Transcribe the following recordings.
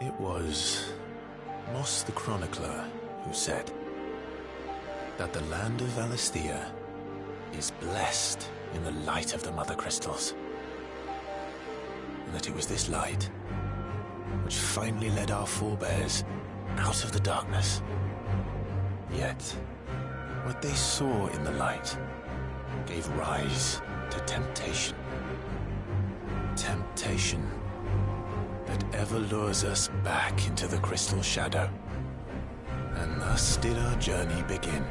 It was Moss the Chronicler who said that the land of Valisthea is blessed in the light of the Mother Crystals. And that it was this light which finally led our forebears out of the darkness. Yet, what they saw in the light gave rise to temptation. Temptation that ever lures us back into the crystal shadow. And thus did our journey begin.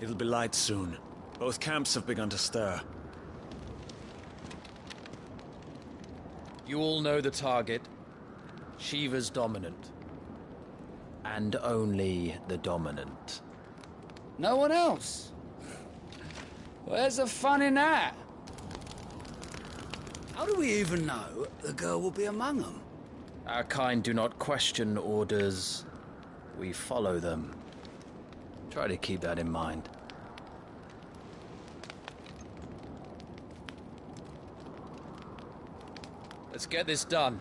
It'll be light soon. Both camps have begun to stir. You all know the target. Shiva's dominant. And only the dominant. No one else? Where's the fun in that? How do we even know the girl will be among them? Our kind do not question orders. We follow them. Try to keep that in mind. Let's get this done.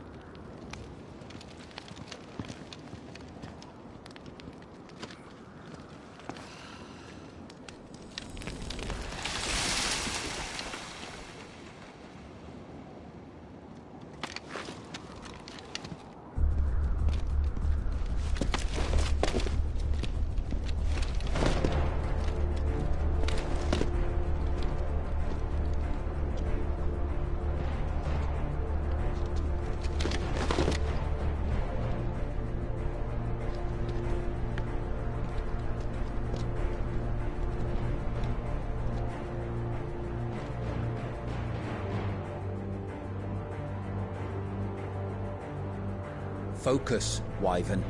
Focus, Wyvern.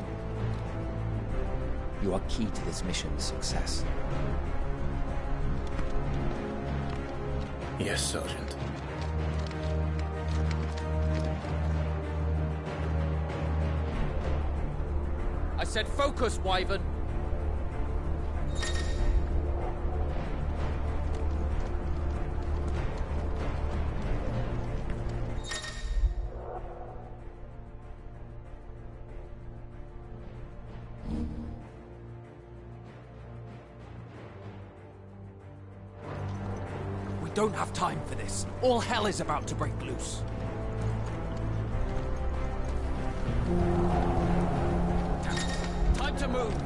You are key to this mission's success. Yes, Sergeant. I said focus, Wyvern. don't have time for this. All hell is about to break loose. Time to move!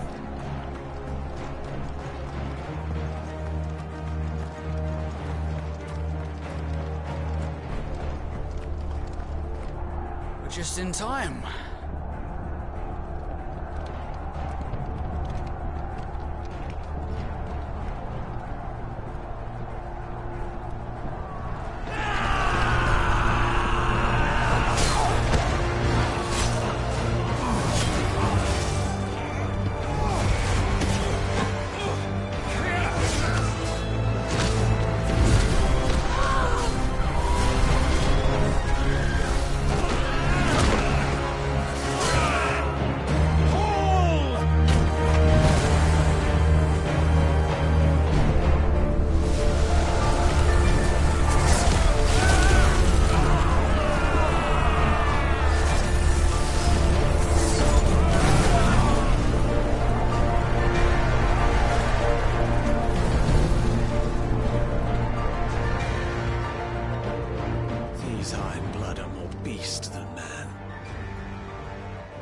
We're just in time.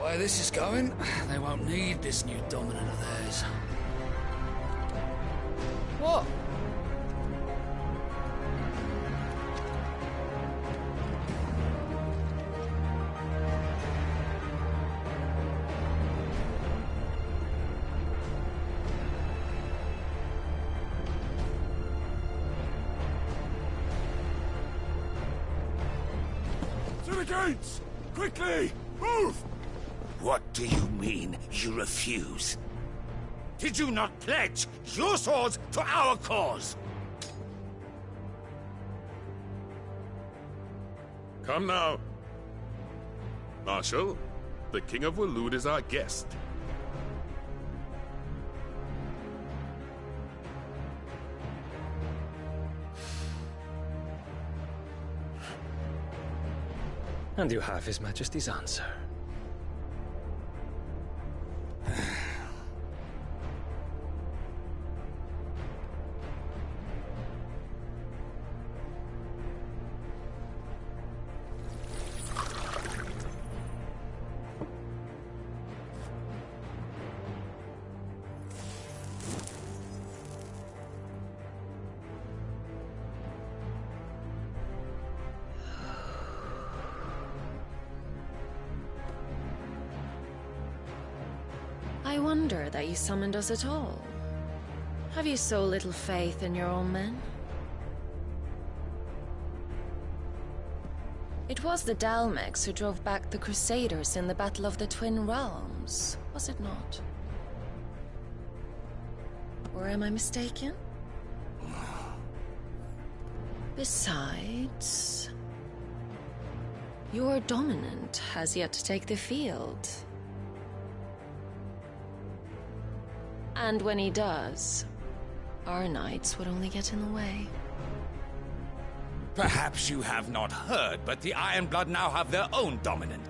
Way this is going, they won't need this new dominant of theirs. What? To the gates! Quickly! Move! What do you mean, you refuse? Did you not pledge your swords to our cause? Come now. Marshal, the King of Waloed is our guest. And you have His Majesty's answer. I wonder that you summoned us at all. Have you so little faith in your own men? It was the Dalmex who drove back the Crusaders in the Battle of the Twin Realms, was it not? Or am I mistaken? Besides, your dominant has yet to take the field. And when he does, our knights would only get in the way. Perhaps you have not heard, but the Ironblood now have their own dominant.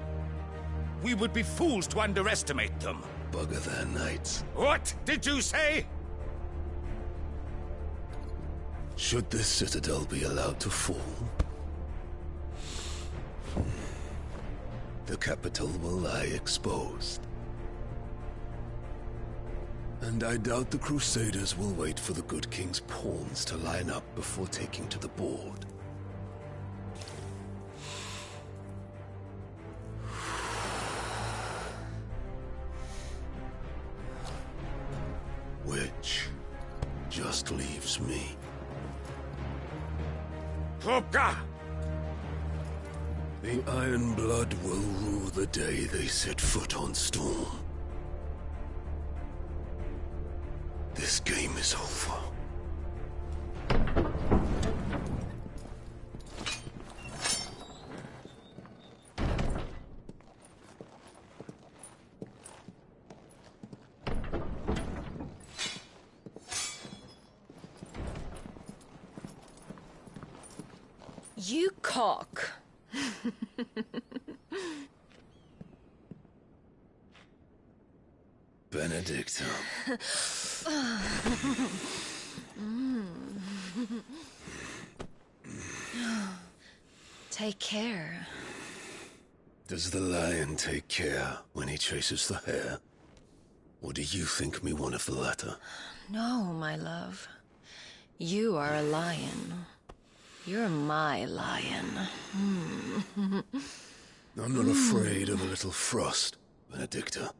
We would be fools to underestimate them. Bugger their knights. What did you say? Should this citadel be allowed to fall, the capital will lie exposed. And I doubt the Crusaders will wait for the good king's pawns to line up before taking to the board. Which just leaves me. Hopka! The Ironblood will rue the day they set foot on Storm. This game is over. You cock. Benedictum. Take care. Does the lion take care when he chases the hare? Or do you think me one of the latter? No, my love. You are a lion. You're my lion. I'm not afraid of a little frost, Benedicta.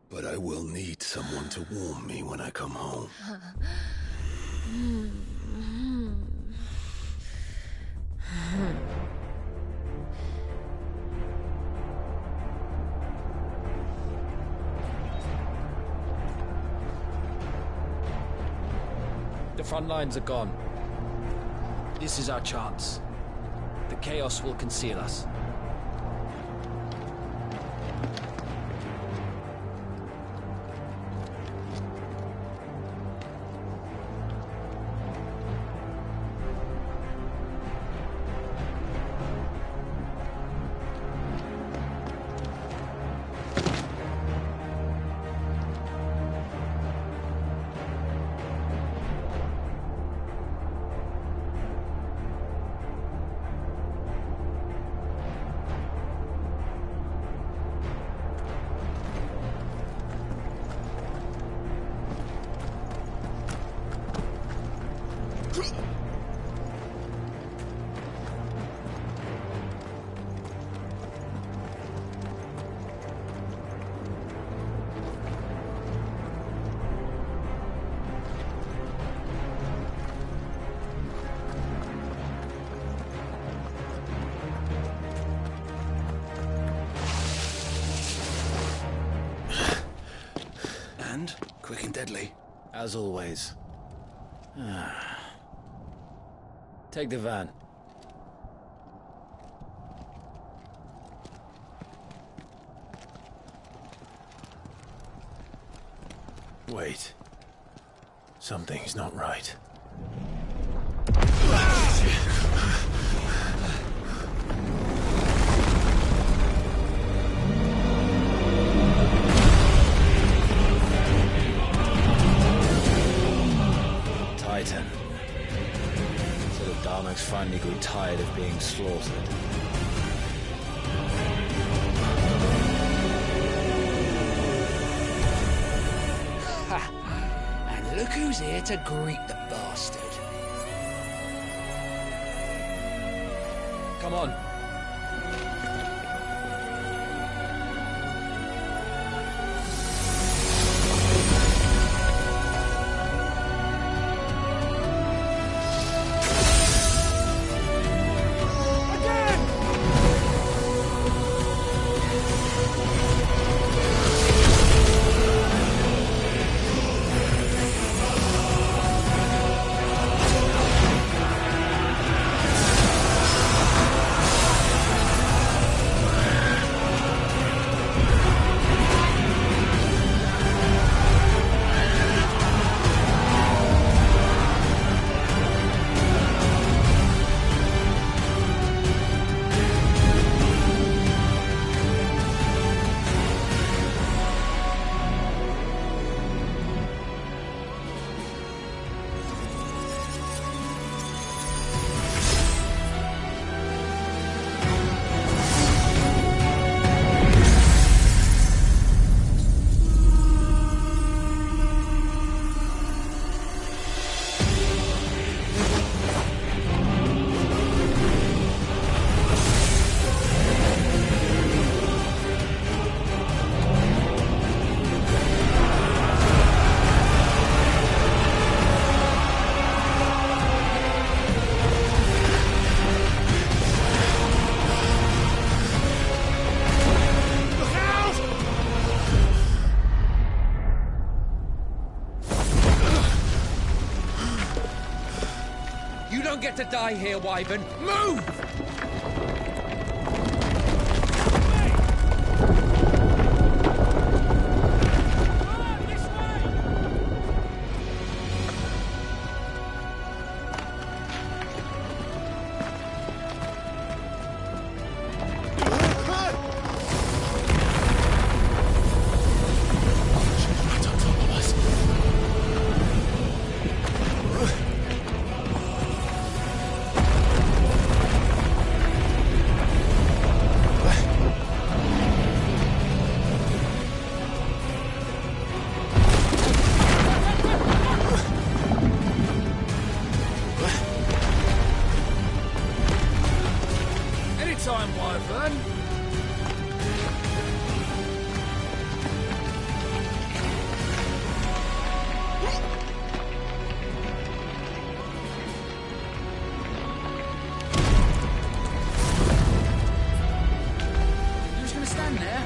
But I will need someone to warm me when I come home. The front lines are gone. This is our chance. The chaos will conceal us. Quick and deadly. As always. Take the van. Wait. Something's not right. Titan. So the Darmaks finally grew tired of being slaughtered. And look who's here to greet the bastard. Come on. Get to die here, Wyvern. Move! time, Wyvern. You're just gonna stand there?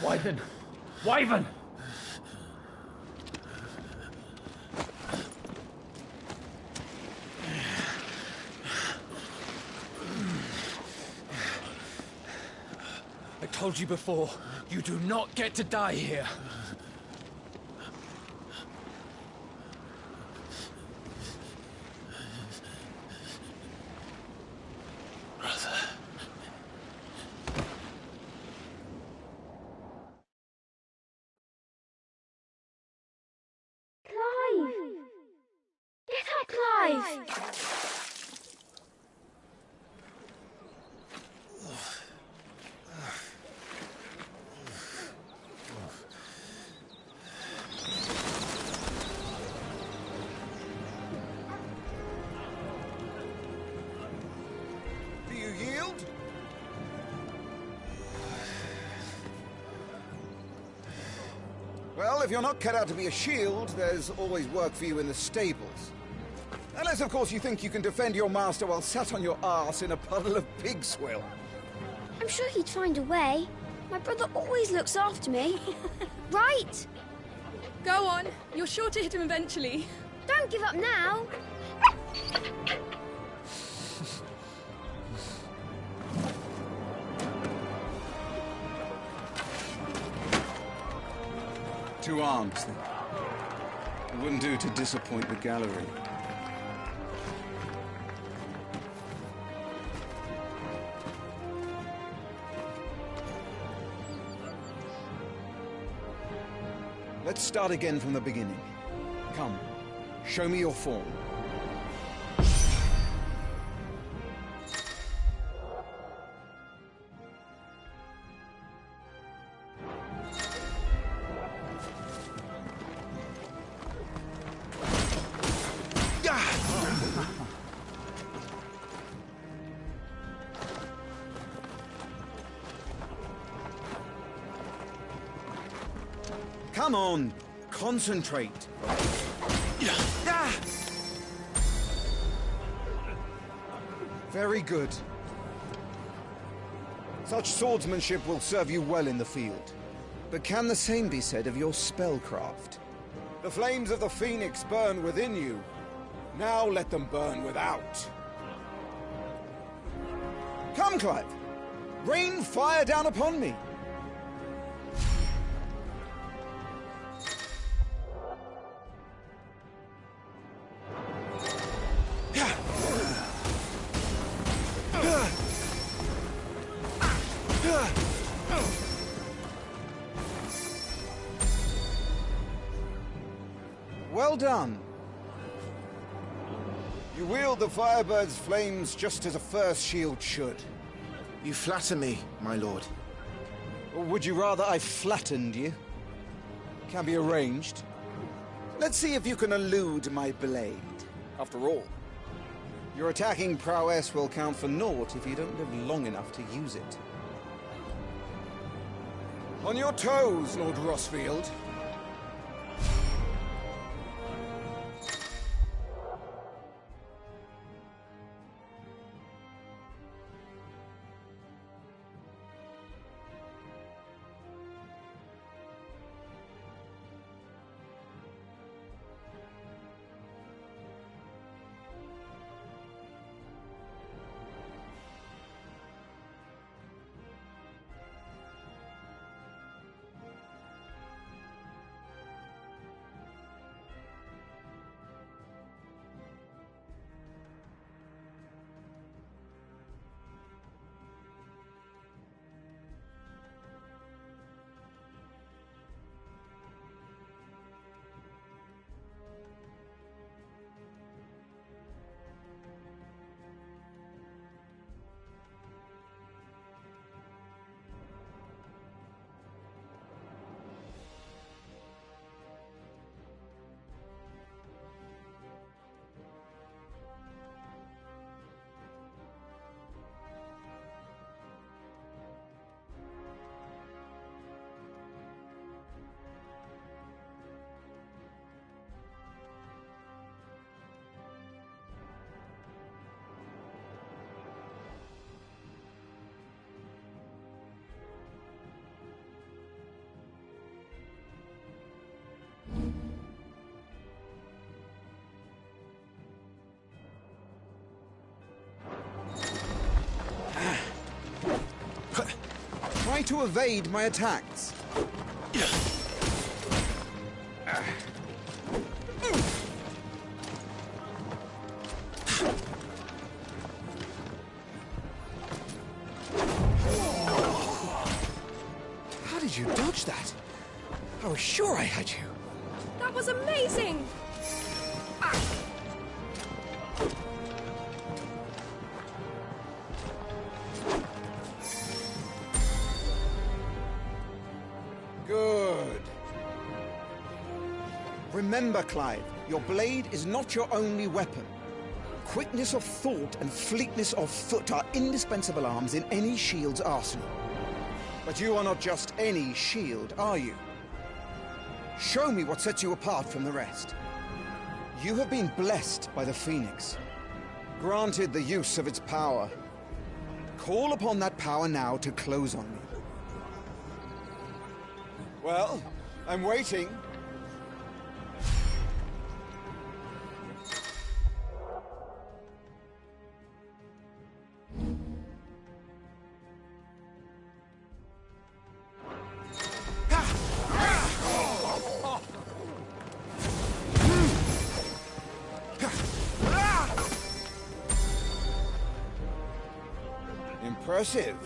Wyvern! Wyvern! I told you before, you do not get to die here. Do you yield? Well, if you're not cut out to be a shield, there's always work for you in the stables. Unless, of course, you think you can defend your master while sat on your arse in a puddle of pig swill. I'm sure he'd find a way. My brother always looks after me. Right? Go on. You're sure to hit him eventually. Don't give up now. Two arms, then. It wouldn't do to disappoint the gallery. Let's start again from the beginning. Come, show me your form. Come on, concentrate. Very good. Such swordsmanship will serve you well in the field. But can the same be said of your spellcraft? The flames of the Phoenix burn within you. Now let them burn without. Come, Clive. Rain fire down upon me. Well done. You wield the Firebird's flames just as a first shield should. You flatter me, my lord. Or would you rather I flattened you? Can be arranged. Let's see if you can elude my blade. After all, your attacking prowess will count for naught if you don't live long enough to use it. On your toes, Lord Rossfield. Try to evade my attacks. How did you dodge that? I was sure I had you. That was amazing! Good. Remember, Clive, your blade is not your only weapon. Quickness of thought and fleetness of foot are indispensable arms in any shield's arsenal. But you are not just any shield, are you? Show me what sets you apart from the rest. You have been blessed by the Phoenix, granted the use of its power. Call upon that power now to close on me. Well, I'm waiting. Impressive.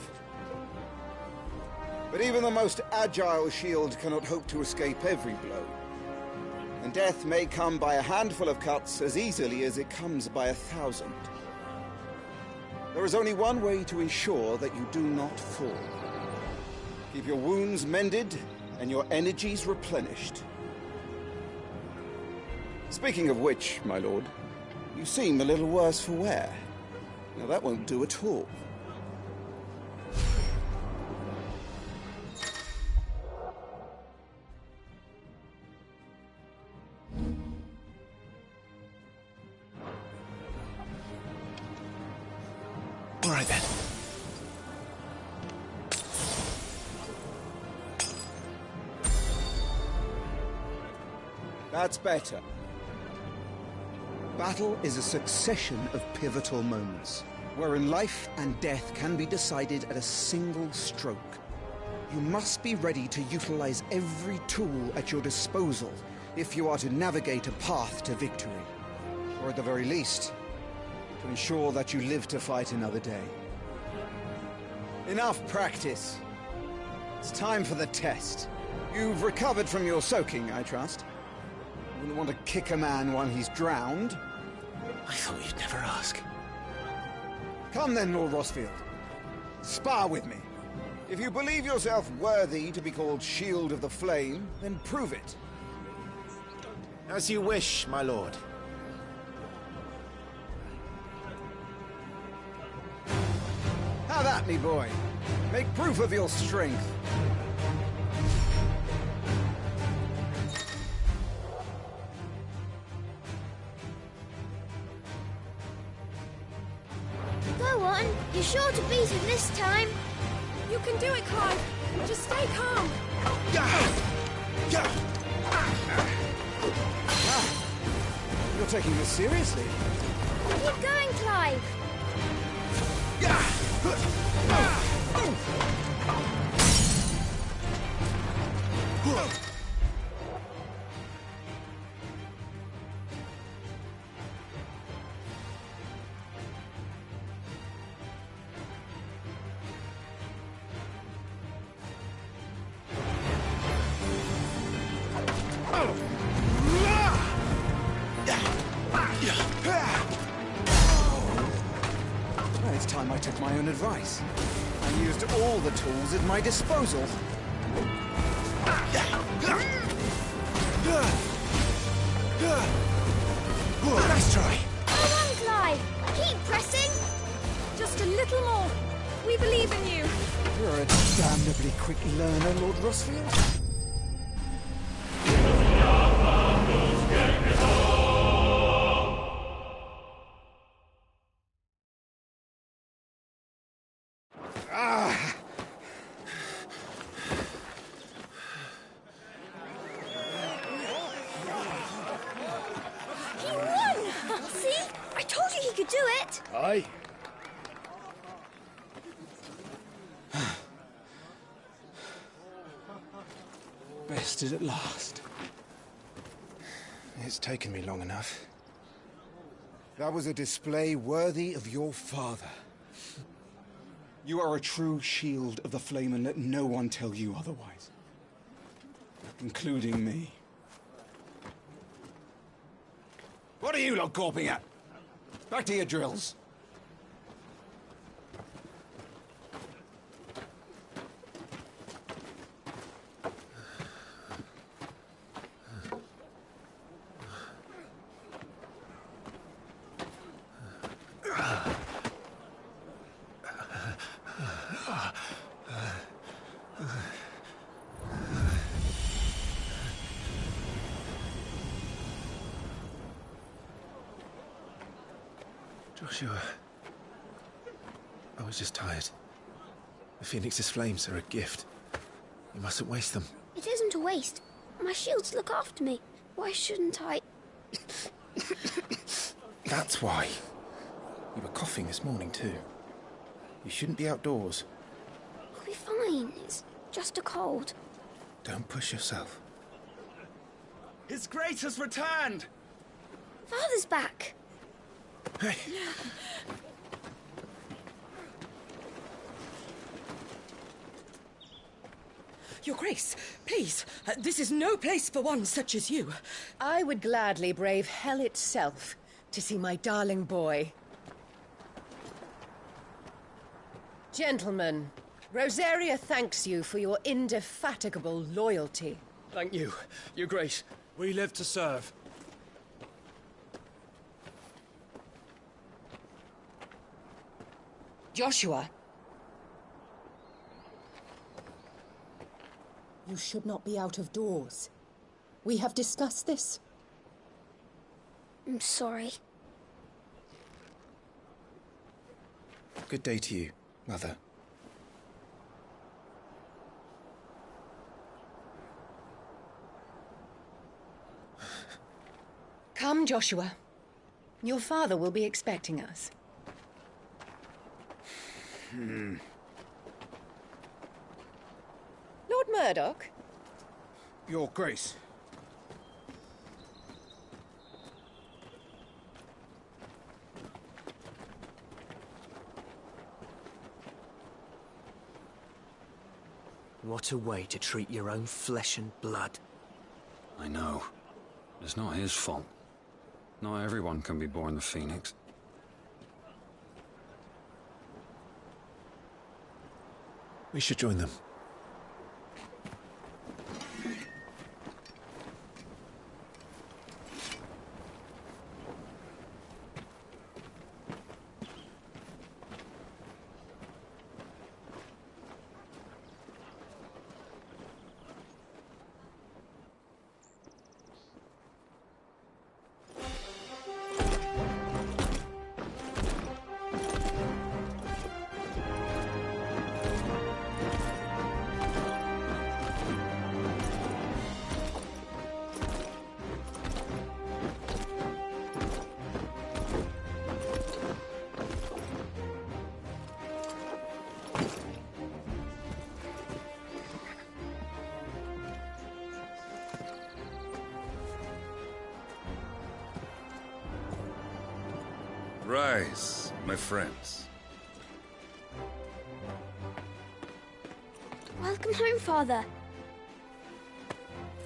But even the most agile shield cannot hope to escape every blow. And death may come by a handful of cuts as easily as it comes by 1,000. There is only one way to ensure that you do not fall. Keep your wounds mended and your energies replenished. Speaking of which, my lord, you seem a little worse for wear. Now that won't do at all. All right then. That's better. Battle is a succession of pivotal moments, wherein life and death can be decided at a single stroke. You must be ready to utilize every tool at your disposal if you are to navigate a path to victory. Or at the very least, to ensure that you live to fight another day. Enough practice. It's time for the test. You've recovered from your soaking, I trust. You wouldn't want to kick a man while he's drowned. I thought you'd never ask. Come then, Lord Rosfield. Spar with me. If you believe yourself worthy to be called Shield of the Flame, then prove it. As you wish, my lord. Have at me, boy. Make proof of your strength. Go on. You're sure to beat him this time. You can do it, Clive. Just stay calm. You're taking this seriously. Keep going, Clive. It's time I took my own advice and used all the tools at my disposal. Nice try. Go on, Clive. Keep pressing. Just a little more. We believe in you. You're a damnably quick learner, Lord Rosfield. He won! See? I told you he could do it. Aye. bested at last. It's taken me long enough. That was a display worthy of your father. You are a true shield of the flame, and let no one tell you otherwise. Including me. What are you lot gawping at? Back to your drills. Joshua, I was just tired. The Phoenix's flames are a gift. You mustn't waste them. It isn't a waste. My shields look after me. Why shouldn't I? That's why. You were coughing this morning too. You shouldn't be outdoors. I'll be fine. It's just a cold. Don't push yourself. His Grace has returned! Father's back. Hey. Your Grace, please, this is no place for one such as you. I would gladly brave hell itself to see my darling boy. Gentlemen, Rosaria thanks you for your indefatigable loyalty. Thank you, Your Grace. We live to serve. Joshua. You should not be out of doors. We have discussed this. I'm sorry. Good day to you, Mother. Come, Joshua. Your father will be expecting us. Lord Murdoch? Your Grace. What a way to treat your own flesh and blood. I know. It's not his fault. Not everyone can be born the Phoenix. We should join them. Rise, my friends. Welcome home, Father.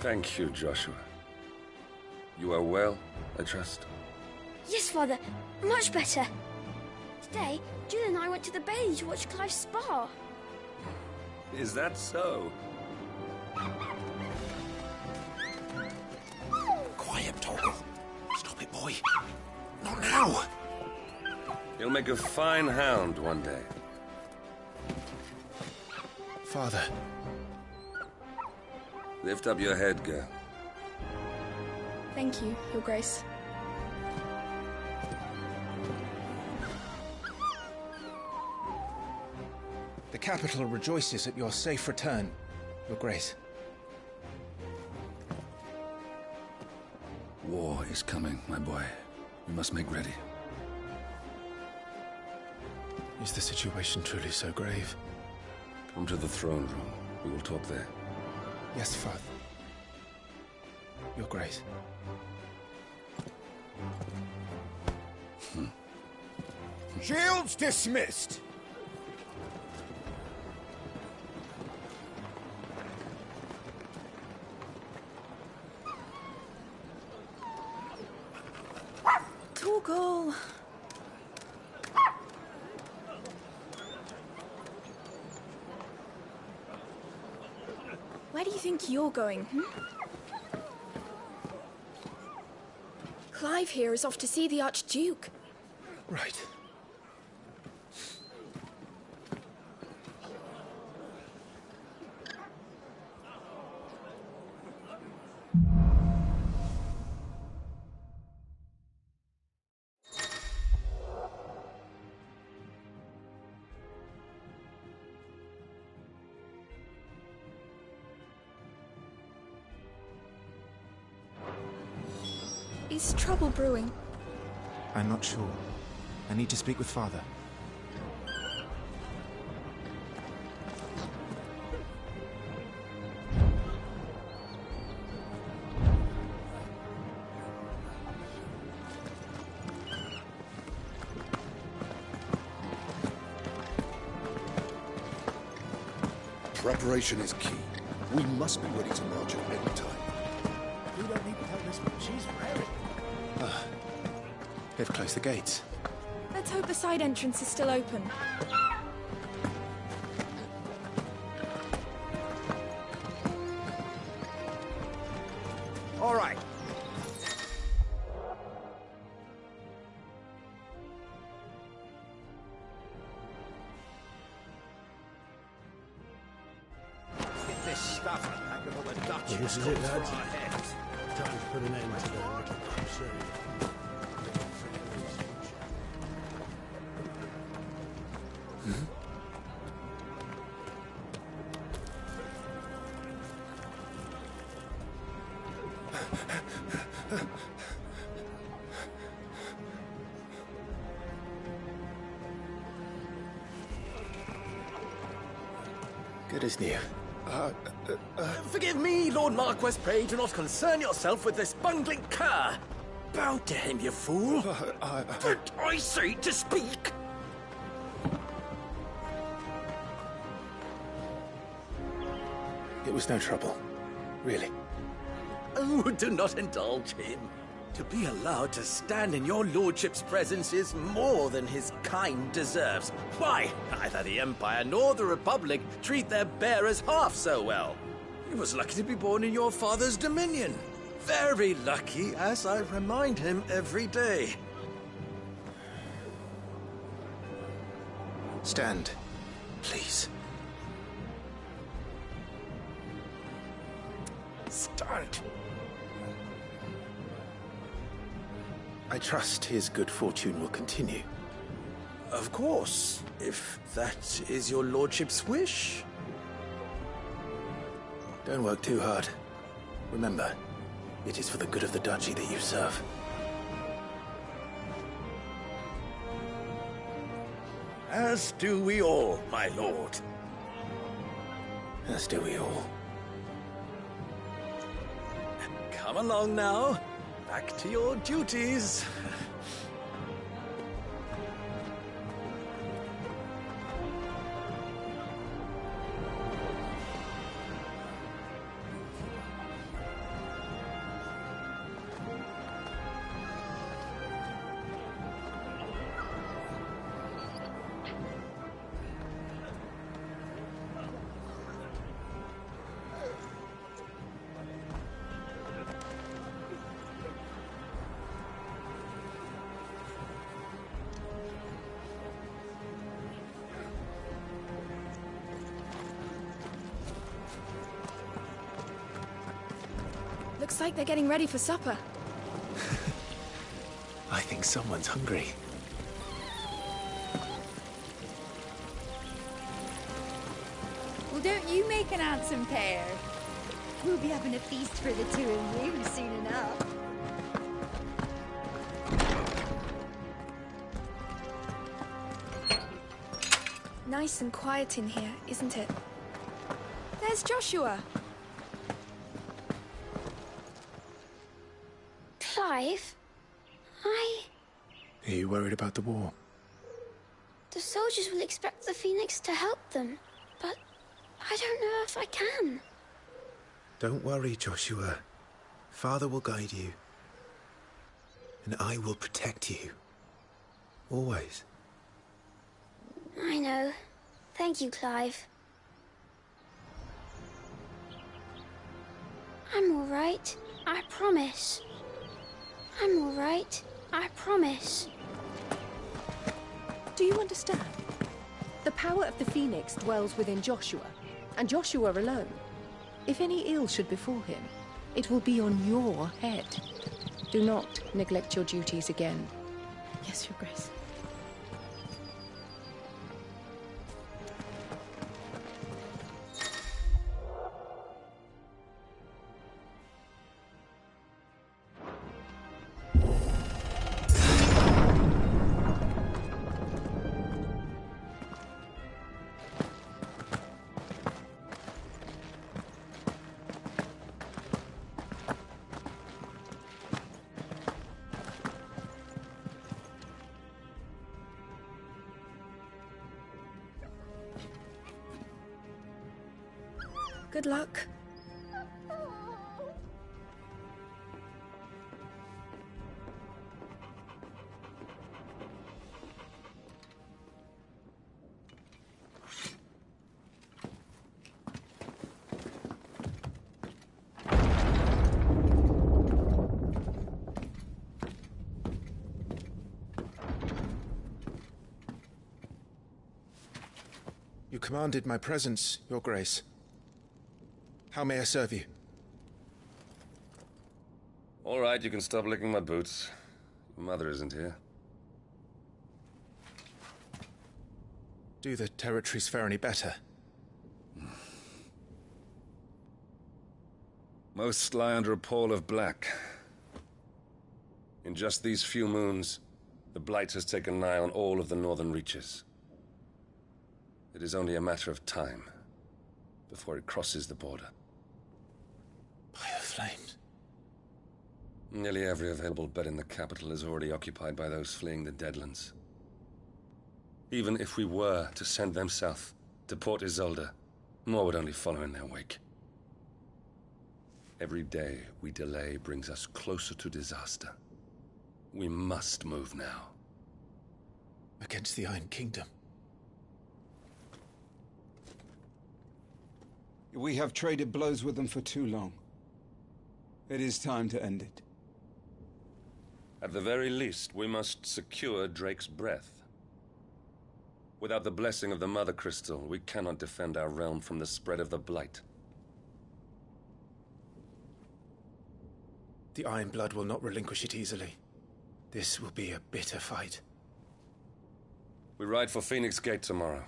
Thank you, Joshua. You are well, I trust? Yes, Father. Much better. Today, Jill and I went to the Bailey to watch Clive's spa. Is that so? Quiet, Torgal. Stop it, boy. Not now. He'll make a fine hound one day. Father. Lift up your head, girl. Thank you, Your Grace. The capital rejoices at your safe return, Your Grace. War is coming, my boy. We must make ready. Is the situation truly so grave? Come to the throne room. We will talk there. Yes, Father. Your Grace. Shields dismissed! Torgal. Where do you think you're going, Clive here is off to see the Archduke. Right. Is trouble brewing? I'm not sure. I need to speak with Father. Preparation is key. We must be ready to march at any time. You don't need to tell this one. She's raring. They've closed the gates. Let's hope the side entrance is still open. All right. Get this stuff back of all the Dutch. Well, this is it, lads. Time to put an end to their little crusade. Good as new. Forgive me, Lord Marquess. Pray do not concern yourself with this bungling cur. Bow to him, you fool. Did I say to speak? It was no trouble. Really. Oh, do not indulge him. To be allowed to stand in your lordship's presence is more than his kind deserves. Why, neither the Empire nor the Republic treat their bearers half so well. He was lucky to be born in your father's dominion. Very lucky, as I remind him every day. Stand, please. Stand. I trust his good fortune will continue. Of course, if that is your lordship's wish. Don't work too hard. Remember, it is for the good of the duchy that you serve. As do we all, my lord. As do we all. Come along now. Back to your duties. Looks like they're getting ready for supper. I think someone's hungry. Well, don't you make an handsome pair. We'll be having a feast for the two of you soon enough. Nice and quiet in here, isn't it? There's Joshua. Clive, Are you worried about the war? The soldiers will expect the Phoenix to help them, but I don't know if I can. Don't worry, Joshua. Father will guide you. And I will protect you. Always. I know. Thank you, Clive. I'm all right. I promise. I'm all right. I promise. Do you understand? The power of the Phoenix dwells within Joshua, and Joshua alone. If any ill should befall him, it will be on your head. Do not neglect your duties again. Yes, Your Grace. Good luck. You commanded my presence, Your Grace. How may I serve you? All right, you can stop licking my boots. Your mother isn't here. Do the territories fare any better? Most lie under a pall of black. In just these few moons, the Blight has taken nigh on all of the northern reaches. It is only a matter of time before it crosses the border. By the flames. Nearly every available bed in the capital is already occupied by those fleeing the Deadlands. Even if we were to send them south, to Port Isolde, more would only follow in their wake. Every day we delay brings us closer to disaster. We must move now. Against the Iron Kingdom. We have traded blows with them for too long. It is time to end it. At the very least, we must secure Drake's breath. Without the blessing of the Mother Crystal, we cannot defend our realm from the spread of the Blight. The Iron Blood will not relinquish it easily. This will be a bitter fight. We ride for Phoenix Gate tomorrow.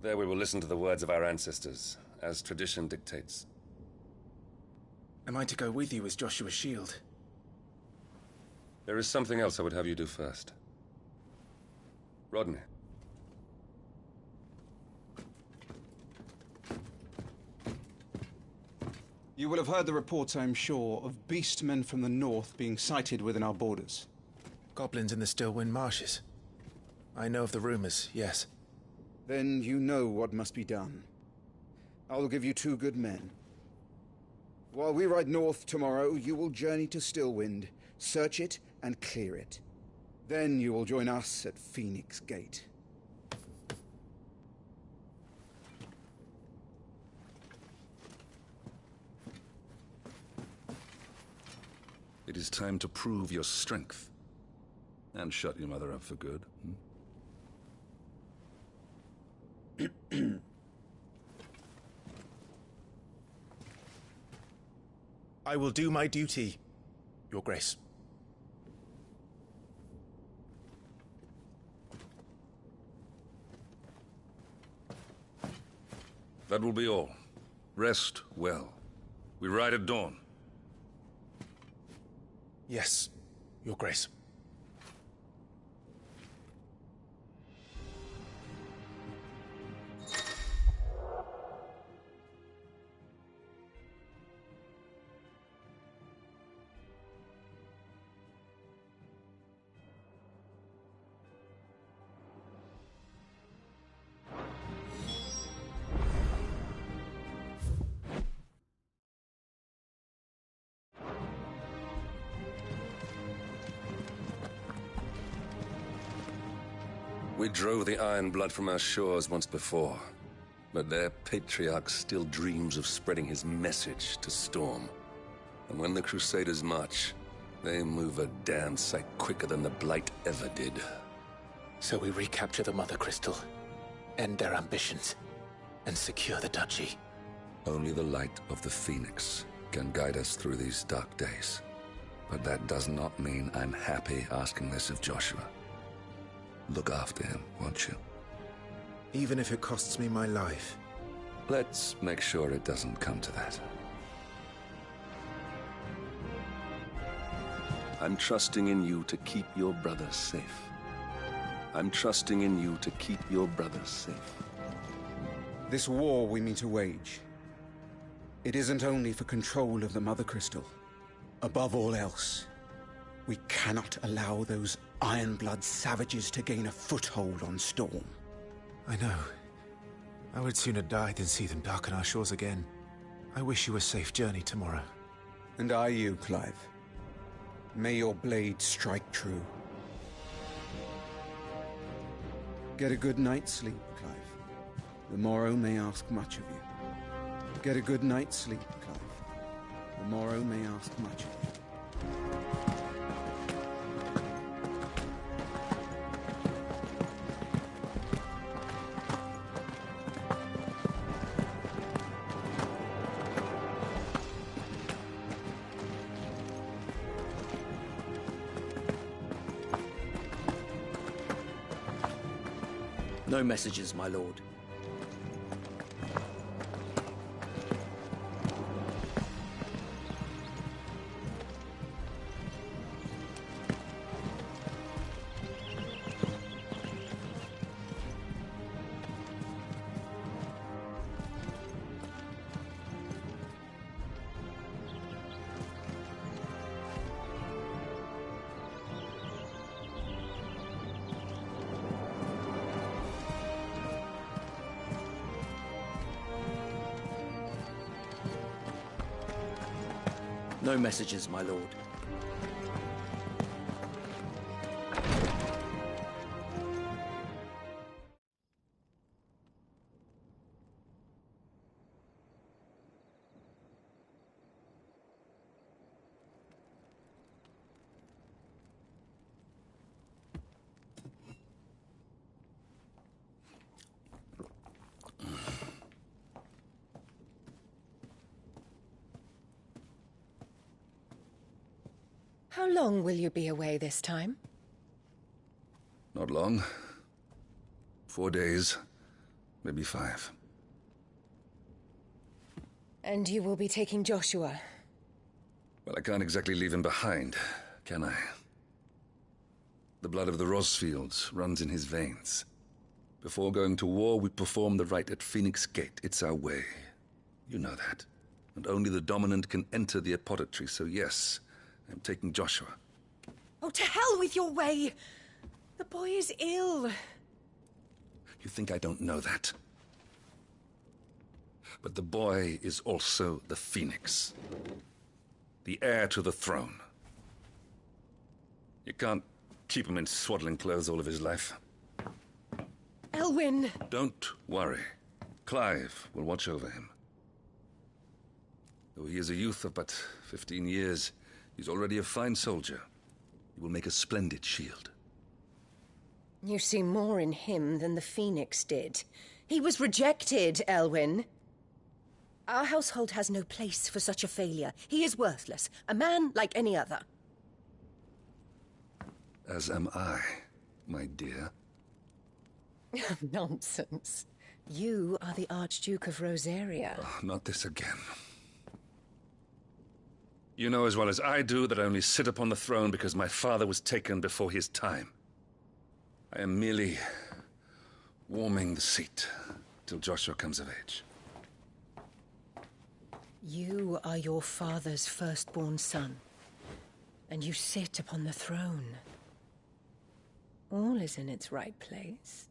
There we will listen to the words of our ancestors, as tradition dictates. Am I to go with you as Joshua's shield? There is something else I would have you do first. Rodney. You will have heard the reports, I am sure, of beastmen from the north being sighted within our borders. Goblins in the Stillwind Marshes. I know of the rumors, yes. Then you know what must be done. I will give you 2 good men. While we ride north tomorrow, you will journey to Stillwind, search it and clear it. Then you will join us at Phoenix Gate. It is time to prove your strength. And shut your mother up for good. I will do my duty, Your Grace. That will be all. Rest well. We ride at dawn. Yes, Your Grace. We drove the Iron Blood from our shores once before, but their patriarch still dreams of spreading his message to Storm. And when the Crusaders march, they move a damn sight quicker than the Blight ever did. So we recapture the Mother Crystal, end their ambitions, and secure the Duchy. Only the light of the Phoenix can guide us through these dark days. But that does not mean I'm happy asking this of Joshua. Look after him, won't you? Even if it costs me my life. Let's make sure it doesn't come to that. I'm trusting in you to keep your brothers safe. I'm trusting in you to keep your brothers safe. This war we mean to wage, it isn't only for control of the Mother Crystal. Above all else, we cannot allow those Ironblood savages to gain a foothold on Storm. I know. I would sooner die than see them darken our shores again. I wish you a safe journey tomorrow. And I you, Clive. May your blade strike true. Get a good night's sleep, Clive. The morrow may ask much of you. Get a good night's sleep, Clive. The morrow may ask much of you. No messages, my lord. No messages, my lord. How long will you be away this time? Not long. 4 days, maybe 5. And you will be taking Joshua? Well, I can't exactly leave him behind, can I? The blood of the Rosfields runs in his veins. Before going to war, we perform the rite at Phoenix Gate. It's our way. You know that. And only the dominant can enter the apothecary, so yes, I'm taking Joshua. Oh, to hell with your way! The boy is ill. You think I don't know that? But the boy is also the Phoenix. The heir to the throne. You can't keep him in swaddling clothes all of his life. Elwyn! Don't worry. Clive will watch over him. Though he is a youth of but 15 years, he's already a fine soldier. He will make a splendid shield. You see more in him than the Phoenix did. He was rejected, Elwyn. Our household has no place for such a failure. He is worthless, a man like any other. As am I, my dear. Nonsense. You are the Archduke of Rosaria. Oh, not this again. You know as well as I do that I only sit upon the throne because my father was taken before his time. I am merely warming the seat till Joshua comes of age. You are your father's firstborn son, and you sit upon the throne. All is in its right place.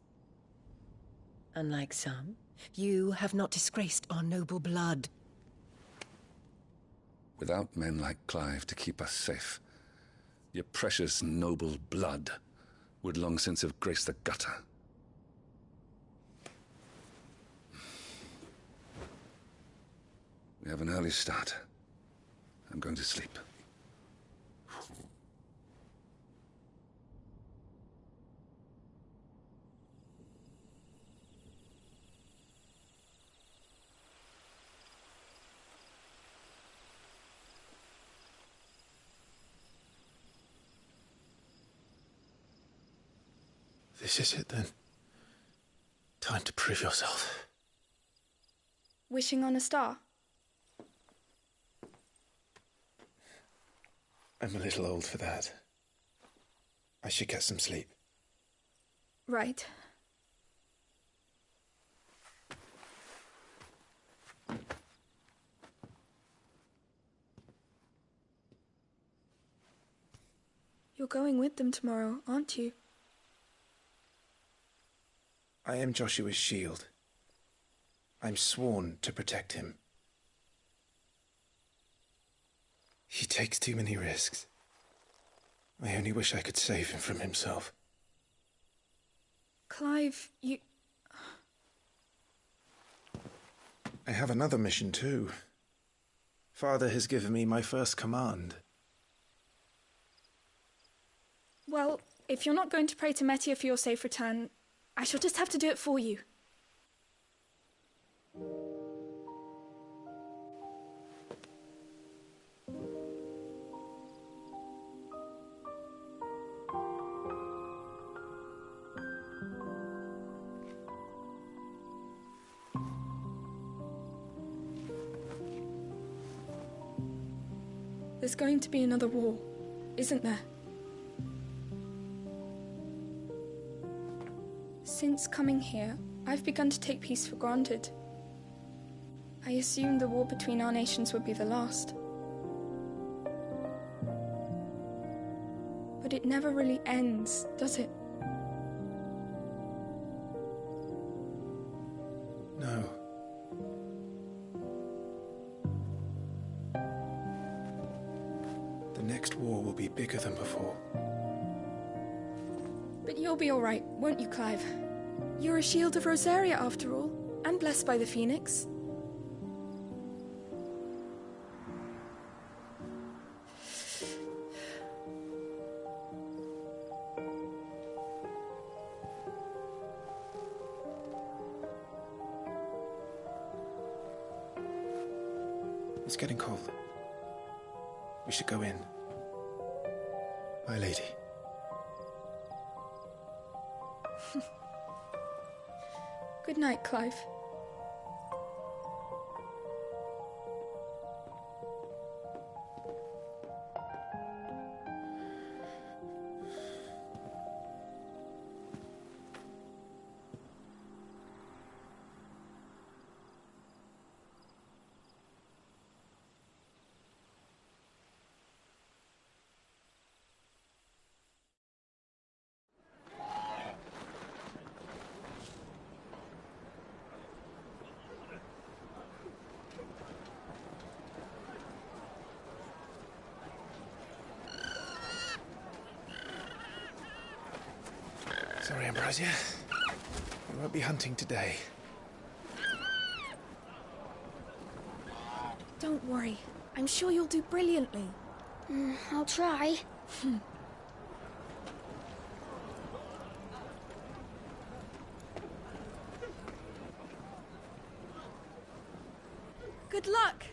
Unlike some, you have not disgraced our noble blood. Without men like Clive to keep us safe, your precious noble blood would long since have graced the gutter. We have an early start. I'm going to sleep. This is it then. Time to prove yourself. Wishing on a star? I'm a little old for that. I should get some sleep. Right. You're going with them tomorrow, aren't you? I am Joshua's shield. I'm sworn to protect him. He takes too many risks. I only wish I could save him from himself. Clive, you... I have another mission too. Father has given me my first command. Well, if you're not going to pray to Metia for your safe return, I shall just have to do it for you. There's going to be another war, isn't there? Since coming here, I've begun to take peace for granted. I assumed the war between our nations would be the last. But it never really ends, does it? No. The next war will be bigger than before. But you'll be all right, won't you, Clive? You're a shield of Rosaria, after all, and blessed by the Phoenix. It's getting cold. We should go in. My lady. Good night, Clive. Sorry, Ambrosia. We won't be hunting today. Don't worry. I'm sure you'll do brilliantly. I'll try. Good luck!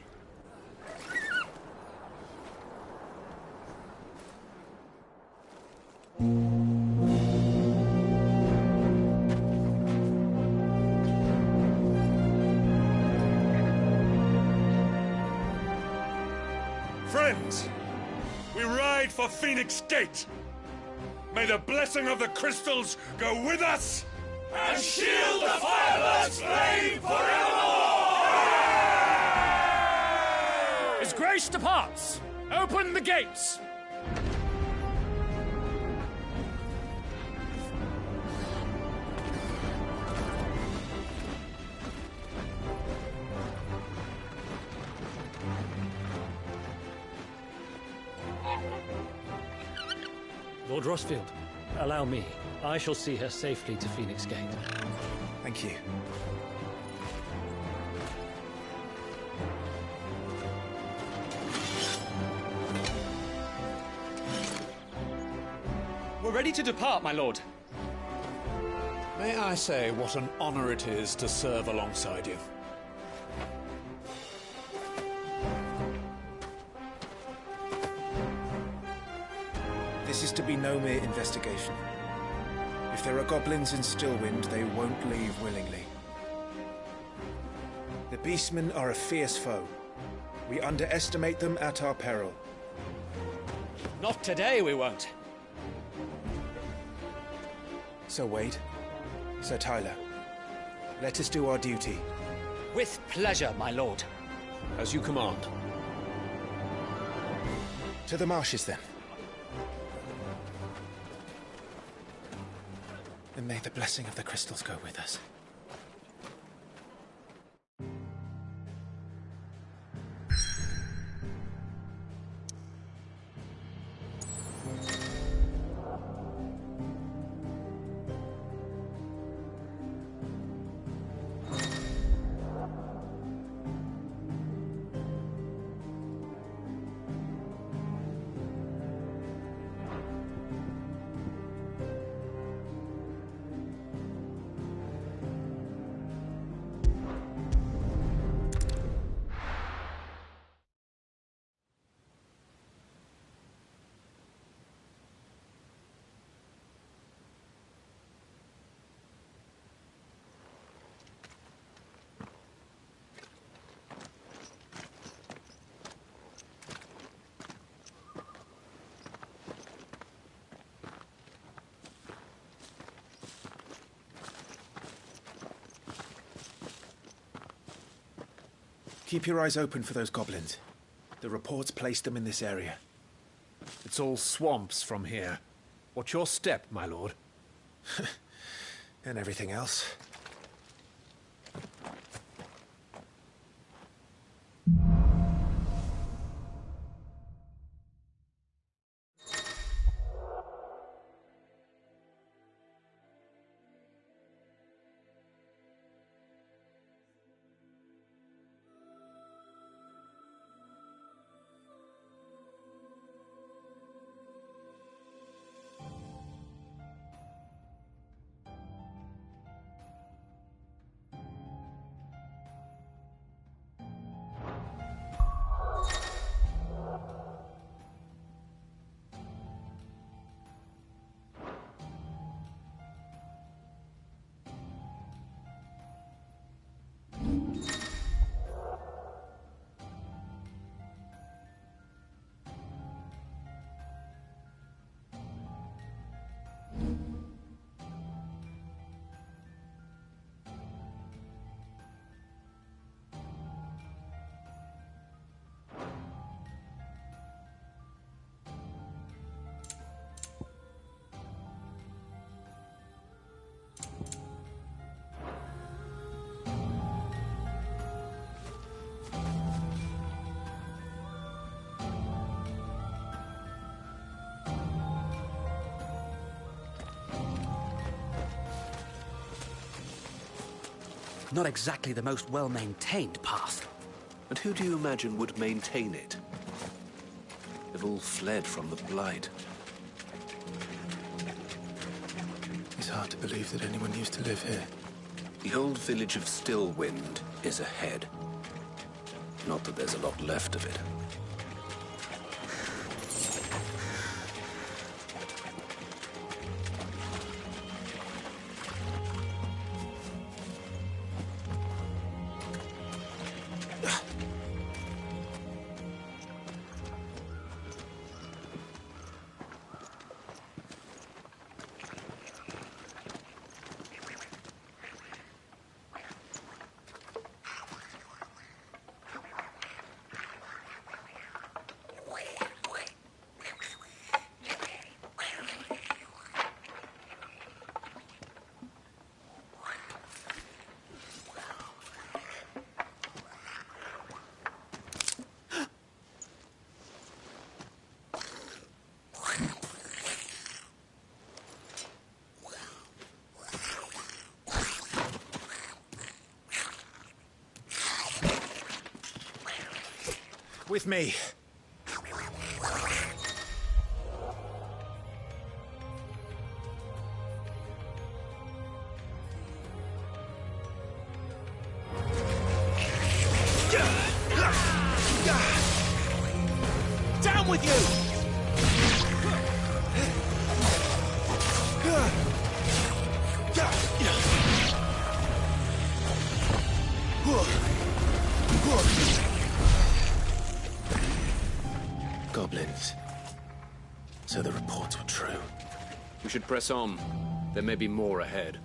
Friends, we ride for Phoenix Gate. May the blessing of the crystals go with us and shield the Firebird's flame forevermore! As grace departs, open the gates! Lord Rossfield, allow me. I shall see her safely to Phoenix Gate. Thank you. We're ready to depart, my lord. May I say what an honor it is to serve alongside you? This is to be no mere investigation. If there are goblins in Stillwind, they won't leave willingly. The Beastmen are a fierce foe. We underestimate them at our peril. Not today, we won't. Sir Wade, Sir Tyler, let us do our duty. With pleasure, my lord. As you command. To the marshes, then. And may the blessing of the crystals go with us. Keep your eyes open for those goblins. The reports placed them in this area. It's all swamps from here. What's your step, my lord? And everything else. Not exactly the most well-maintained path. And who do you imagine would maintain it? They've all fled from the Blight. It's hard to believe that anyone used to live here. The old village of Stillwind is ahead. Not that there's a lot left of it. With me. Down with you! Goblins. So the reports were true. We should press on. There may be more ahead.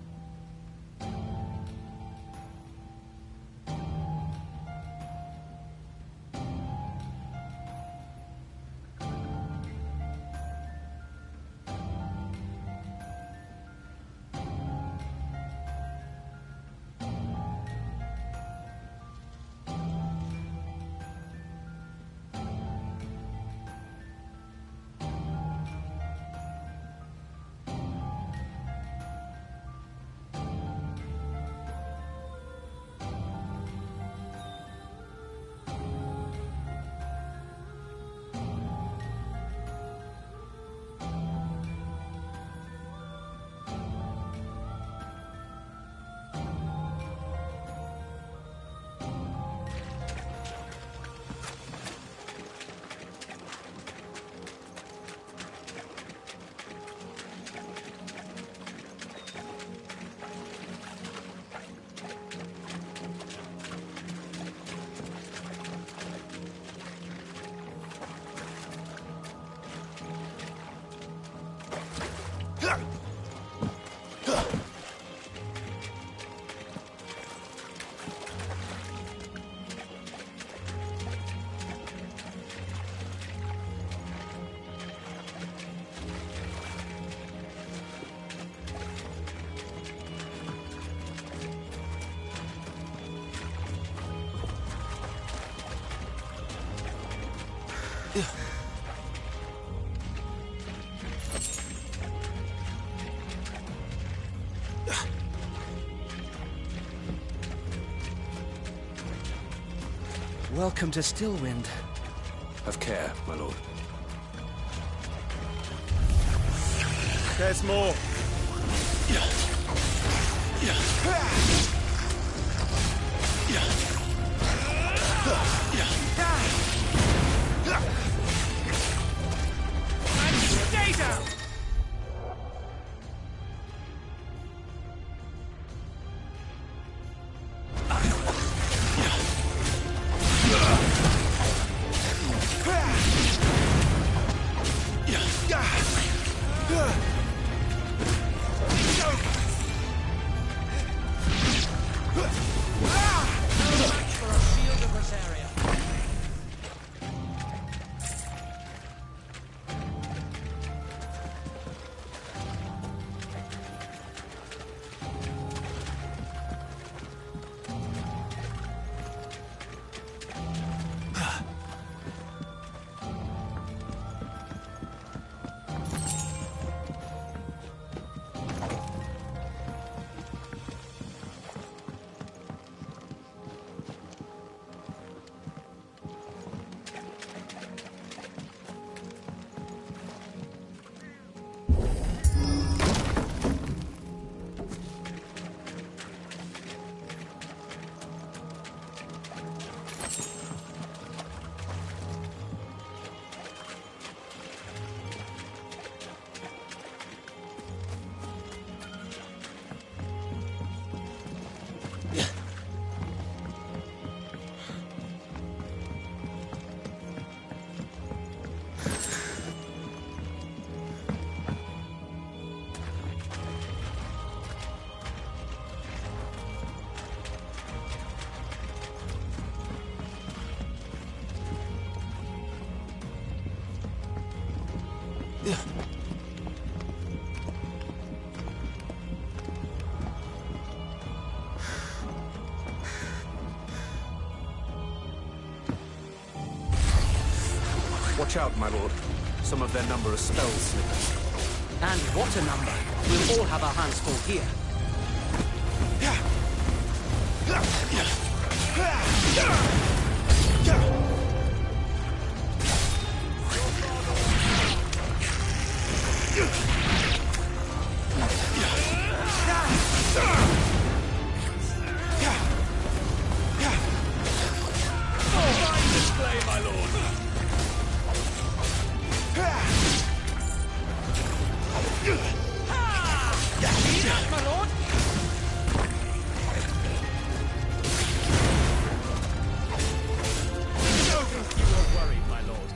Welcome to Stillwind. Have care, my lord. There's more. Stay down! Watch out, my lord. Some of their number are spell slippers. And what a number! We'll all have our hands full here. my lord! My lord! Don't think you are worried, my lord.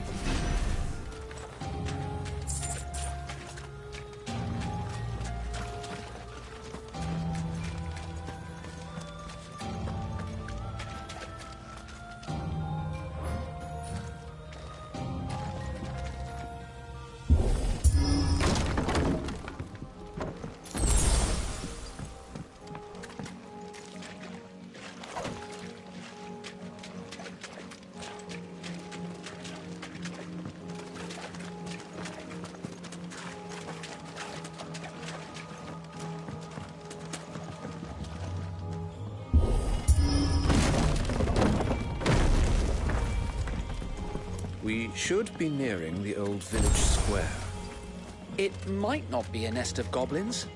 We should be nearing the old village square. It might not be a nest of goblins.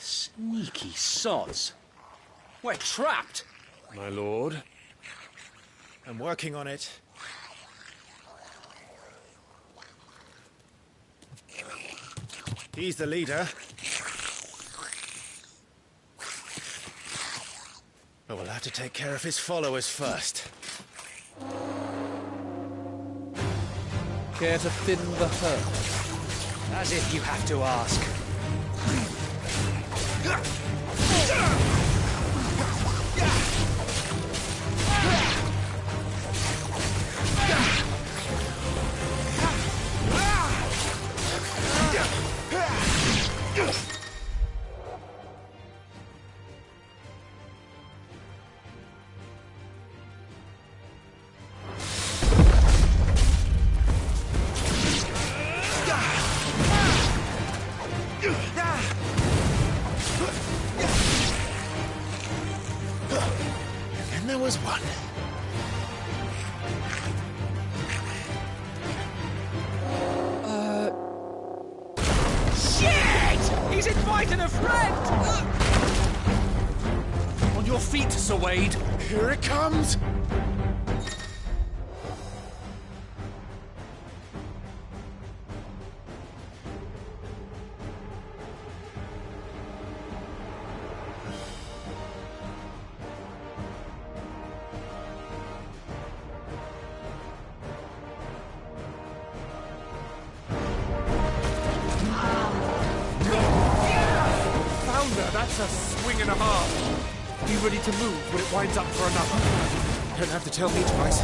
Sneaky sods. We're trapped. My lord. I'm working on it. He's the leader. But we'll have to take care of his followers first. Care to thin the herd? As if you have to ask. And there was one. Shit! He's invited a friend! On your feet, Sir Wade. Here it comes! That's a swing and a half. Be ready to move when it winds up for another. You don't have to tell me twice.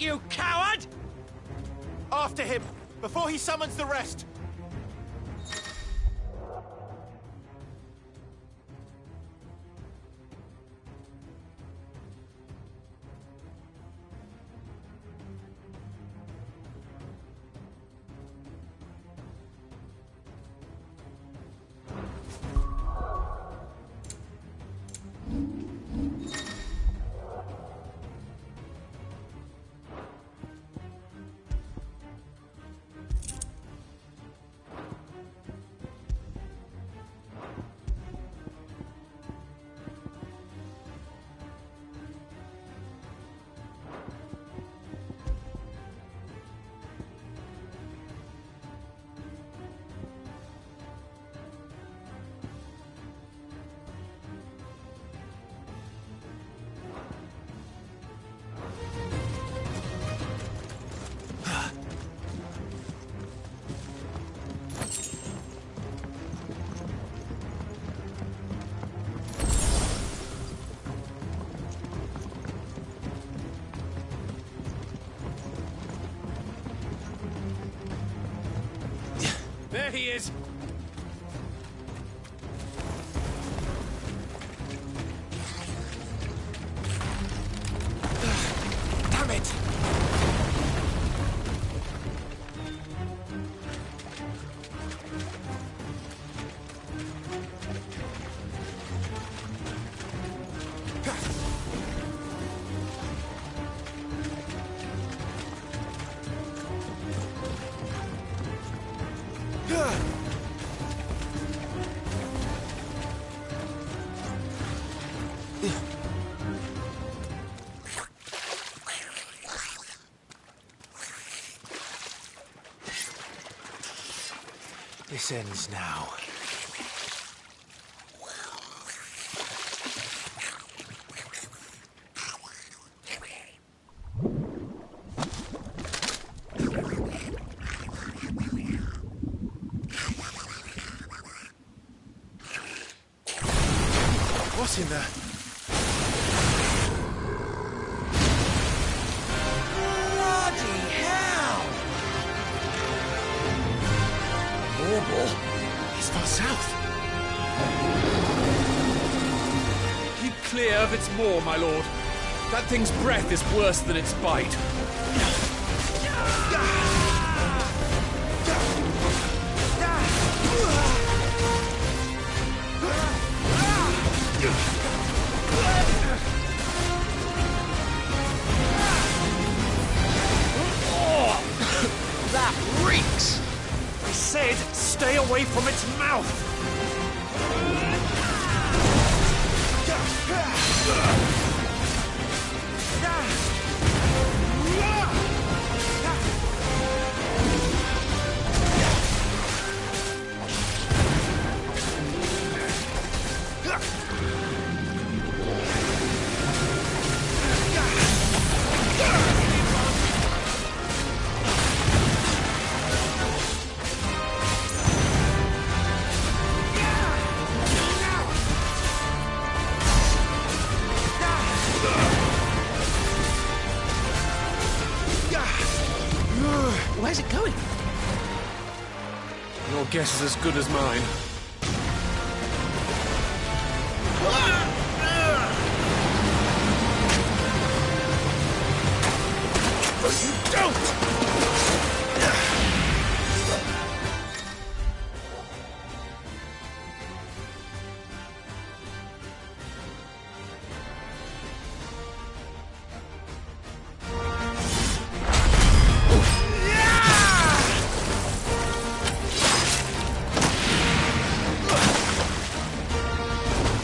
you coward! After him, before he summons the rest! There he is! Damn it! This ends now. What's in there? Bloody hell! Warble? He's far south. Keep clear of its maw, my lord. That thing's breath is worse than its bite. That reeks! I said, stay away from its mouth! Where's it going? Your guess is as good as mine. You don't!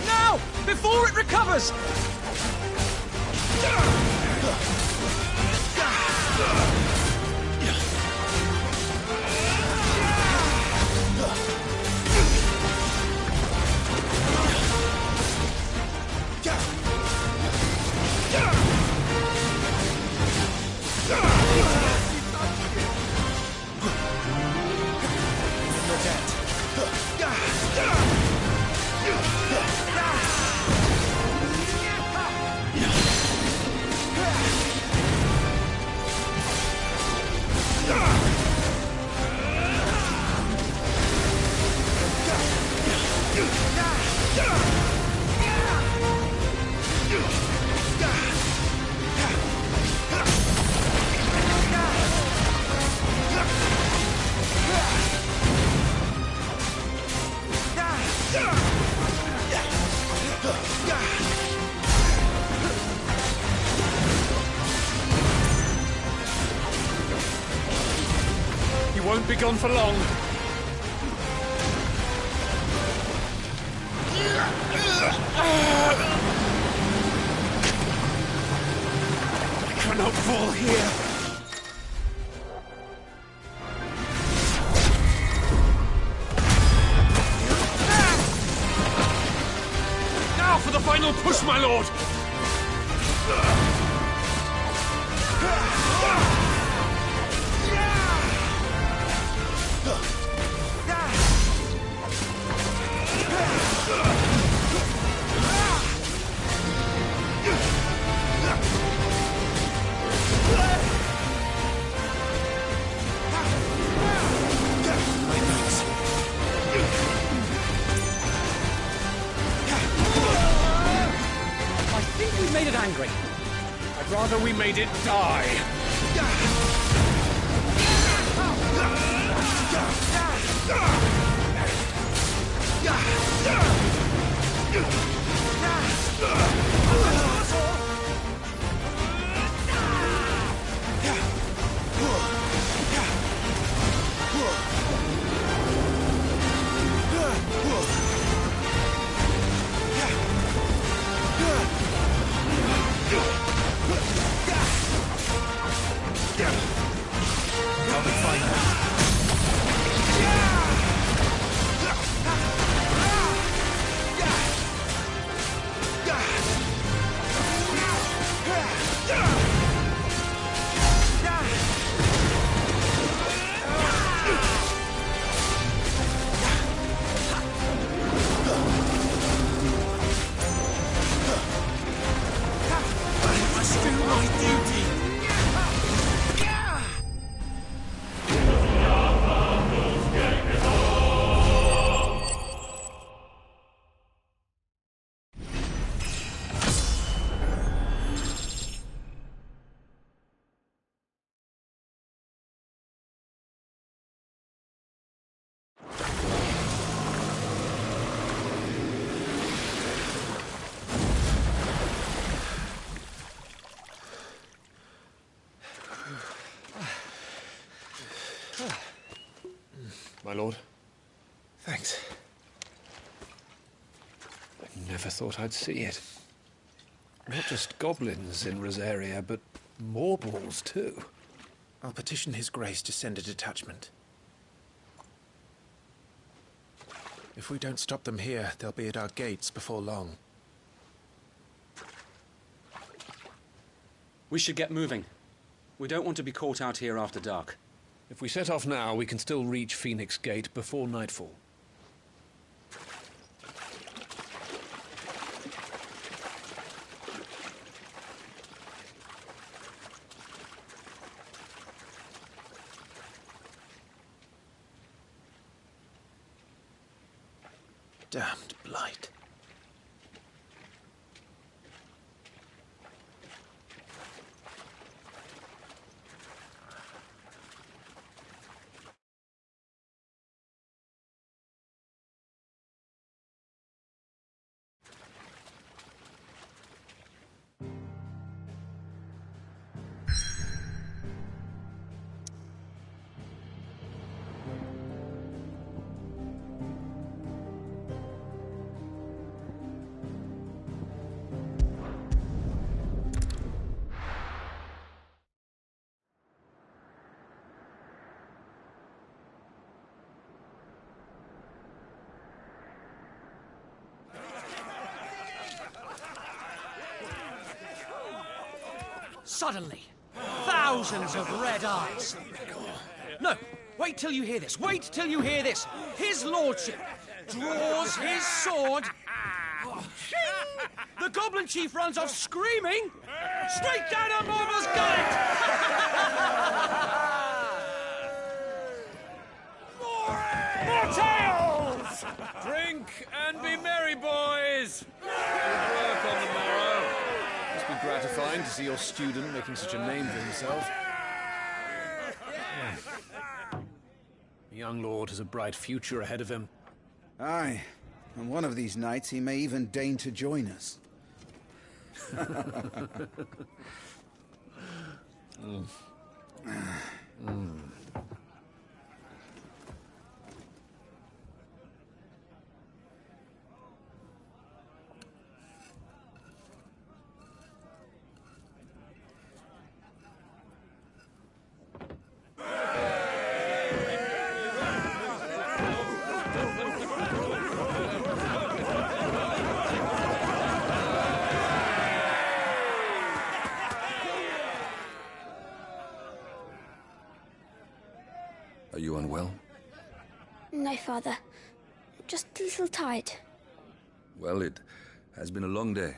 Now! Before it recovers! won't be gone for long. I cannot fall here. Now for the final push, my lord! I think we made it angry. I'd rather we made it die. I'll be fine now. I must do my duty. My lord. Thanks. I never thought I'd see it. Not just goblins in Rosaria, but morbals too. I'll petition His Grace to send a detachment. If we don't stop them here, they'll be at our gates before long. We should get moving. We don't want to be caught out here after dark. If we set off now, we can still reach Phoenix Gate before nightfall. Damned blight. Suddenly, thousands of red eyes. No, wait till you hear this. Wait till you hear this. His lordship draws his sword. The goblin chief runs off screaming straight down a morble's gullet. More tales! Drink and be merry, boys! Good work on the morrow. Must be gratifying to see your student making such a name for himself. The young lord has a bright future ahead of him. Aye, and one of these nights he may even deign to join us. Are you unwell? No, Father. Just a little tired. Well, it has been a long day.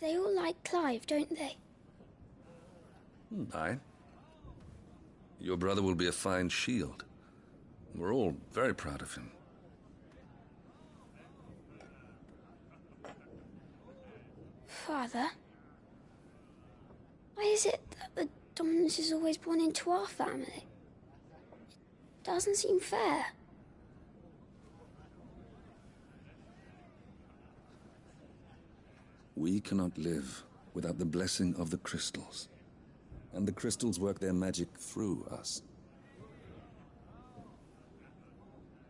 They all like Clive, don't they? Aye. Your brother will be a fine shield. We're all very proud of him. Father? Why is it that the dominance is always born into our family? It doesn't seem fair. We cannot live without the blessing of the crystals. And the crystals work their magic through us.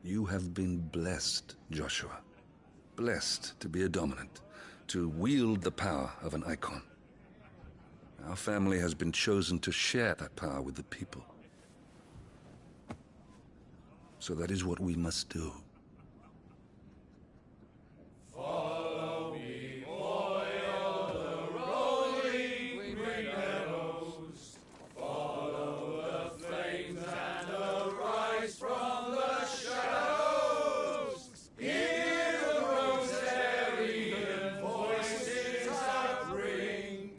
You have been blessed, Joshua. Blessed to be a dominant, to wield the power of an icon. Our family has been chosen to share that power with the people. So that is what we must do. Follow me, boy, o'er the rolling green meadows. Follow the flames and arise from the shadows. Hear the rosarian voices that ring,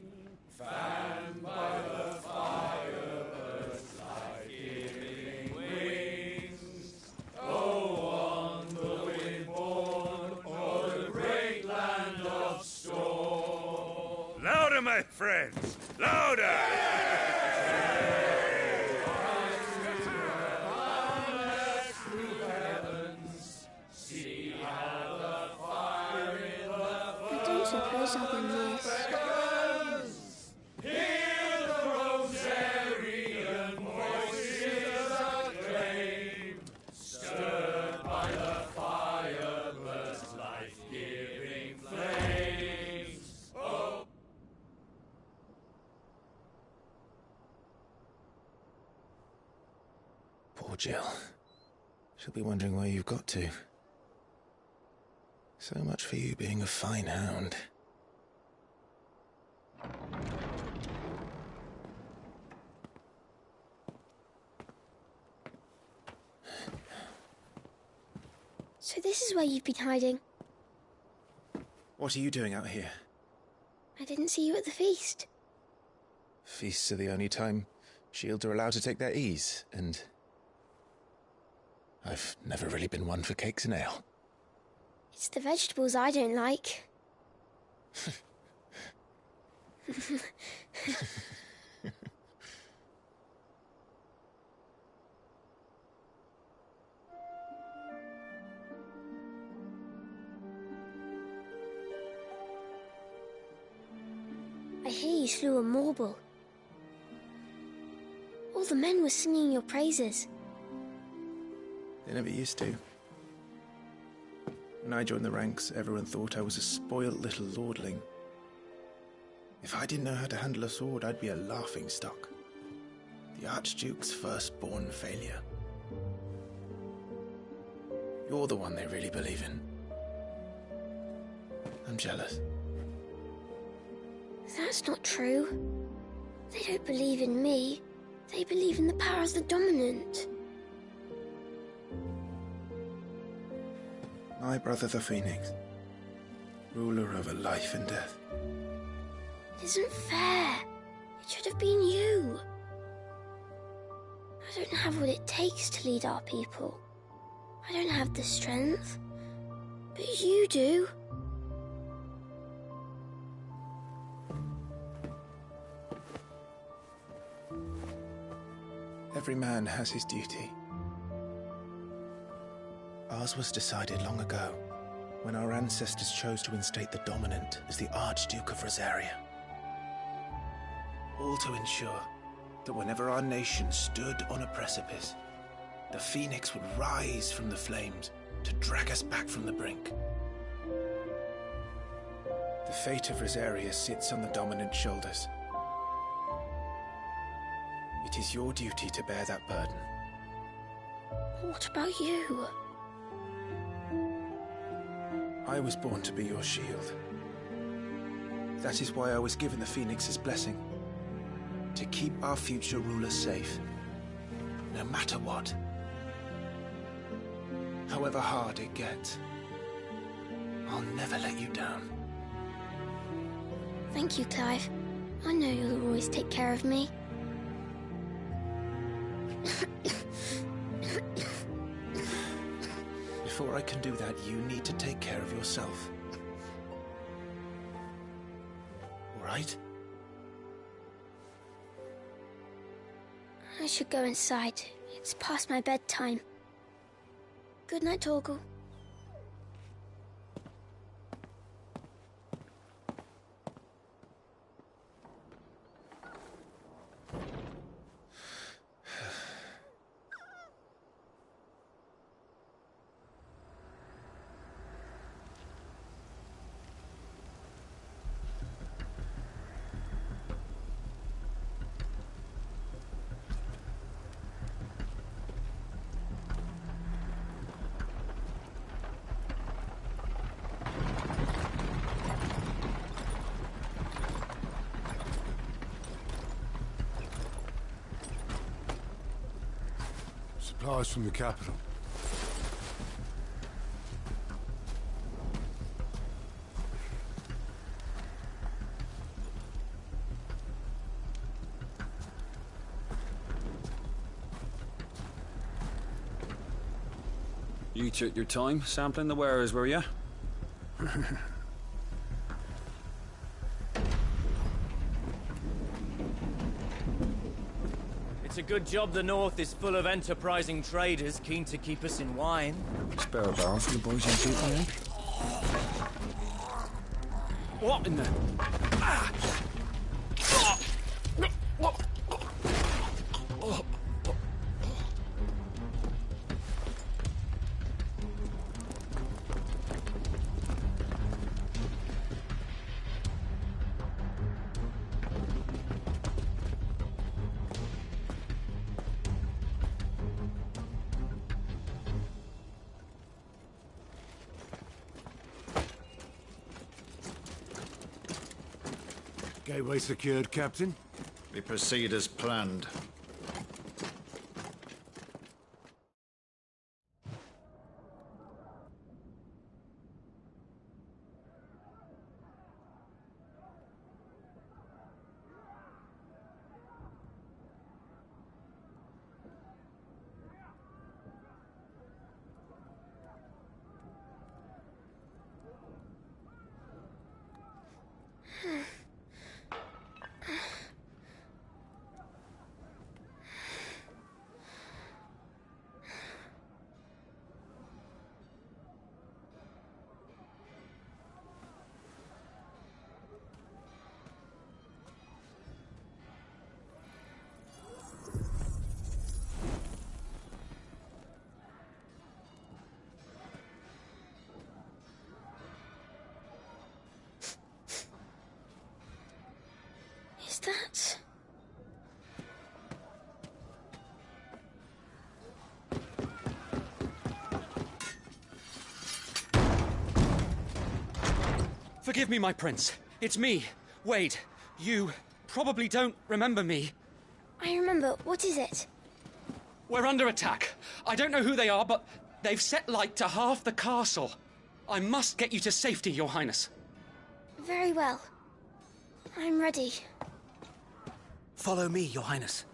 fanned by the firebird's life-giving wings. Go on, the wind-born, o'er the great land of storm. Louder, my friends! Louder! See how the fire in the I don't suppose I'll be missed. Hear the rosarian voices acclaim, stirred by the firebird's life-giving flames. Oh. Poor Jill. She'll be wondering where you've got to. So much for you being a fine hound. So this is where you've been hiding. What are you doing out here? I didn't see you at the feast. Feasts are the only time shields are allowed to take their ease, and I've never really been one for cakes and ale. It's the vegetables I don't like. I hear you slew a Morble. All the men were singing your praises. They never used to. When I joined the ranks, everyone thought I was a spoilt little lordling. If I didn't know how to handle a sword, I'd be a laughingstock. The Archduke's firstborn failure. You're the one they really believe in. I'm jealous. That's not true. They don't believe in me. They believe in the power of the dominant. My brother the Phoenix, ruler over life and death. It isn't fair. It should have been you. I don't have what it takes to lead our people. I don't have the strength. But you do. Every man has his duty. Ours was decided long ago, when our ancestors chose to instate the dominant as the Archduke of Rosaria. All to ensure that whenever our nation stood on a precipice, the Phoenix would rise from the flames to drag us back from the brink. The fate of Rosaria sits on the dominant's shoulders. It is your duty to bear that burden. What about you? I was born to be your shield. That is why I was given the Phoenix's blessing. To keep our future ruler safe. No matter what. However hard it gets. I'll never let you down. Thank you, Clive. I know you'll always take care of me. Before I can do that, you need to take care of yourself. All right? I should go inside. It's past my bedtime. Good night, Torgal. Supplies from the capital. You took your time sampling the wares, were you? It's a good job the North is full of enterprising traders keen to keep us in wine. Spare a barrel for the boys and people, eh? What in the... Ah! Gateway secured, Captain. We proceed as planned. Is that... Forgive me, my prince. It's me, Wade. You probably don't remember me. I remember. What is it? We're under attack. I don't know who they are, but they've set light to half the castle. I must get you to safety, Your Highness. Very well. I'm ready. Follow me, Your Highness.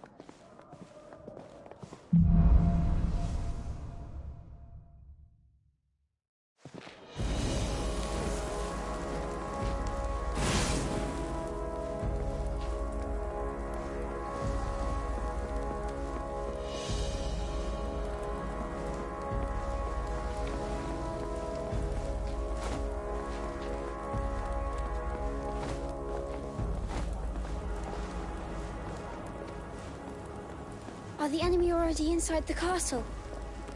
Are the enemy already inside the castle?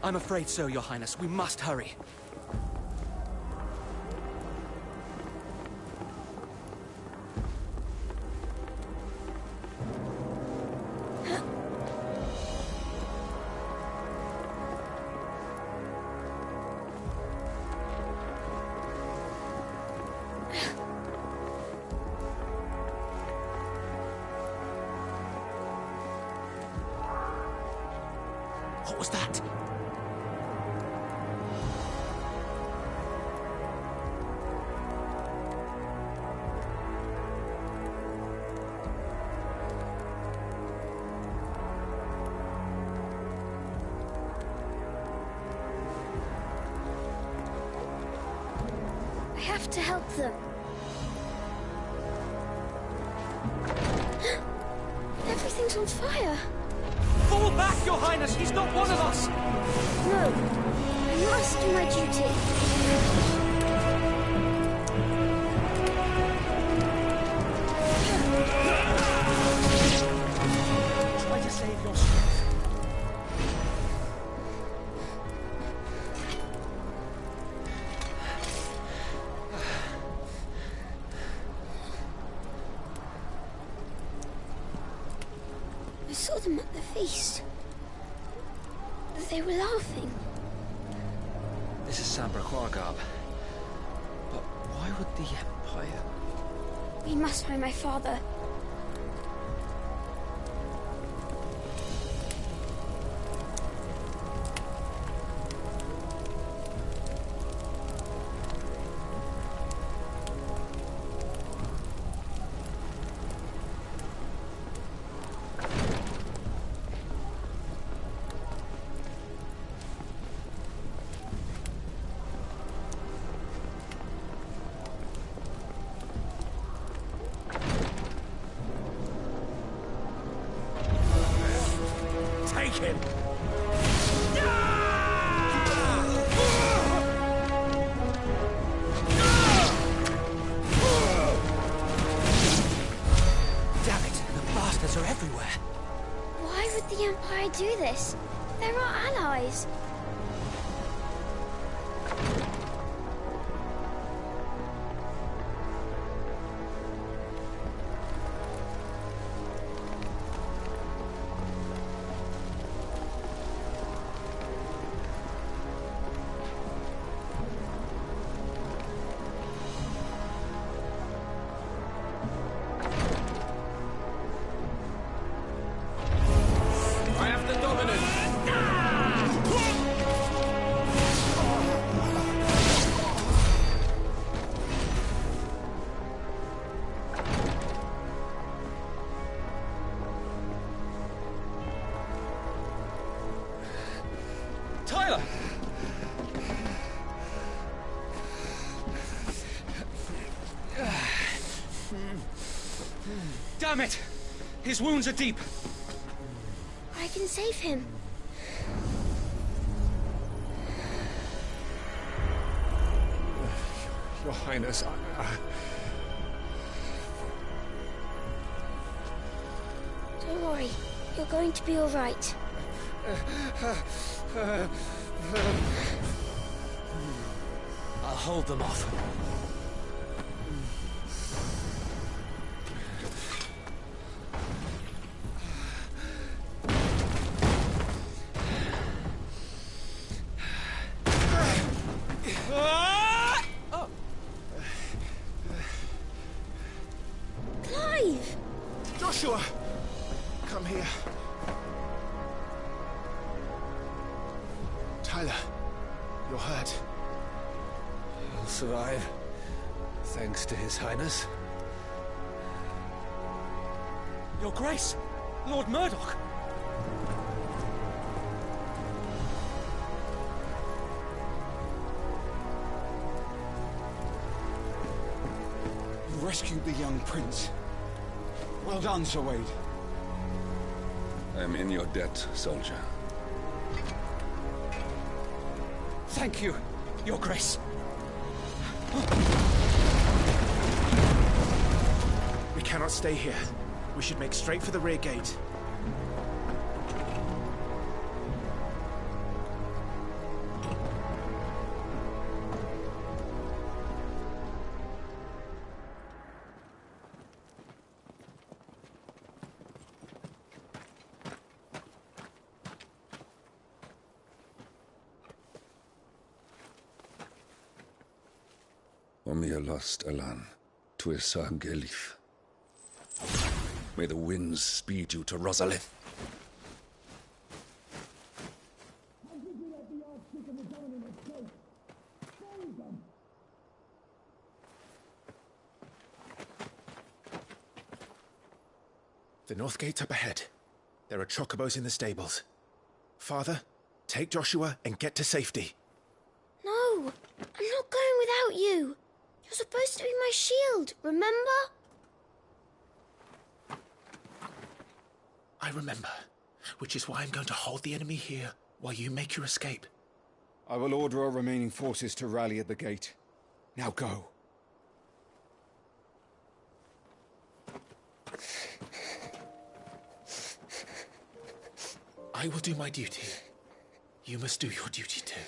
I'm afraid so, Your Highness. We must hurry. What was that? I have to help them. Everything's on fire. Fall back, Your Highness! He's not one of us! No, I must do my duty. Try to save your strength. I saw them at the feast. They were laughing. This is Sambraquargab. But why would the Empire... We must find my father. Take him! Damn it! The bastards are everywhere. Why would the Empire do this? They're our allies. I have the dominant. Tyler! Damn it! His wounds are deep. I can save him. Your Highness, Don't worry. You're going to be all right. I'll hold them off. Clive! Joshua! Come here. Tyler, you're hurt. I'll survive. Thanks to His Highness. Your Grace! Lord Murdoch! You rescued the young prince. Well done, Sir Wade. I am in your debt, soldier. Thank you, Your Grace. We cannot stay here. We should make straight for the rear gate. Omnia lost Alan, Tuisa Gelith. May the winds speed you to Rosalith. The north gate's up ahead. There are chocobos in the stables. Father, take Joshua and get to safety. No, I'm not going without you. You're supposed to be my shield, remember? I remember, which is why I'm going to hold the enemy here while you make your escape. I will order our remaining forces to rally at the gate. Now go. I will do my duty. You must do your duty too.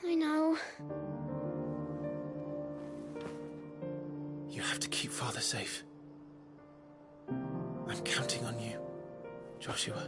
I know. You have to keep Father safe. I'm counting on you, Joshua.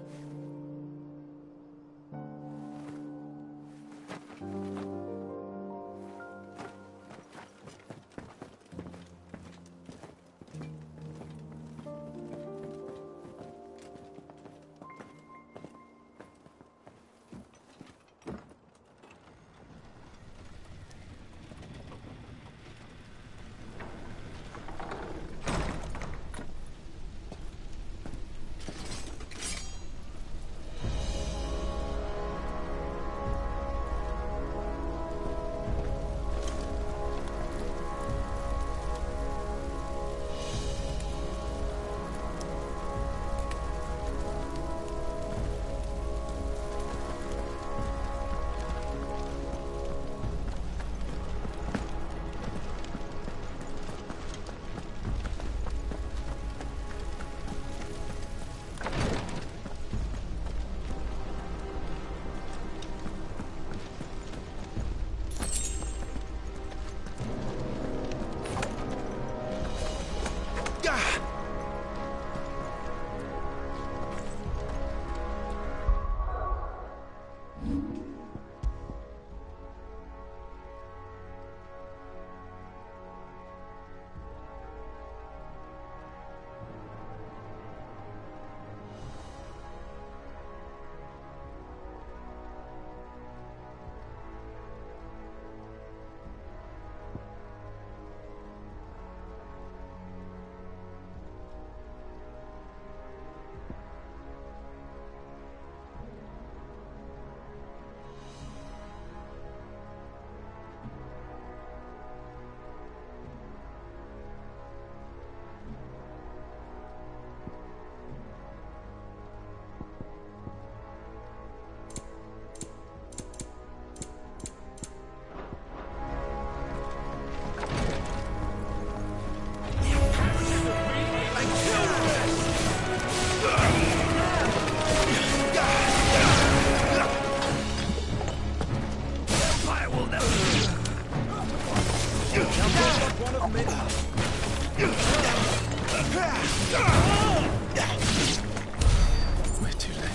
We're too late.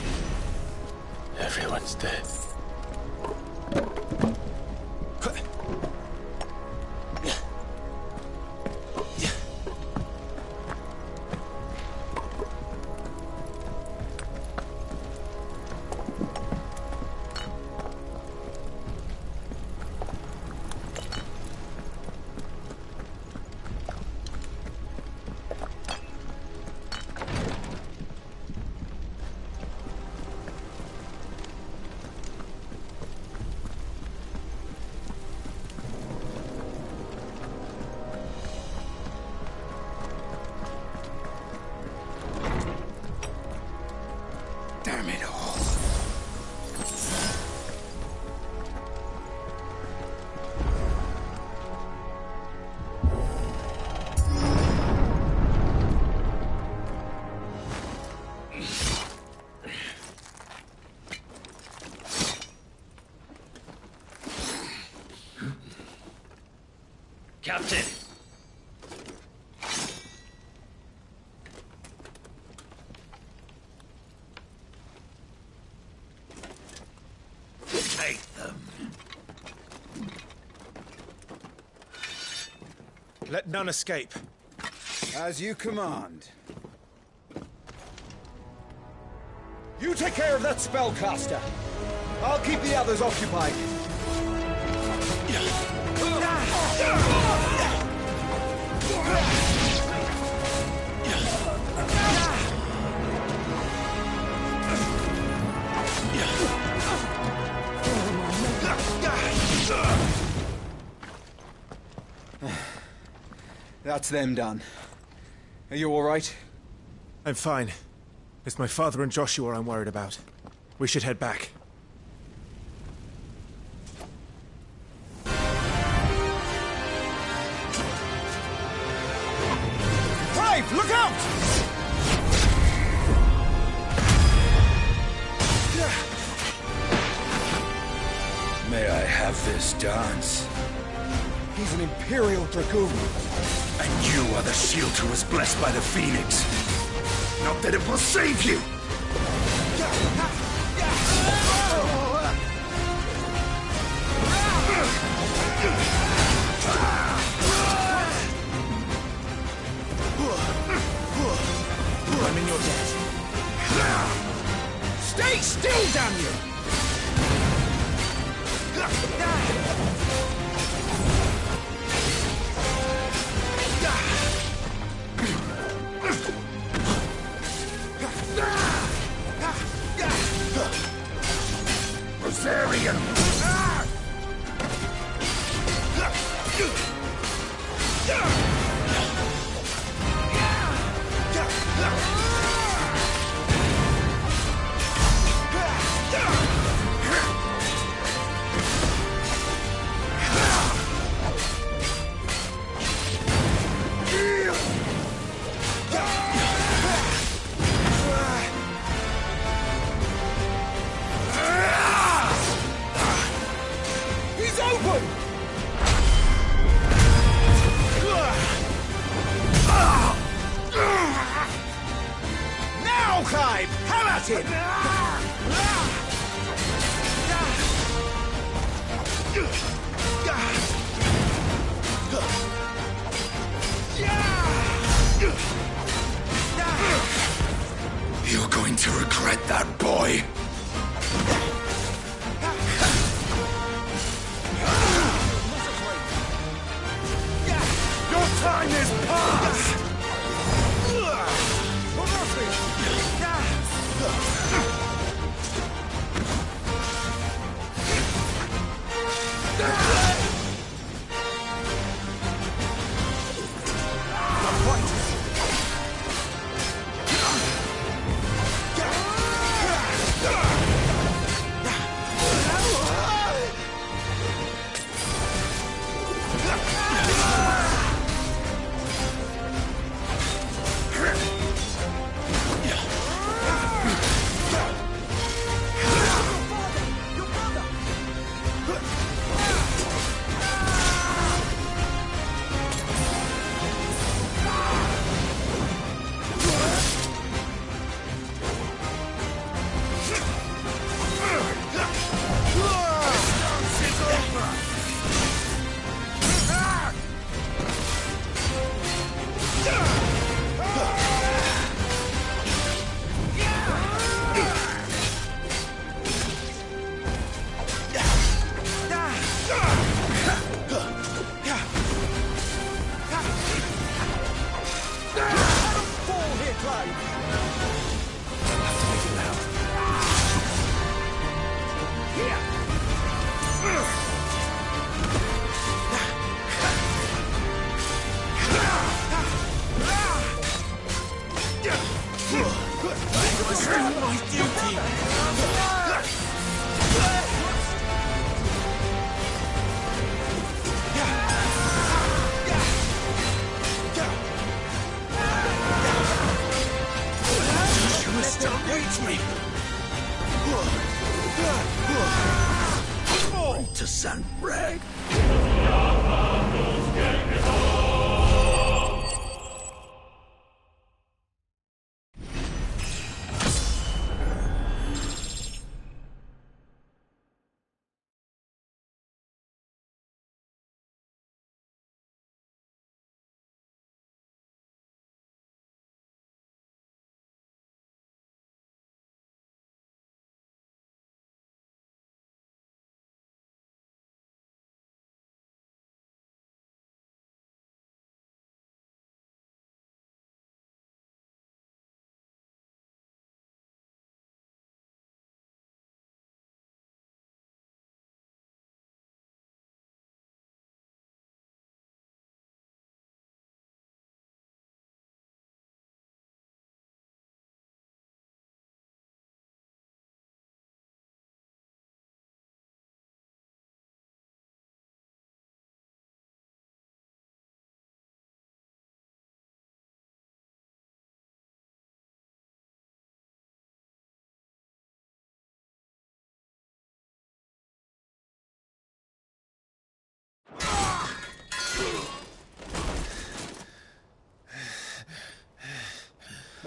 Everyone's dead. Damn it all. Captain! Take them. Let none escape. As you command. You take care of that spellcaster. I'll keep the others occupied. That's them done. Are you all right? I'm fine. It's my father and Joshua I'm worried about. We should head back. Clive, look out! May I have this dance? He's an Imperial Dragoon. And you are the shield who was blessed by the Phoenix. Not that it will save you! I'm in your debt. Stay still, damn you! Rosarian! He's open! Now, Clive! Have at him! You're going to regret that, boy. Your time is past!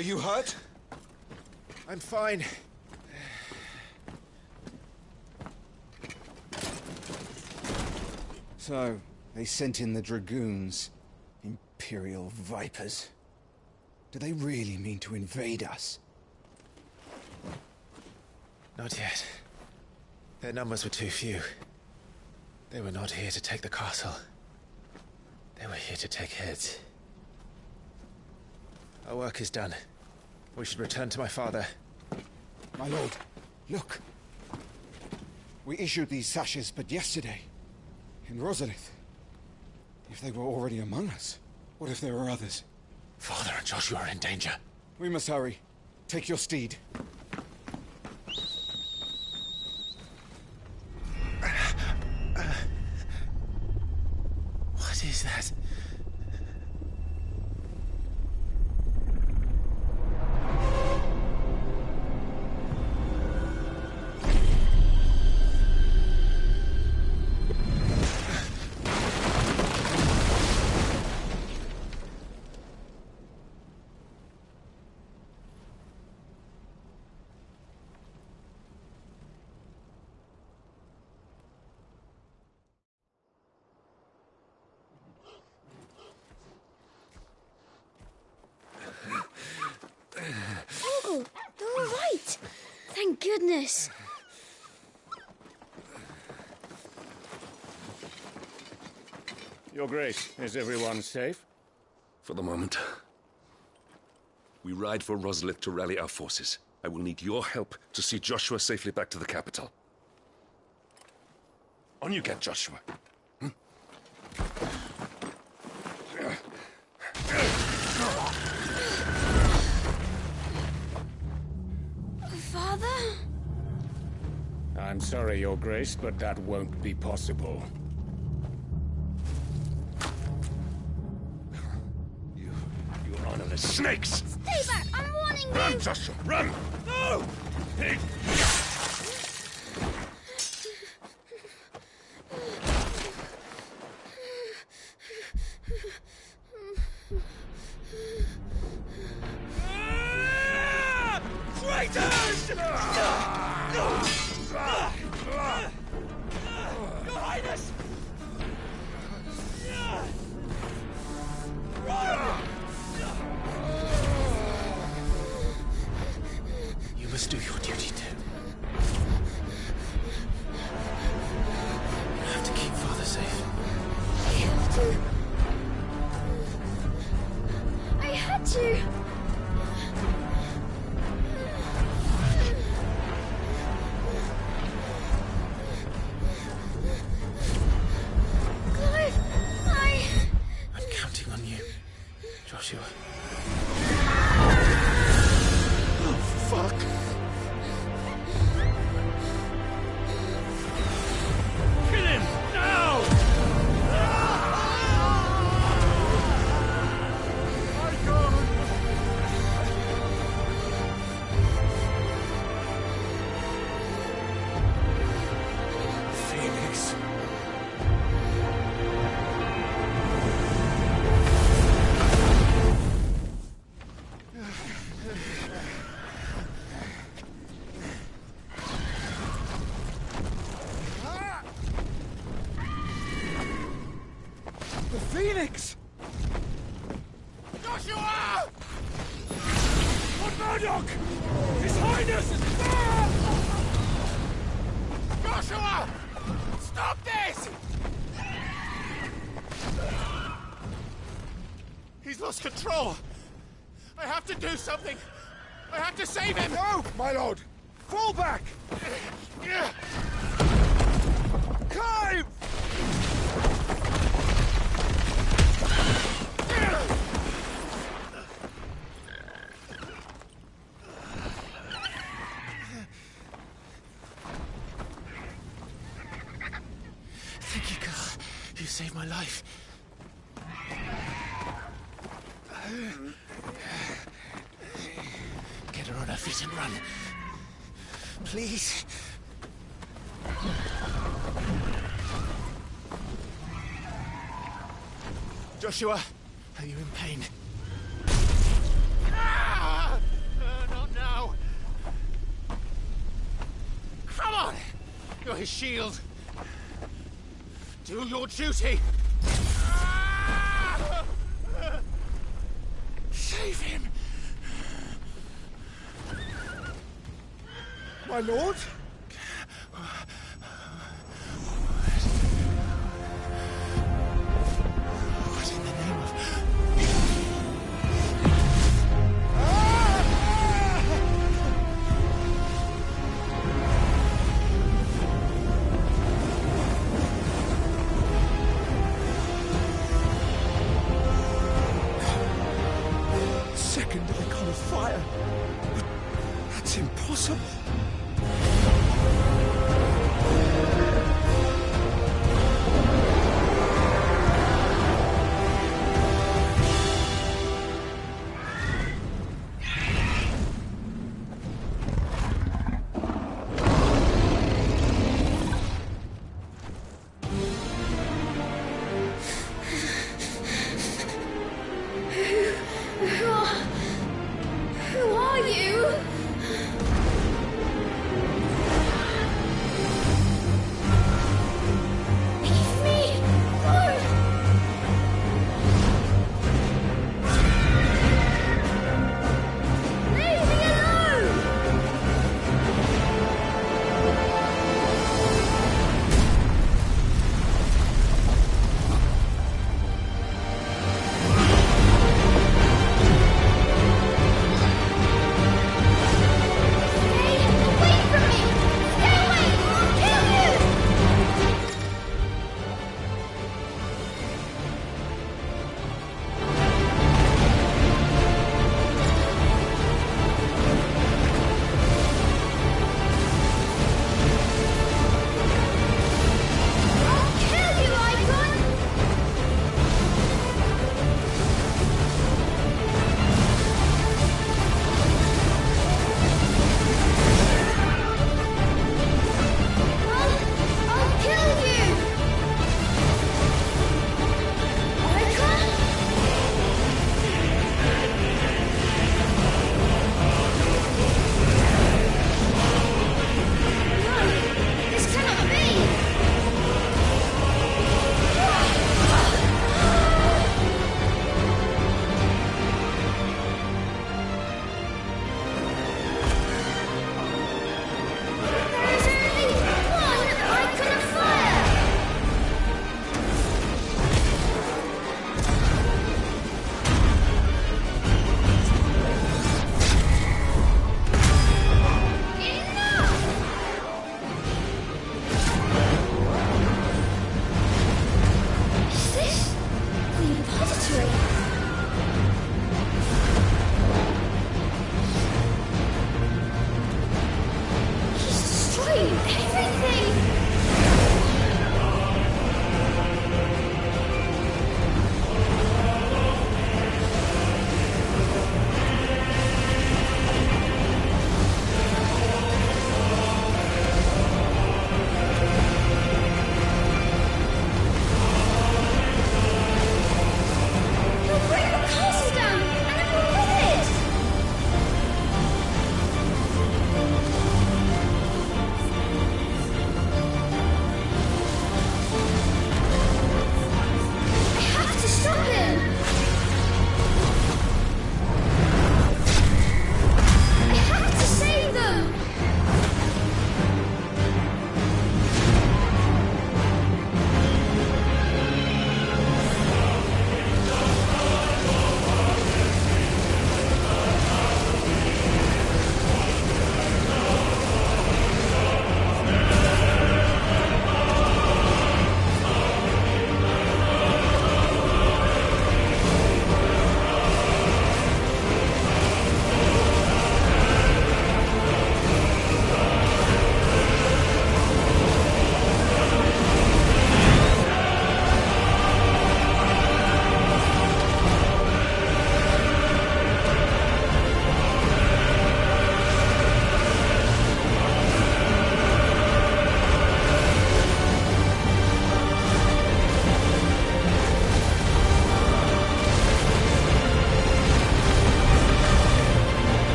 Are you hurt? I'm fine. So, they sent in the dragoons. Imperial vipers. Do they really mean to invade us? Not yet. Their numbers were too few. They were not here to take the castle. They were here to take heads. Our work is done. We should return to my father. My lord, look. We issued these sashes but yesterday. In Rosalith. If they were already among us, what if there were others? Father and Joshua are in danger. We must hurry. Take your steed. What is that? Uncle, they're all right. Thank goodness. Your Grace, is everyone safe? For the moment. We ride for Rosalith to rally our forces. I will need your help to see Joshua safely back to the capital. On you get, Joshua. Father? I'm sorry, Your Grace, but that won't be possible. You honorless snakes! Stay back! I'm warning you! Run, Joshua, run! No! Traitors! Your Highness! You must do your duty too. You have to keep Father safe. I have to. I had to. I'm counting on you, Joshua. Oh, fuck! Kill him! Now! My God! Phoenix. The Phoenix! Joshua! Lord Murdoch! His Highness is... Joshua! Stop this! He's lost control. I have to do something. I have to save him. No, my lord! Fall back! Climb! Thank you, Carl. You saved my life. Get her on her feet and run. Please. Joshua, are you in pain? Ah! Not now. Come on! You're his shield. Do your duty. Save him. My lord? What in the name of... Second icon of fire. But that's impossible. Who are you? Leave me! No! Leave me alone!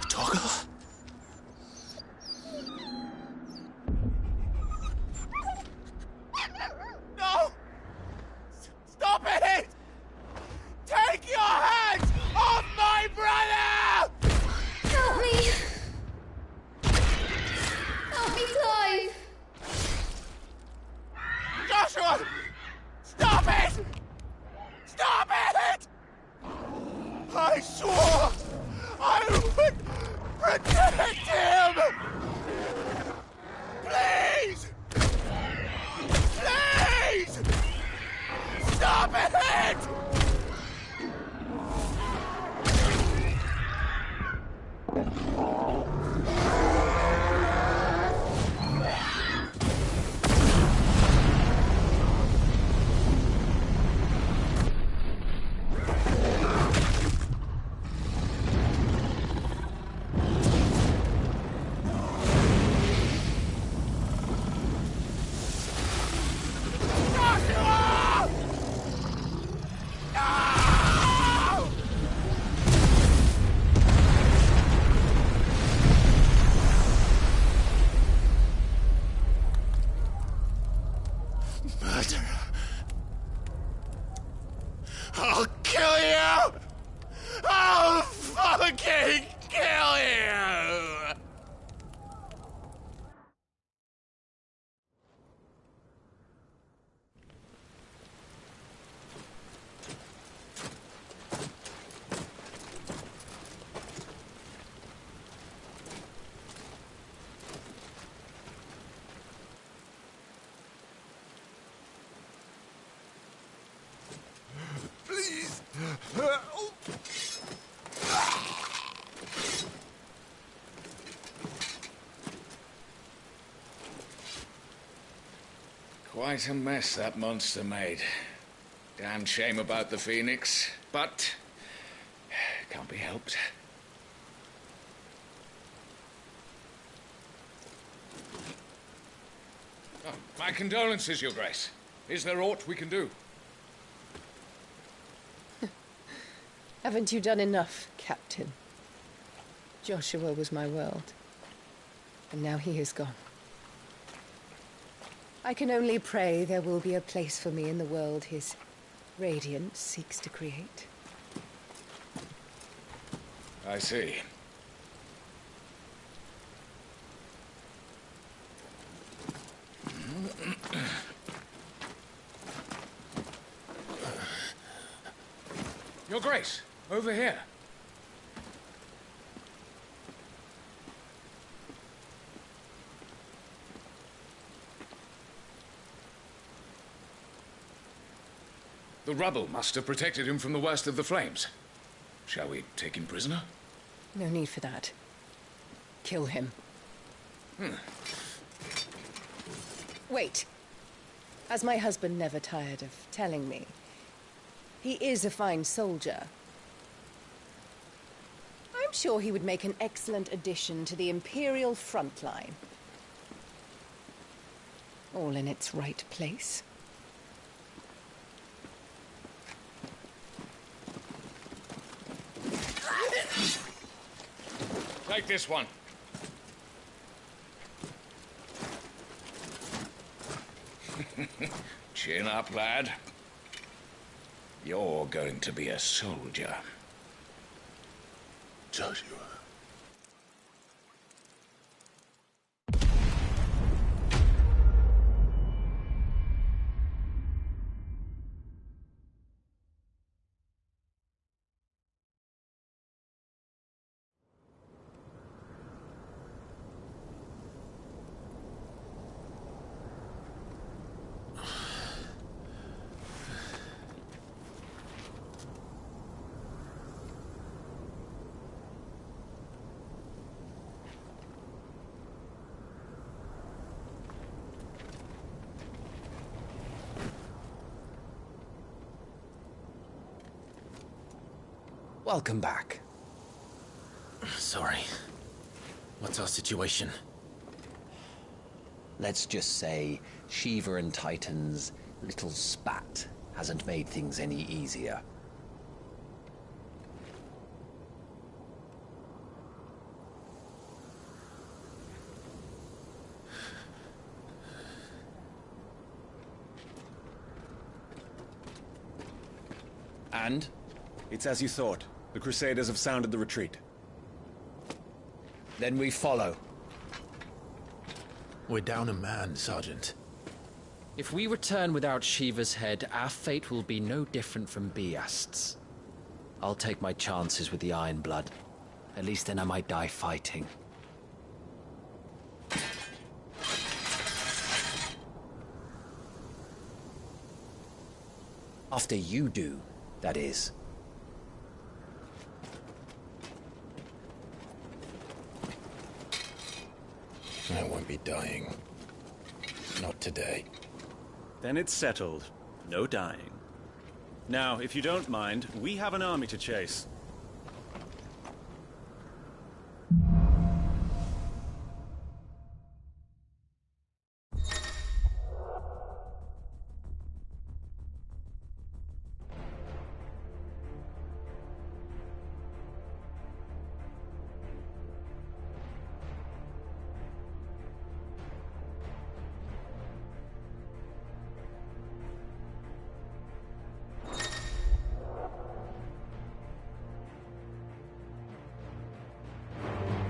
Toggle? No! Stop it! Take your hands off my brother! Help me! Help me, Clive! Joshua! Stop it! Stop it! I swore I would protect him! Please! Please! Stop it! I'll kill you! I'll fucking kill you! Please! Quite a mess that monster made. Damn shame about the Phoenix, but can't be helped. Oh, my condolences, Your Grace. Is there aught we can do? Haven't you done enough, Captain? Joshua was my world, and now he is gone. I can only pray there will be a place for me in the world his radiance seeks to create. I see. Your Grace, over here. The rubble must have protected him from the worst of the flames. Shall we take him prisoner? No need for that. Kill him. Wait. As my husband never tired of telling me, he is a fine soldier. I'm sure he would make an excellent addition to the Imperial front line. All in its right place. Take this one. Chin up, lad. You're going to be a soldier. Joshua. Welcome back. Sorry. What's our situation? Let's just say Shiva and Titan's little spat hasn't made things any easier. And? It's as you thought. The Crusaders have sounded the retreat. Then we follow. We're down a man, Sergeant. If we return without Shiva's head, our fate will be no different from Biast's. I'll take my chances with the Iron Blood. At least then I might die fighting. After you do, that is. I won't be dying. Not today. Then it's settled. No dying. Now, if you don't mind, we have an army to chase.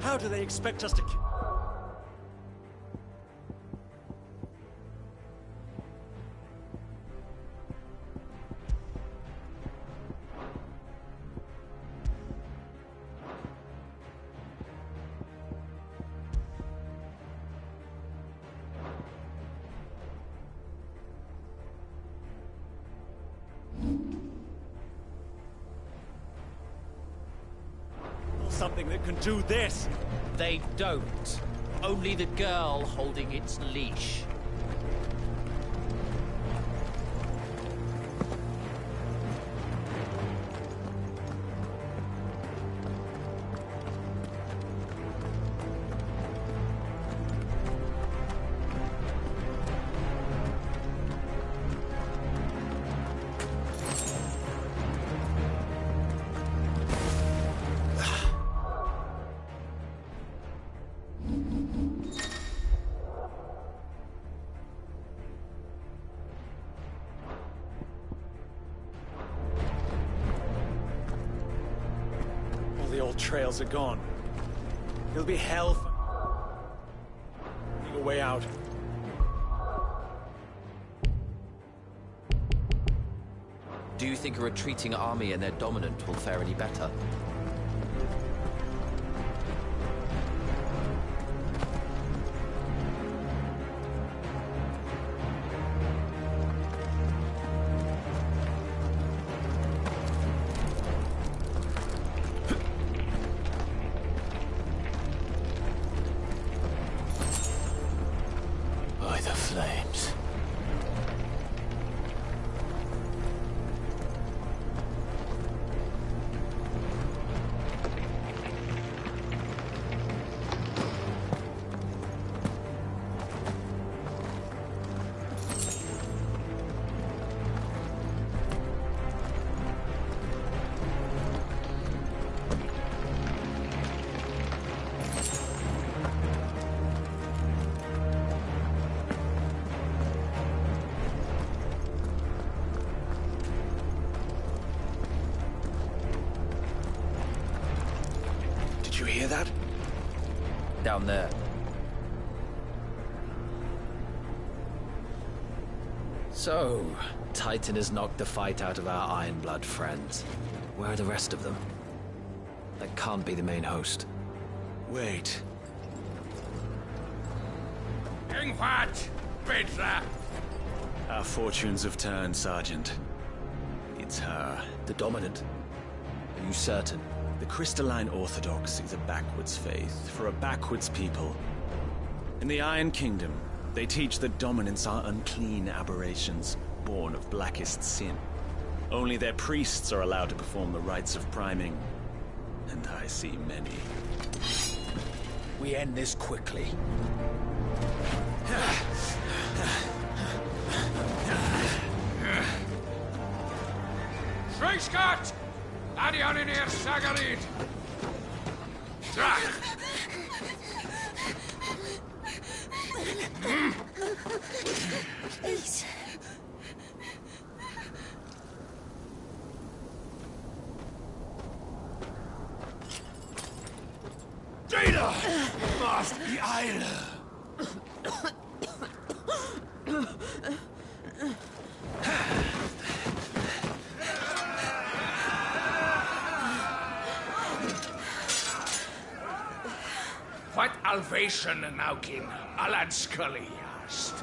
How do they expect us to... Something that can do this. They don't. Only the girl holding its leash. The old trails are gone. It'll be hell for... a way out. Do you think a retreating army and their dominant will fare any better? By the flames. Did you hear that? Down there. So, Titan has knocked the fight out of our Iron Blood friends. Where are the rest of them? That can't be the main host. Wait. Ingvat! Petra! Our fortunes have turned, Sergeant. It's her. The dominant? Are you certain? The Crystalline Orthodox is a backwards faith for a backwards people. In the Iron Kingdom, they teach that dominants are unclean aberrations, born of blackest sin. Only their priests are allowed to perform the rites of priming, and I see many. We end this quickly. Schweinskat! Adionir Sagarid! Drach! Please. Macht die Eile! What alvation naukin Alad Scully asked.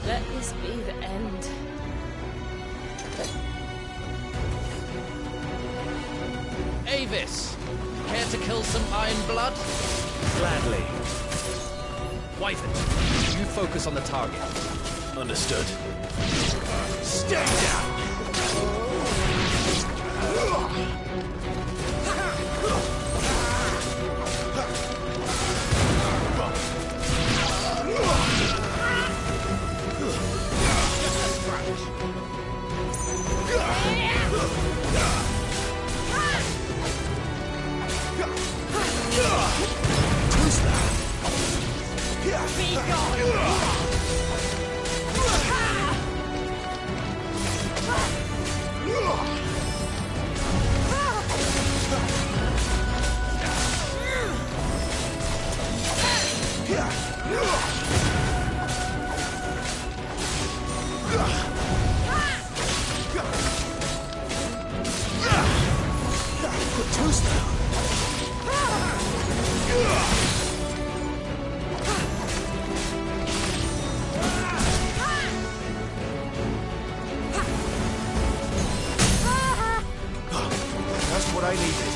Let this be the end. Avis, care to kill some iron blood? Gladly. Wyvern, you focus on the target. Understood. Stay down! Who's that? Be gone! Just what I needed.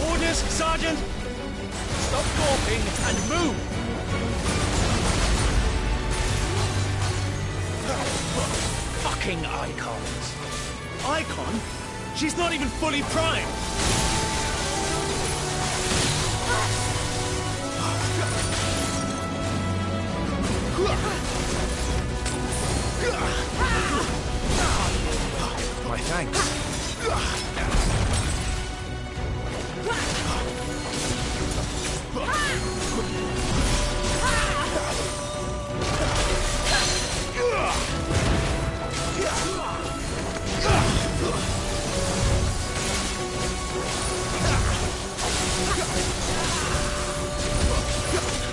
Orders, Sergeant! Stop gawping and move! Fucking icons. Icon? She's not even fully primed! My thanks.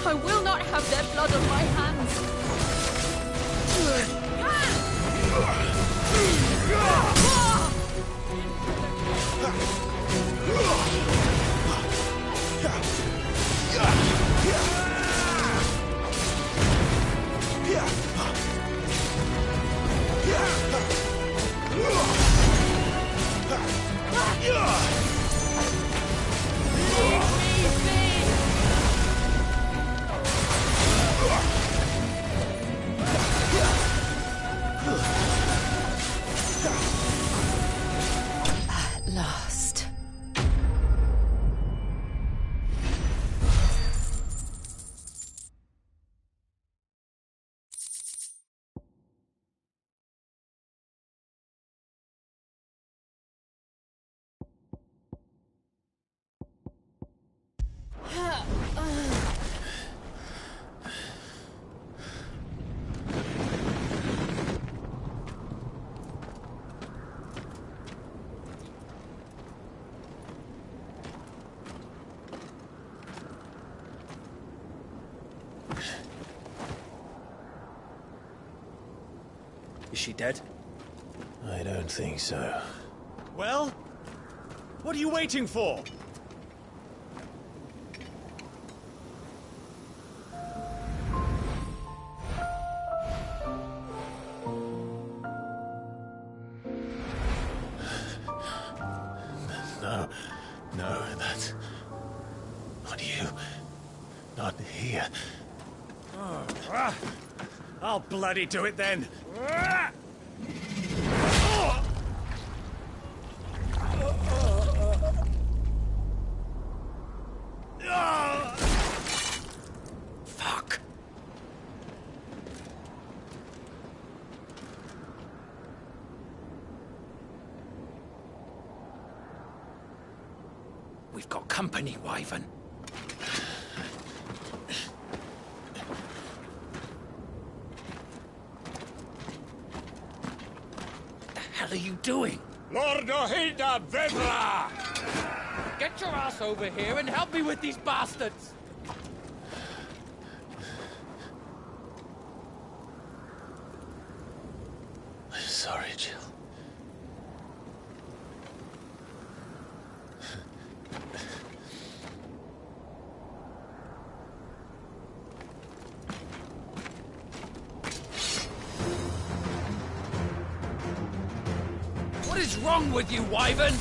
I will not have their blood on my hands. At last. Is she dead? I don't think so. Well? What are you waiting for? No, that's not you. Not here. I'll bloody do it then. We've got company, Wyvern. The hell are you doing? Lord Ohilda Vedra! Get your ass over here and help me with these bastards! I'm sorry, Jill. What is wrong with you, Wyvern?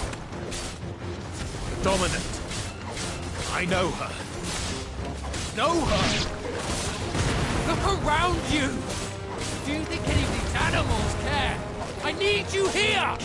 Dominant. I know her. Know her? Look around you! Do you think any of these animals care? I need you here!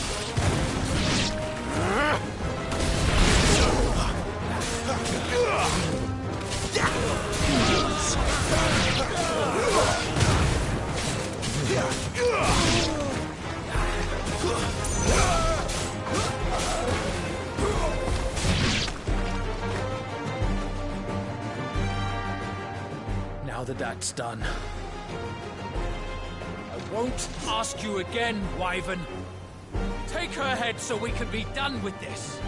Now that that's done, I won't ask you again, Wyvern. Take her head so we can be done with this.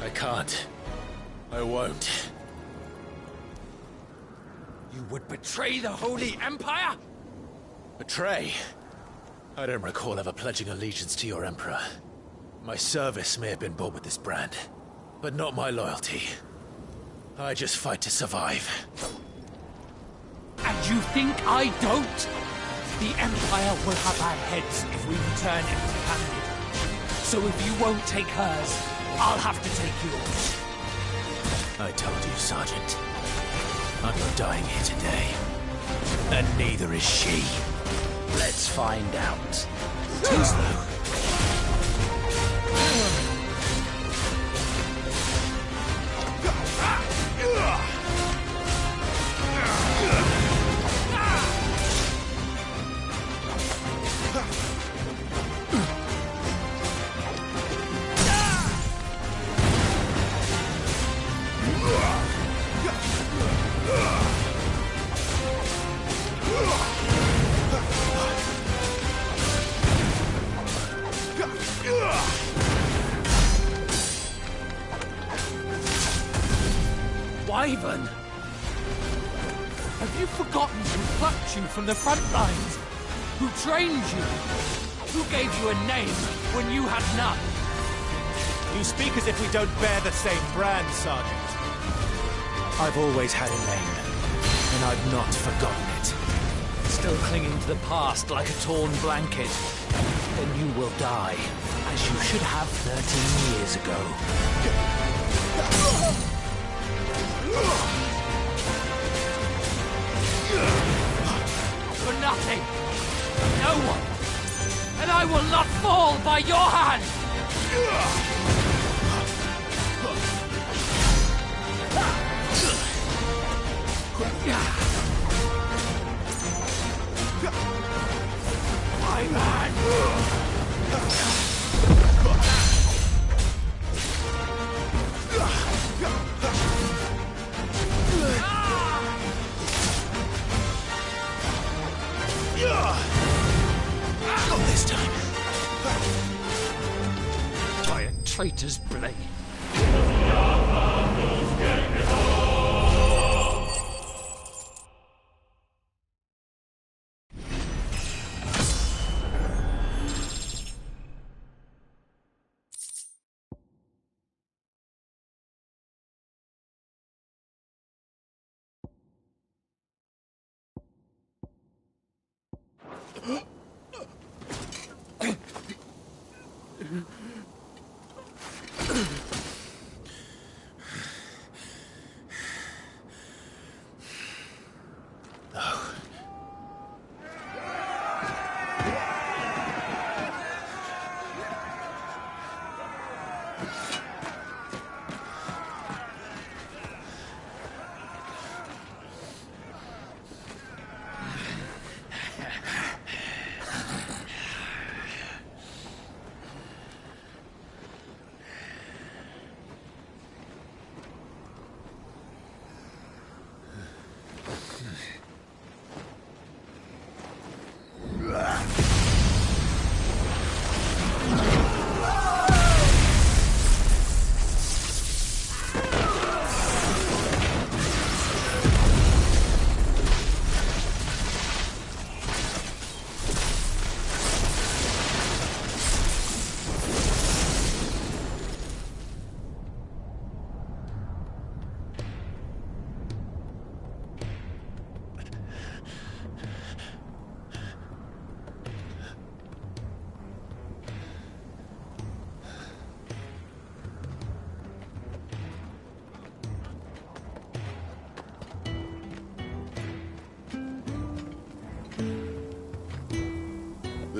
I can't. I won't. You would betray the Holy Empire? Betray? I don't recall ever pledging allegiance to your Emperor. My service may have been bought with this brand, but not my loyalty. I just fight to survive. And you think I don't? The Empire will have our heads if we return empty-handed. So if you won't take hers, I'll have to take yours. I told you, Sergeant. I'm not dying here today. And neither is she. Let's find out. Too slow. Wyvern! Have you forgotten who plucked you from the front lines? Who trained you? Who gave you a name when you had none? You speak as if we don't bear the same brand, Sergeant. I've always had a name, and I've not forgotten it. Still clinging to the past like a torn blanket. Then you will die, as you should have 13 years ago. For nothing. No one. And I will not fall by your hand. My man. Not this time. By a traitor's blade.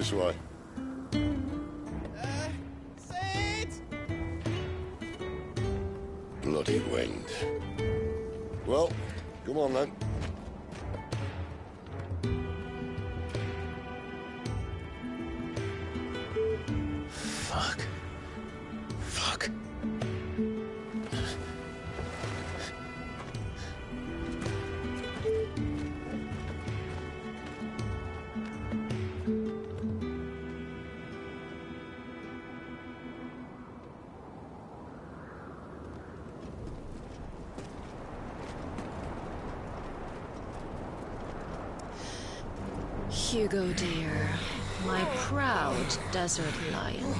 This way. Sid! Bloody wind. Well, come on then. Fuck. Fuck. Hugo, dear, my proud desert lion.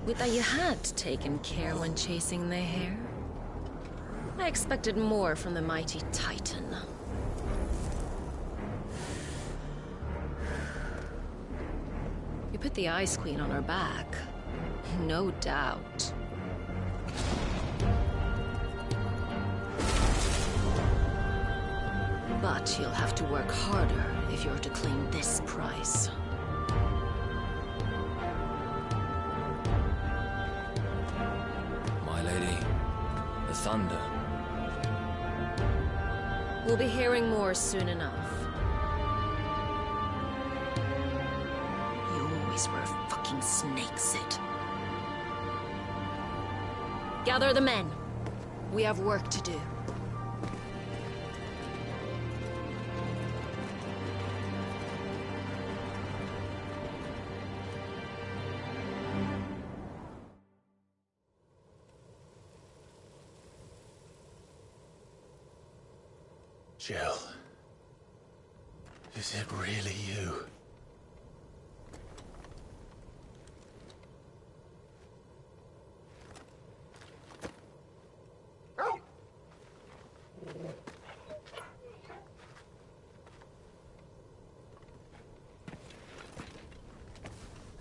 Would that you had taken care when chasing the hare. I expected more from the mighty Titan. You put the Ice Queen on her back, no doubt. But you'll have to work harder if you're to claim this prize. My lady, the thunder. We'll be hearing more soon enough. You always were a fucking snake, Sid. Gather the men. We have work to do. Jill. Is it really you?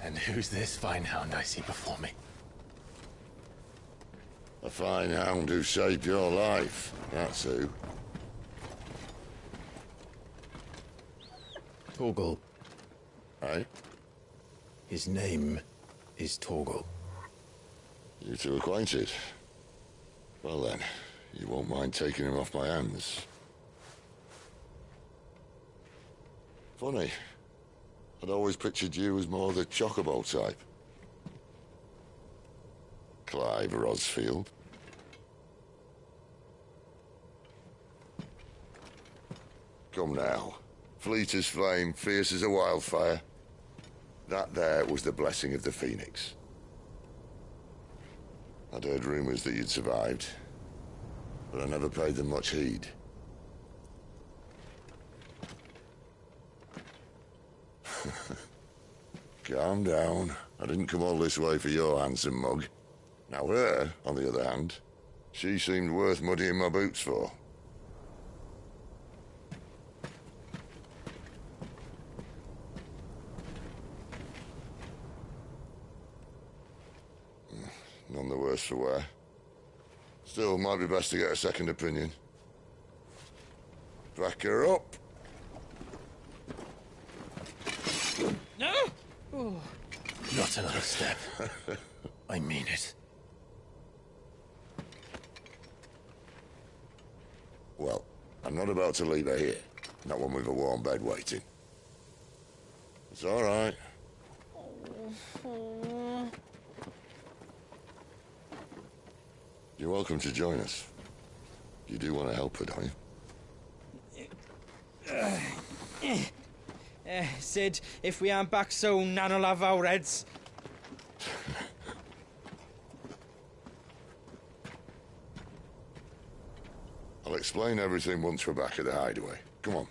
And who's this fine hound I see before me? A fine hound who saved your life, that's who. Torgal. Aye? His name is Torgal. You two acquainted? Well then, you won't mind taking him off my hands. Funny. I'd always pictured you as more the chocobo type. Clive Rosfield. Come now. Fleet as flame, fierce as a wildfire. That there was the blessing of the Phoenix. I'd heard rumors that you'd survived, but I never paid them much heed. Calm down. I didn't come all this way for your handsome mug. Now her, on the other hand, she seemed worth muddying my boots for. None the worse for wear. Still, might be best to get a second opinion. Back her up. No! Oh. Not another step. I mean it. Well, I'm not about to leave her here. Not when we've a warm bed waiting. It's all right. You're welcome to join us. You do want to help her, don't you? Sid, if we aren't back soon, Nan'll have our heads. I'll explain everything once we're back at the hideaway. Come on.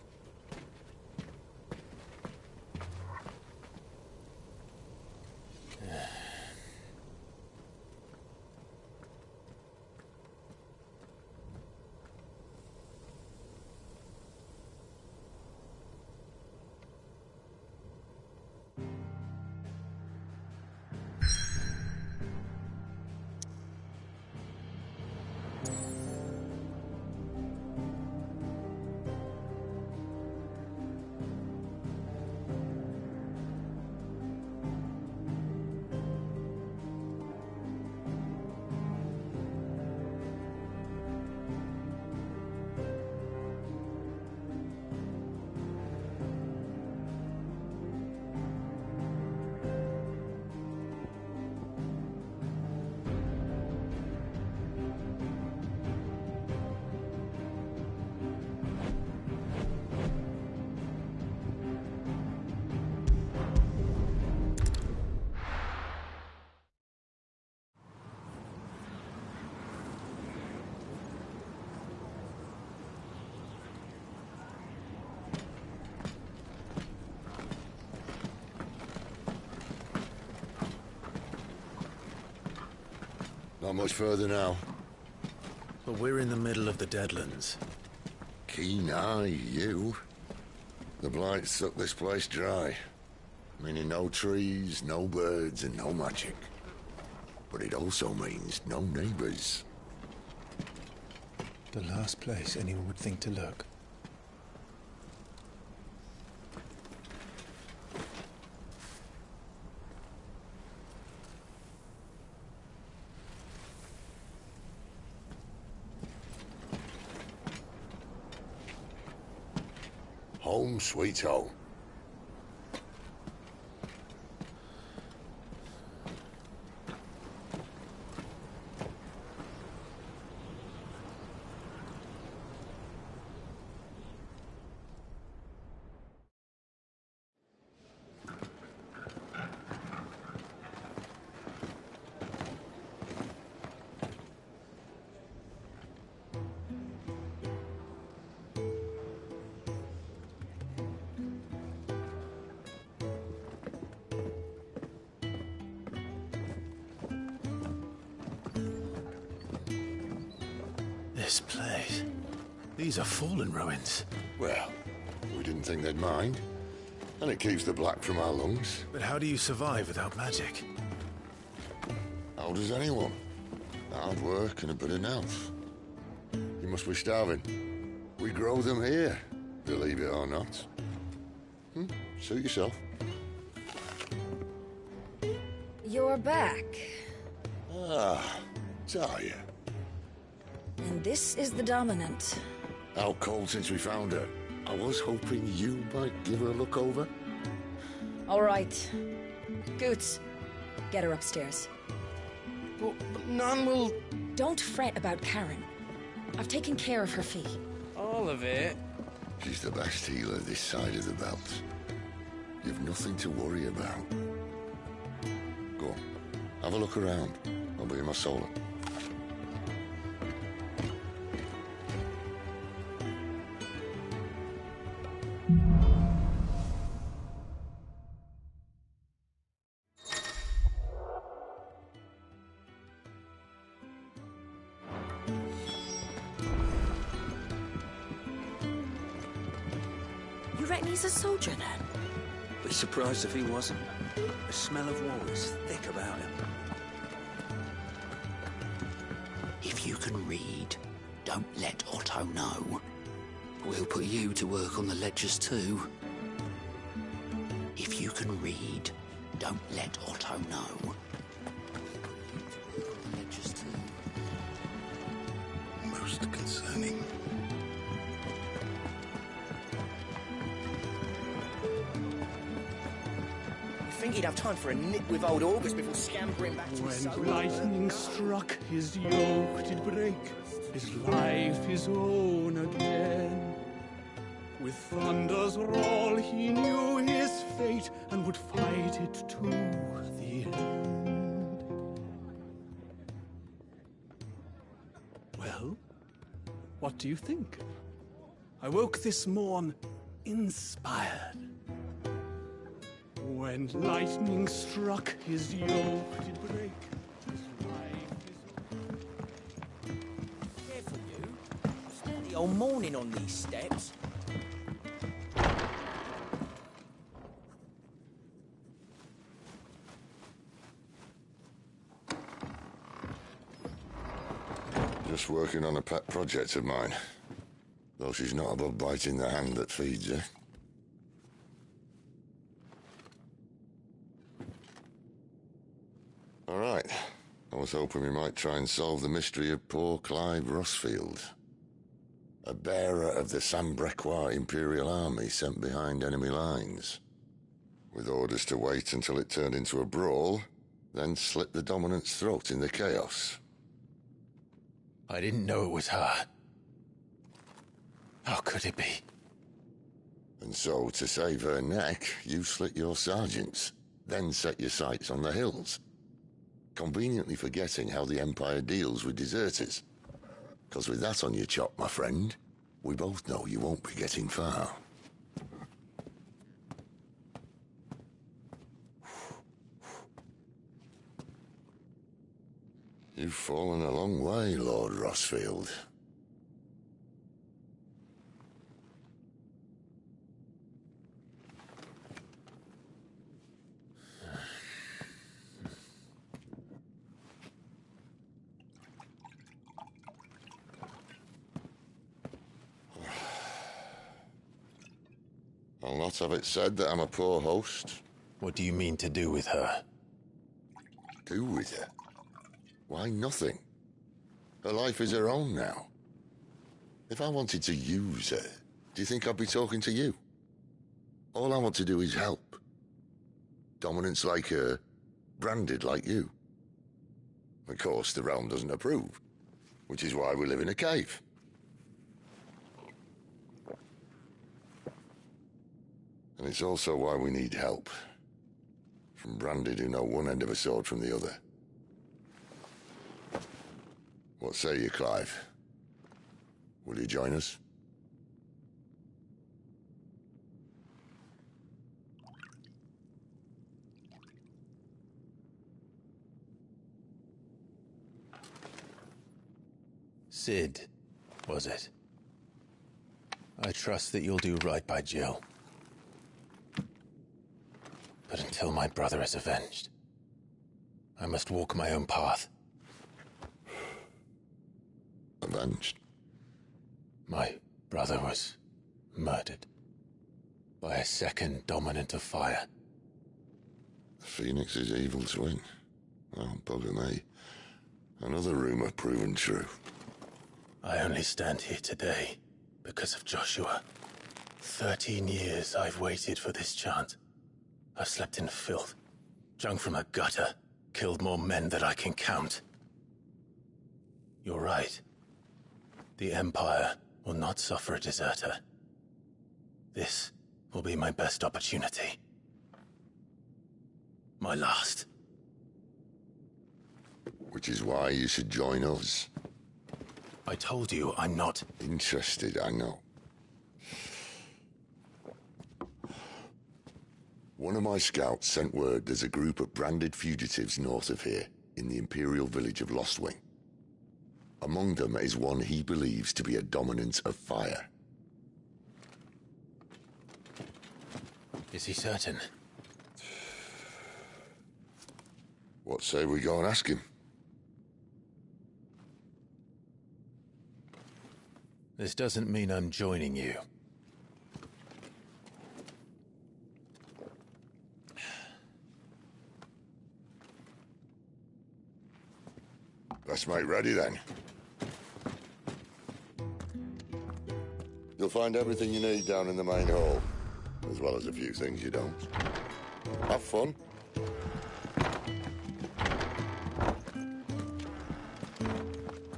Not much further now. But we're in the middle of the Deadlands. Keen eye, you. The blight sucked this place dry. Meaning no trees, no birds, and no magic. But it also means no neighbors. The last place anyone would think to look. Home sweet home. This place. These are fallen ruins. Well, we didn't think they'd mind. And it keeps the black from our lungs. But how do you survive without magic? How does anyone? Hard work and a bit of nerve. You must be starving. We grow them here, believe it or not. Suit yourself. You're back. Ah, Talia. And this is the Dominant. Out cold since we found her. I was hoping you might give her a look over. All right. Goots, get her upstairs. But none will... Don't fret about Karen. I've taken care of her fee. All of it? She's the best healer this side of the belt. You've nothing to worry about. Go on, have a look around. I'll be in my solar. You reckon he's a soldier then? Be surprised if he wasn't. The smell of war is thick about him. If you can read, don't let Otto know. We'll put you to work on the ledgers too. If you can read, don't let Otto know. The ledgers too. Most concerning. You think he'd have time for a nip with old August before scampering back to his When lightning struck, his yoke did break, his life his own again. With thunder's roll he knew his fate, and would fight it to the end. Well, what do you think? I woke this morn inspired. When lightning struck, his yoke did break. His life his own. Careful, you. Spent the whole morning on these steps. Just working on a pet project of mine. Though she's not above biting the hand that feeds her. All right. I was hoping we might try and solve the mystery of poor Clive Rossfield. A bearer of the Sambrequois Imperial Army sent behind enemy lines. With orders to wait until it turned into a brawl, then slit the Dominant's throat in the chaos. I didn't know it was her. How could it be? And so, to save her neck, you slit your sergeants, then set your sights on the hills. Conveniently forgetting how the Empire deals with deserters. Because with that on your chop, my friend, we both know you won't be getting far. You've fallen a long way, Lord Rossfield. I'll not have it said that I'm a poor host. What do you mean to do with her? Do with her? Why, nothing. Her life is her own now. If I wanted to use her, do you think I'd be talking to you? All I want to do is help. Dominants like her, branded like you. Of course, the realm doesn't approve, which is why we live in a cave. And it's also why we need help. From branded who know one end of a sword from the other. What say you, Clive? Will you join us? Sid, was it? I trust that you'll do right by Jill. But until my brother is avenged, I must walk my own path. Avenged? My brother was murdered by a second dominant of fire. Phoenix's evil twin. Well, bugger me. Another rumor proven true. I only stand here today because of Joshua. 13 years I've waited for this chance. I've slept in filth, drunk from a gutter, killed more men than I can count. You're right. The Empire will not suffer a deserter. This will be my best opportunity. My last. Which is why you should join us. I told you I'm not interested, I know. One of my scouts sent word there's a group of branded fugitives north of here, in the Imperial village of Lostwing. Among them is one he believes to be a dominant of fire. Is he certain? What say we go and ask him? This doesn't mean I'm joining you. Let's make ready then. You'll find everything you need down in the main hall, as well as a few things you don't. Have fun.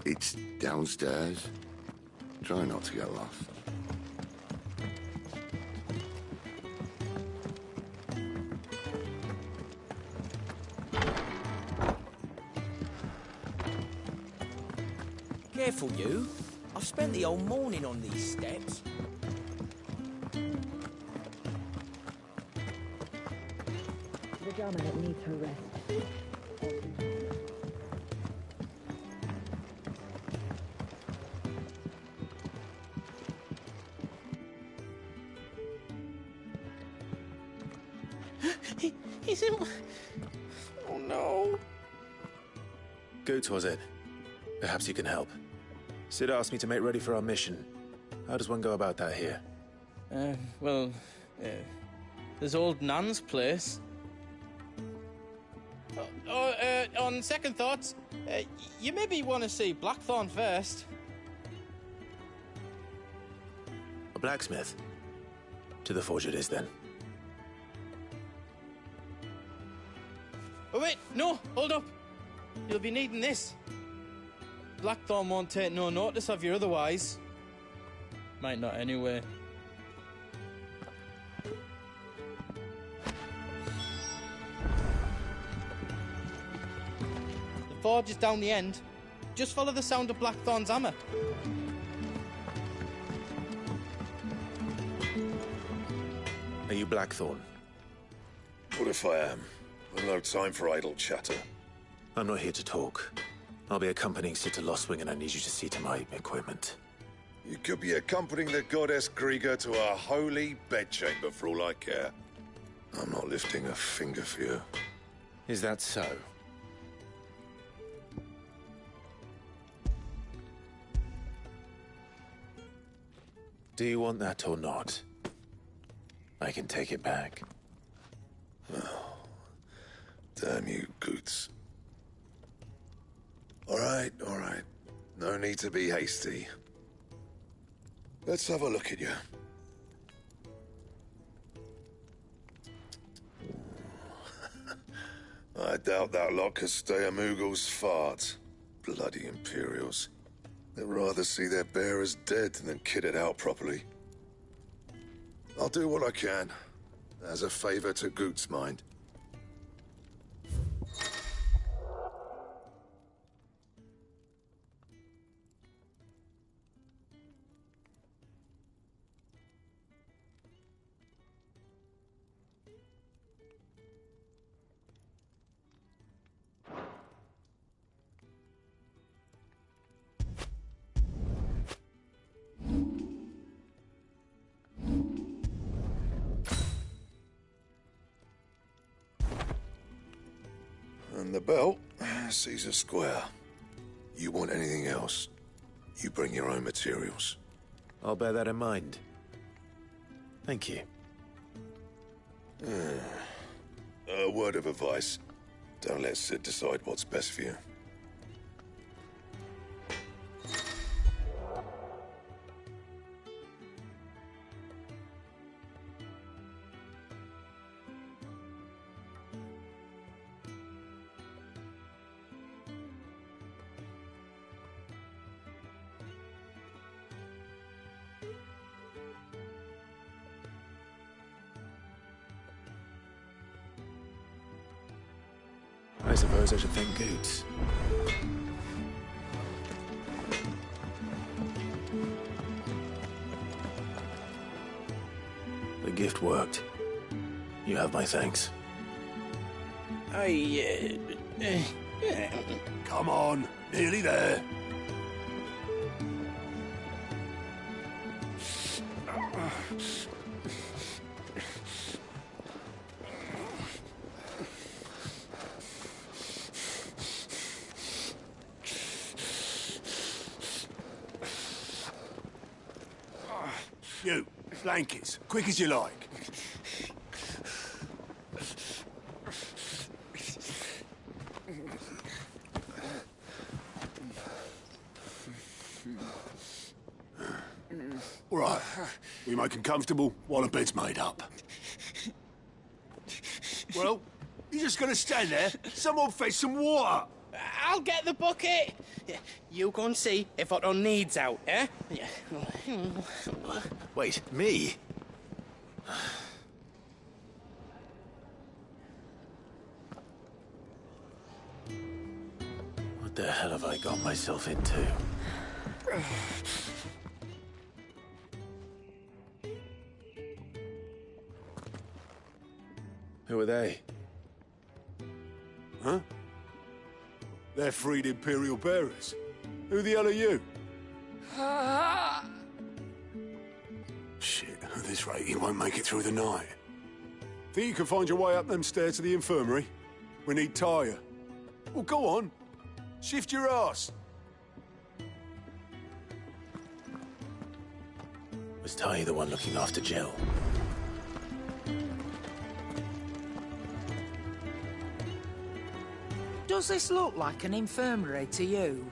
It's downstairs. Try not to get lost. Careful, you. I've spent the whole morning on these steps. The dominant needs her rest. He's in... Oh, no. Go towards it. Perhaps you can help. Sid asked me to make ready for our mission. How does one go about that here? There's old Nan's place. On second thoughts, you maybe want to see Blackthorn first. A blacksmith? To the forge it is, then. Oh, wait, no, hold up. You'll be needing this. Blackthorn won't take no notice of you otherwise. Might not anyway. The forge is down the end. Just follow the sound of Blackthorn's hammer. Are you Blackthorn? What if I am? There's no time for idle chatter. I'm not here to talk. I'll be accompanying Sitter Lostwing, and I need you to see to my equipment. You could be accompanying the goddess Krieger to a holy bedchamber for all I care. I'm not lifting a finger for you. Is that so? Do you want that or not? I can take it back. Oh, damn you, Goots. All right. No need to be hasty. Let's have a look at you. I doubt that lot could stay a Moogle's fart. Bloody Imperials. They'd rather see their bearers dead than kitted out properly. I'll do what I can, as a favor to Goot's mind. And the belt sees a square. You want anything else, you bring your own materials. I'll bear that in mind. Thank you. A word of advice. Don't let Sid decide what's best for you. I suppose I should thank Goots. The gift worked. You have my thanks. Come on, nearly there. You, blankets, quick as you like. All right, we make 'em comfortable while the bed's made up. Well, you just gonna stand there? Someone fetch some water. I'll get the bucket. You go and see if Otto needs out, eh? Wait, me? What the hell have I got myself into? Who are they? Huh? They're freed Imperial bearers. Who the hell are you? Shit, at this rate, he won't make it through the night. Think you can find your way up them stairs to the infirmary? We need Tyre. Well, go on. Shift your ass. Was Ty the one looking after Jill? Does this look like an infirmary to you?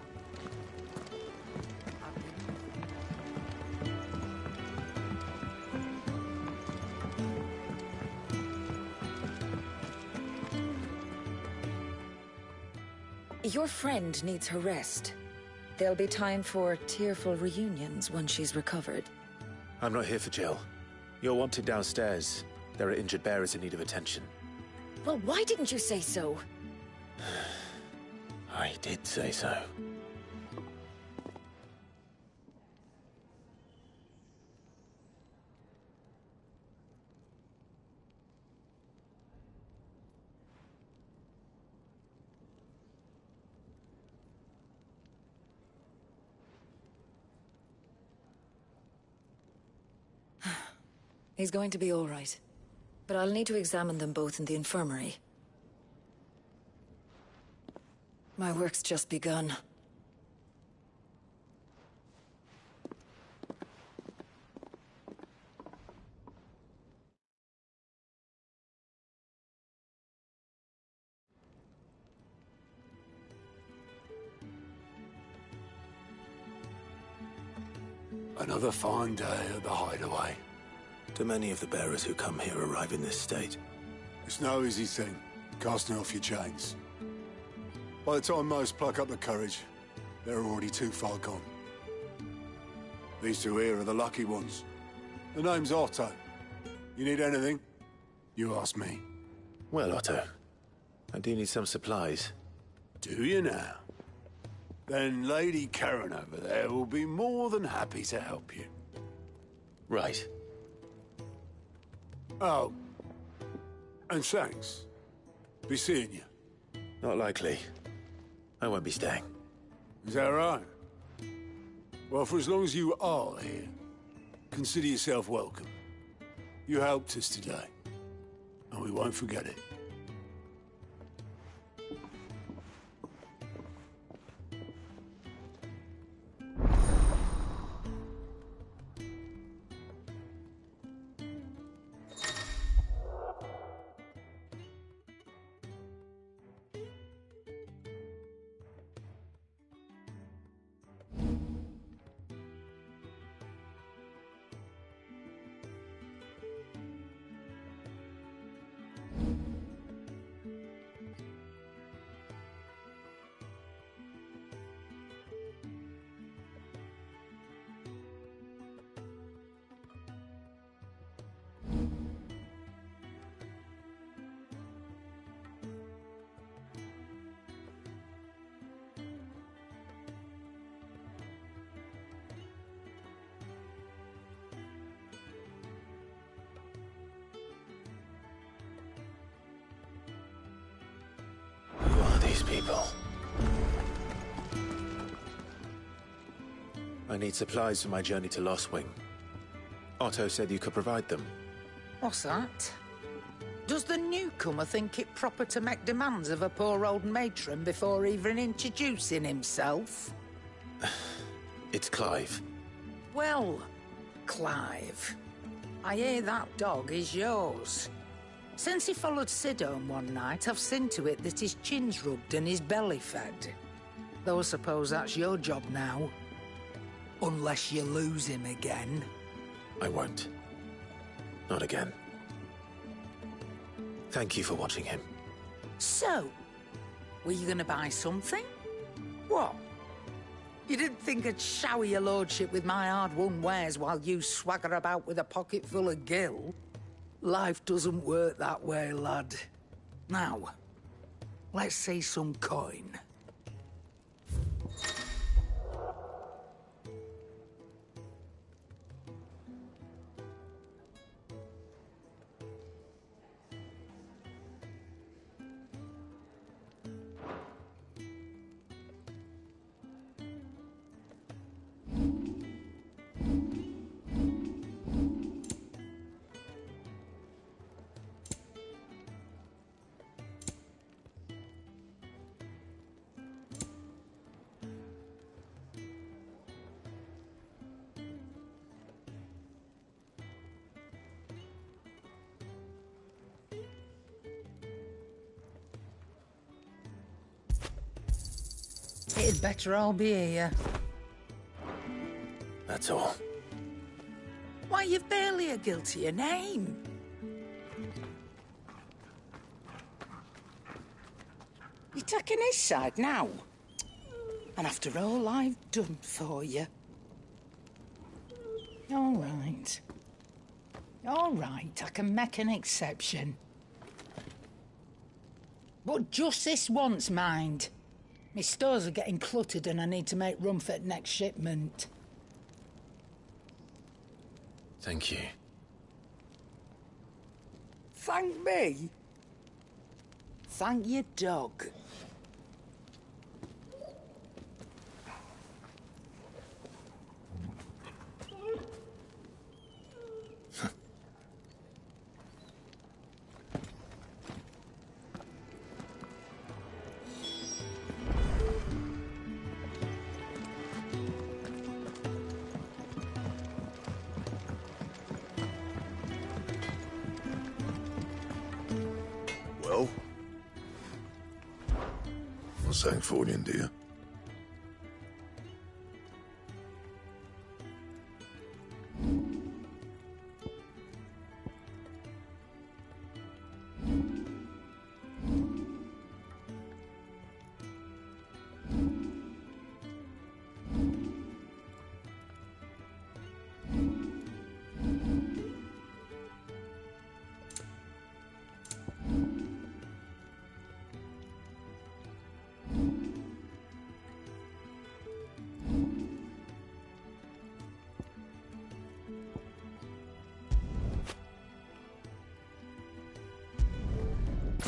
Your friend needs her rest. There'll be time for tearful reunions once she's recovered. I'm not here for Jill. You're wanted downstairs. There are injured bearers in need of attention. Well, why didn't you say so? I did say so. He's going to be all right. But I'll need to examine them both in the infirmary. My work's just begun. Another fine day at the Hideaway. Do many of the bearers who come here arrive in this state? It's no easy thing, casting off your chains. By the time most pluck up the courage, they're already too far gone. These two here are the lucky ones. The name's Otto. You need anything? You ask me. Well, Otto, I do need some supplies. Do you now? Then Lady Karen over there will be more than happy to help you. Right. Oh. And thanks. Be seeing you. Not likely. I won't be staying. Is that right? Well, for as long as you are here, consider yourself welcome. You helped us today, and we won't forget it. Who are these people? I need supplies for my journey to Lost Wing. Otto said you could provide them. What's that? Does the newcomer think it proper to make demands of a poor old matron before even introducing himself? It's Clive. Well, Clive, I hear that dog is yours. Since he followed Sid home one night, I've seen to it that his chin's rubbed and his belly fed. Though I suppose that's your job now. Unless you lose him again. I won't. Not again. Thank you for watching him. So, were you gonna buy something? What? You didn't think I'd shower your lordship with my hard-won wares while you swagger about with a pocket full of gil? Life doesn't work that way, lad. Now, let's see some coin. It'd better all be here. That's all. Why, you've barely a guiltier name. You're taking his side now? And after all I've done for you. All right. All right, I can make an exception. But just this once, mind. My stores are getting cluttered and I need to make room for the next shipment. Thank you. Thank me? Thank your dog. Sanktfornian, do you?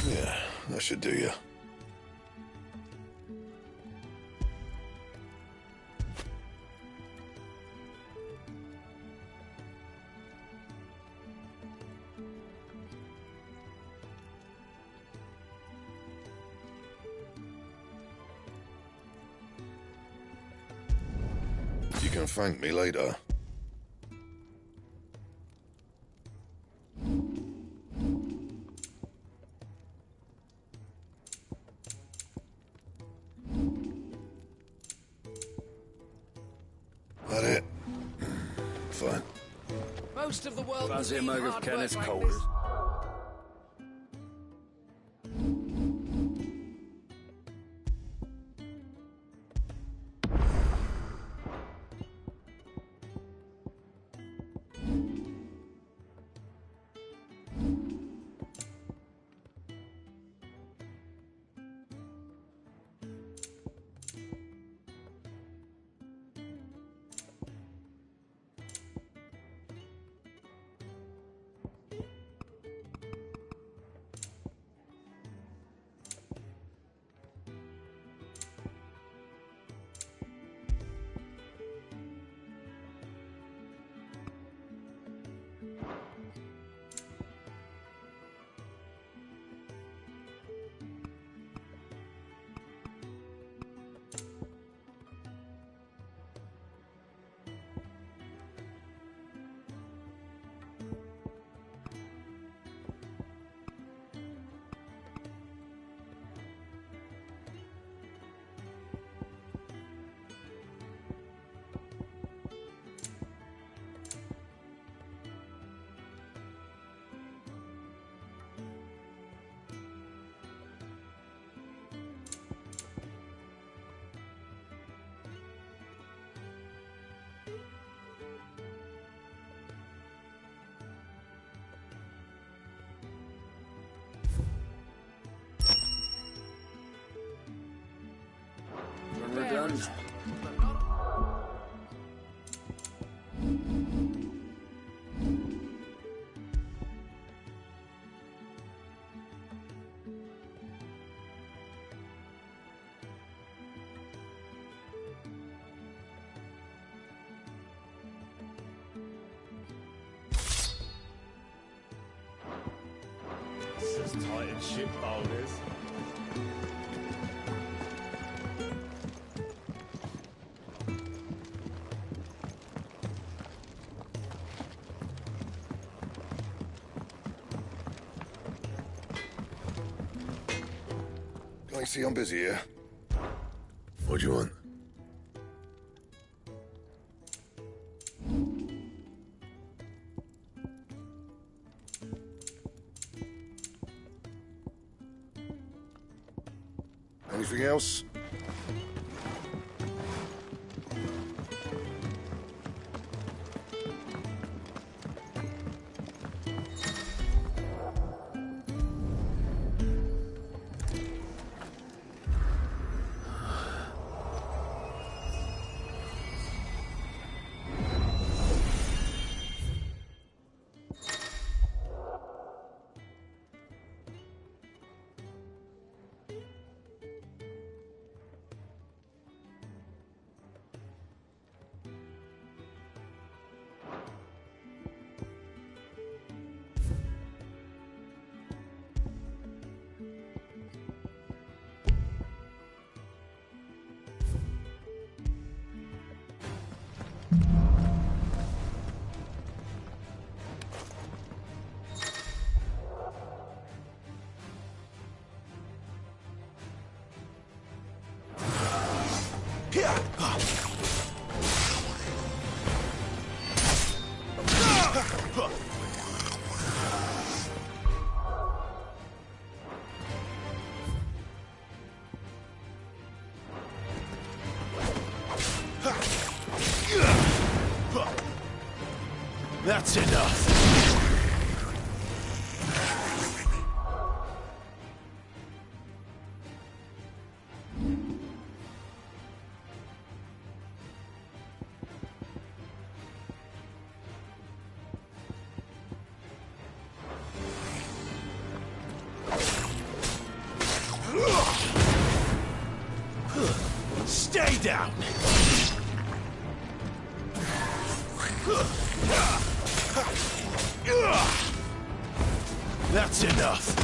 Yeah, that should do you. You can thank me later. That it? Fine. Most of the world Fancy a will mug leave of hard Kenneth work like Calder's? this. When we're done. It's as tight as ship boulders. Can I see I'm busy here? What do you want? Anything else? That's enough. Stay down. That's enough.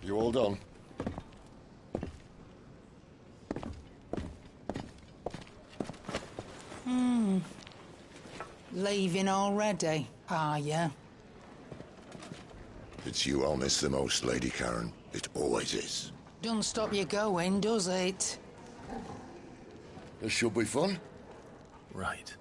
You all done? Leaving already, are ya? It's you I'll miss the most, Lady Karen. It always is. Don't stop you going, does it? This should be fun. Right.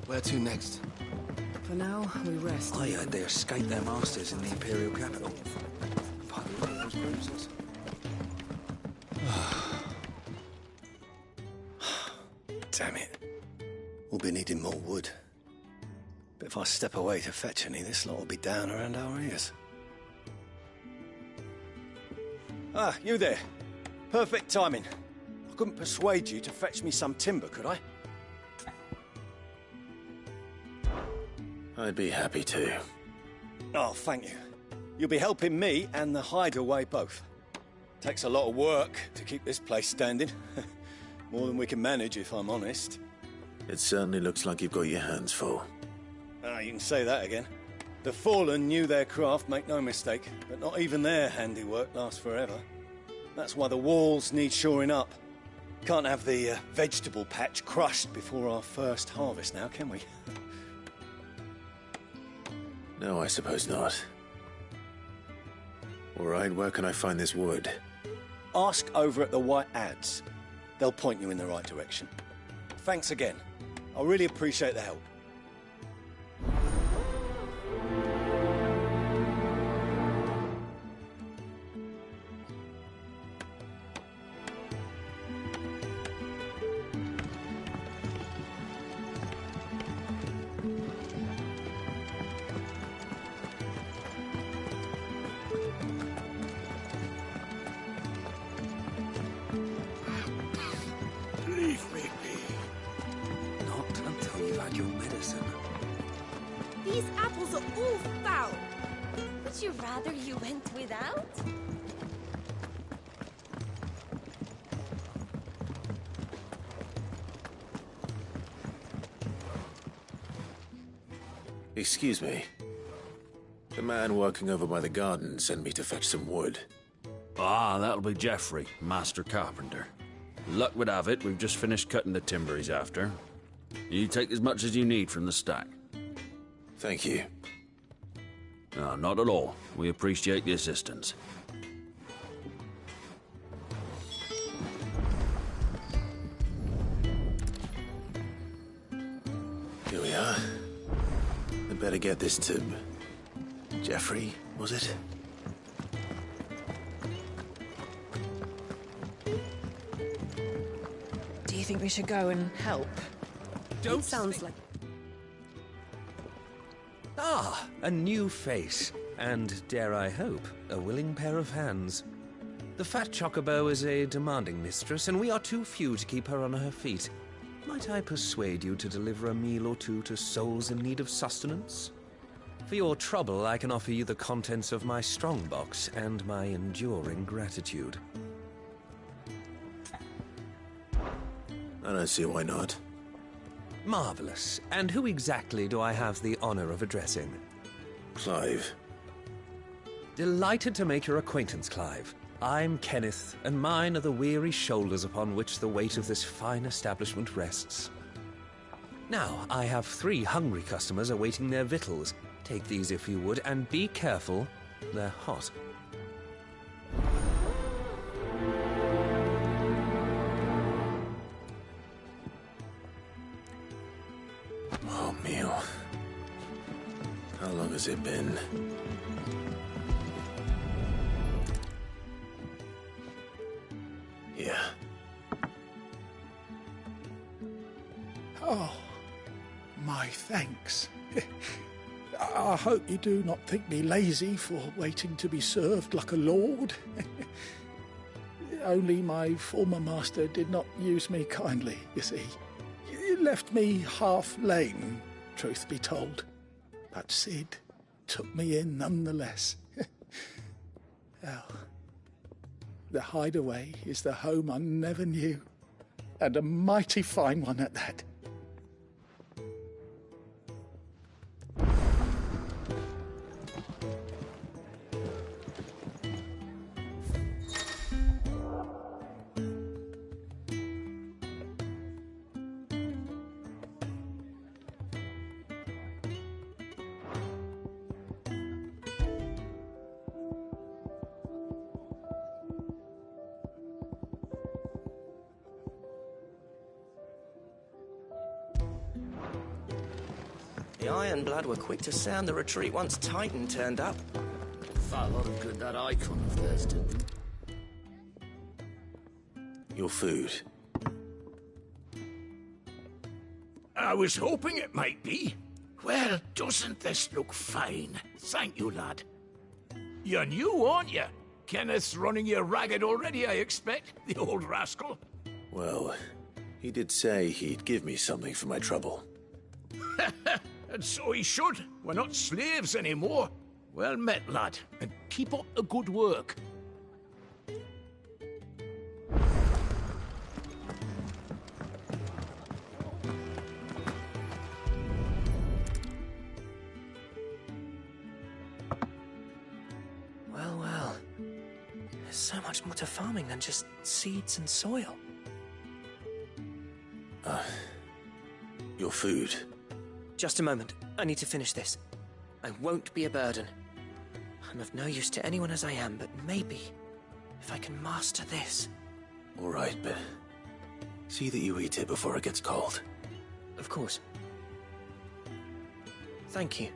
Where to next? For now, we rest. I heard they escaped their masters in the Imperial capital. Those bruises. Damn it. We'll be needing more wood. But if I step away to fetch any, this lot will be down around our ears. Ah, you there. Perfect timing. I couldn't persuade you to fetch me some timber, could I? I'd be happy to. Oh, thank you. You'll be helping me and the hideaway both. Takes a lot of work to keep this place standing. More than we can manage, if I'm honest. It certainly looks like you've got your hands full. Ah, you can say that again. The Fallen knew their craft, make no mistake, but not even their handiwork lasts forever. That's why the walls need shoring up. Can't have the vegetable patch crushed before our first harvest now, can we? No, I suppose not. All right, where can I find this wood? Ask over at the White Ads. They'll point you in the right direction. Thanks again. I really appreciate the help. Leave me be. Not until you've had your medicine. These apples are all foul. Would you rather you went without? Excuse me. The man working over by the garden sent me to fetch some wood. Ah, that'll be Geoffrey, Master Carpenter. Luck would have it, we've just finished cutting the timber he's after. You take as much as you need from the stack. Thank you. No, not at all. We appreciate the assistance. better get this to... Jeffrey, was it? Do you think we should go and help? It sounds like... Ah, a new face. And, dare I hope, a willing pair of hands. The fat chocobo is a demanding mistress, and we are too few to keep her on her feet. Might I persuade you to deliver a meal or two to souls in need of sustenance? For your trouble, I can offer you the contents of my strongbox and my enduring gratitude. I don't see why not. Marvelous. And who exactly do I have the honor of addressing? Clive. Delighted to make your acquaintance, Clive. I'm Kenneth, and mine are the weary shoulders upon which the weight of this fine establishment rests. Now, I have 3 hungry customers awaiting their victuals. Take these if you would, and be careful, they're hot. Oh, meal. How long has it been? Yeah. Oh, my thanks. I hope you do not think me lazy for waiting to be served like a lord. Only my former master did not use me kindly, you see. He left me half lame, truth be told. But Sid took me in nonetheless. Well, the hideaway is the home I never knew, and a mighty fine one at that. The Ironblood were quick to sound the retreat once Titan turned up. Far lot of good that icon of theirs did. Your food. I was hoping it might be. Well, doesn't this look fine? Thank you, lad. You're new, aren't you? Kenneth's running you ragged already, I expect, the old rascal. Well, he did say he'd give me something for my trouble. And so he should. We're not slaves anymore. Well met, lad, and keep up the good work. Well, well. There's so much more to farming than just seeds and soil. Your food. Just a moment. I need to finish this. I won't be a burden. I'm of no use to anyone as I am, but maybe if I can master this. All right, but see that you eat it before it gets cold. Of course. Thank you.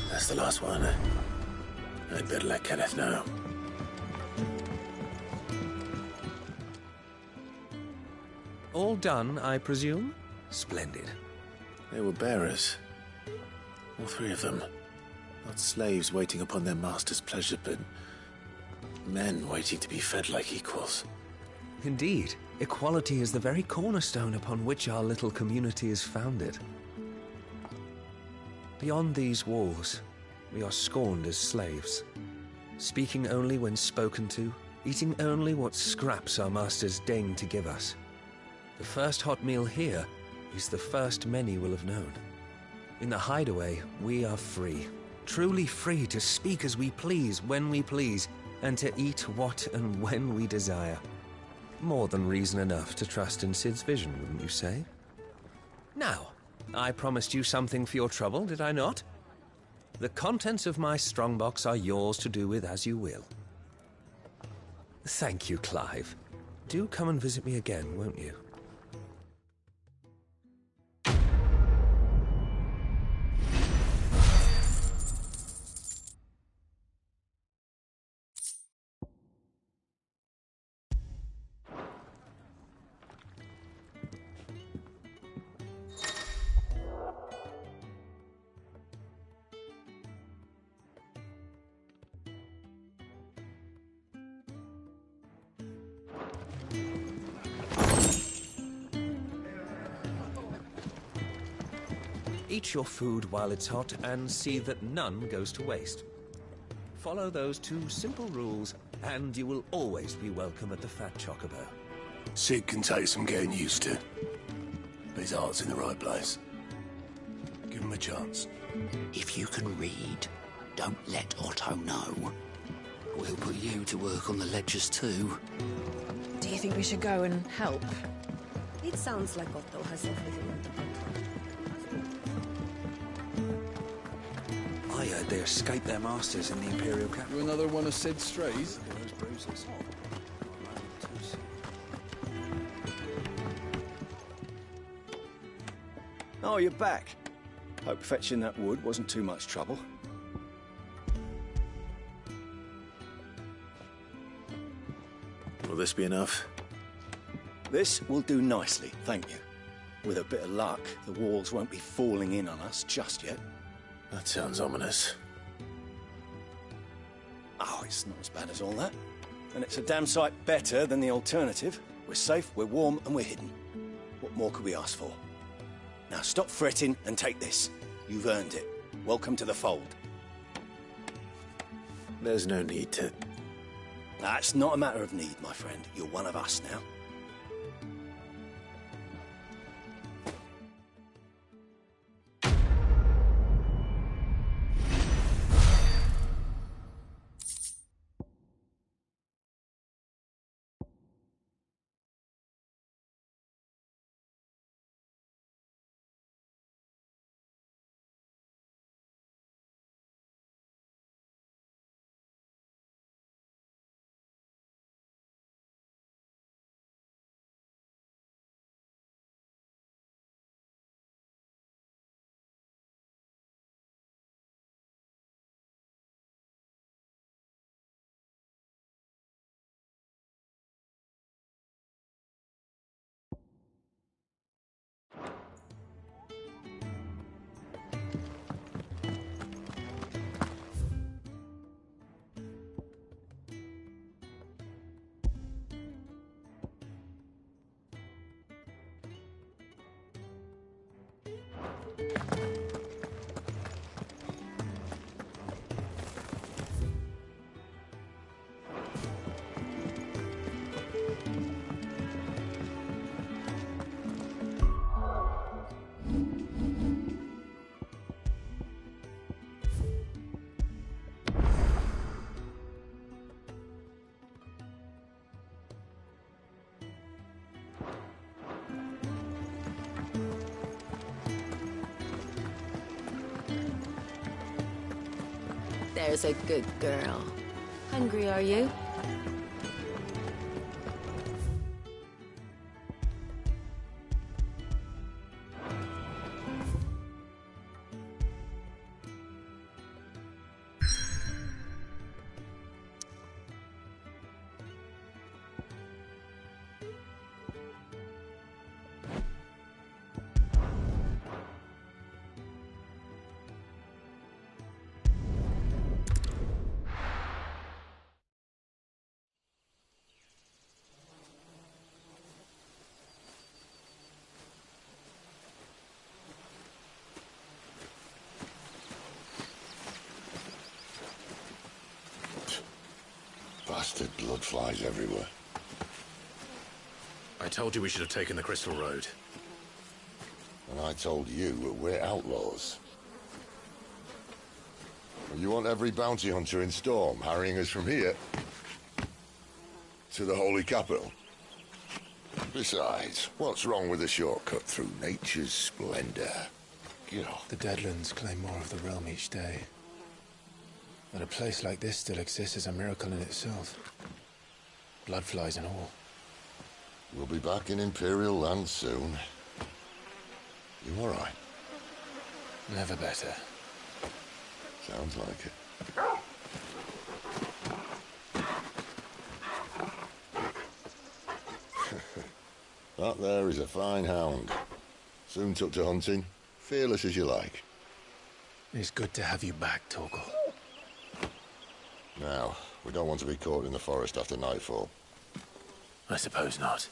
That's the last one. I'd better let Kenneth know. All done, I presume? Splendid. They were bearers. All 3 of them. Not slaves waiting upon their master's pleasure, but men waiting to be fed like equals. Indeed. Equality is the very cornerstone upon which our little community is founded. Beyond these walls, we are scorned as slaves. Speaking only when spoken to, eating only what scraps our masters deign to give us. The first hot meal here is the first many will have known. In the hideaway, we are free. Truly free to speak as we please, when we please, and to eat what and when we desire. More than reason enough to trust in Sid's vision, wouldn't you say? Now, I promised you something for your trouble, did I not? The contents of my strongbox are yours to do with as you will. Thank you, Clive. Do come and visit me again, won't you? Eat your food while it's hot and see that none goes to waste. Follow those 2 simple rules and you will always be welcome at the Fat Chocobo. Sid can take some getting used to. But his heart's in the right place. Give him a chance. If you can read, don't let Otto know. We'll put you to work on the ledgers too. Do you think we should go and help? It sounds like Otto has everything under control. I heard they escaped their masters in the Imperial capital. Another one of Sid's strays? Oh, you're back. Hope fetching that wood wasn't too much trouble. Will this be enough? This will do nicely, thank you. With a bit of luck, the walls won't be falling in on us just yet. That sounds ominous. Oh, it's not as bad as all that. And it's a damn sight better than the alternative. We're safe, we're warm, and we're hidden. What more could we ask for? Now stop fretting and take this. You've earned it. Welcome to the fold. There's no need to... That's not a matter of need, my friend. You're one of us now. There's a good girl. Hungry, are you? Bastard blood flies everywhere. I told you we should have taken the Crystal Road. And I told you that we're outlaws. You want every bounty hunter in Storm harrying us from here to the Holy Capital? Besides, what's wrong with a shortcut through nature's splendor? Get off. The Deadlands claim more of the realm each day. That a place like this still exists is a miracle in itself. Bloodflies and all. We'll be back in Imperial land soon. You all right? Never better. Sounds like it. That there is a fine hound. Soon took to hunting. Fearless as you like. It's good to have you back, Torgal. Now, we don't want to be caught in the forest after nightfall. I suppose not.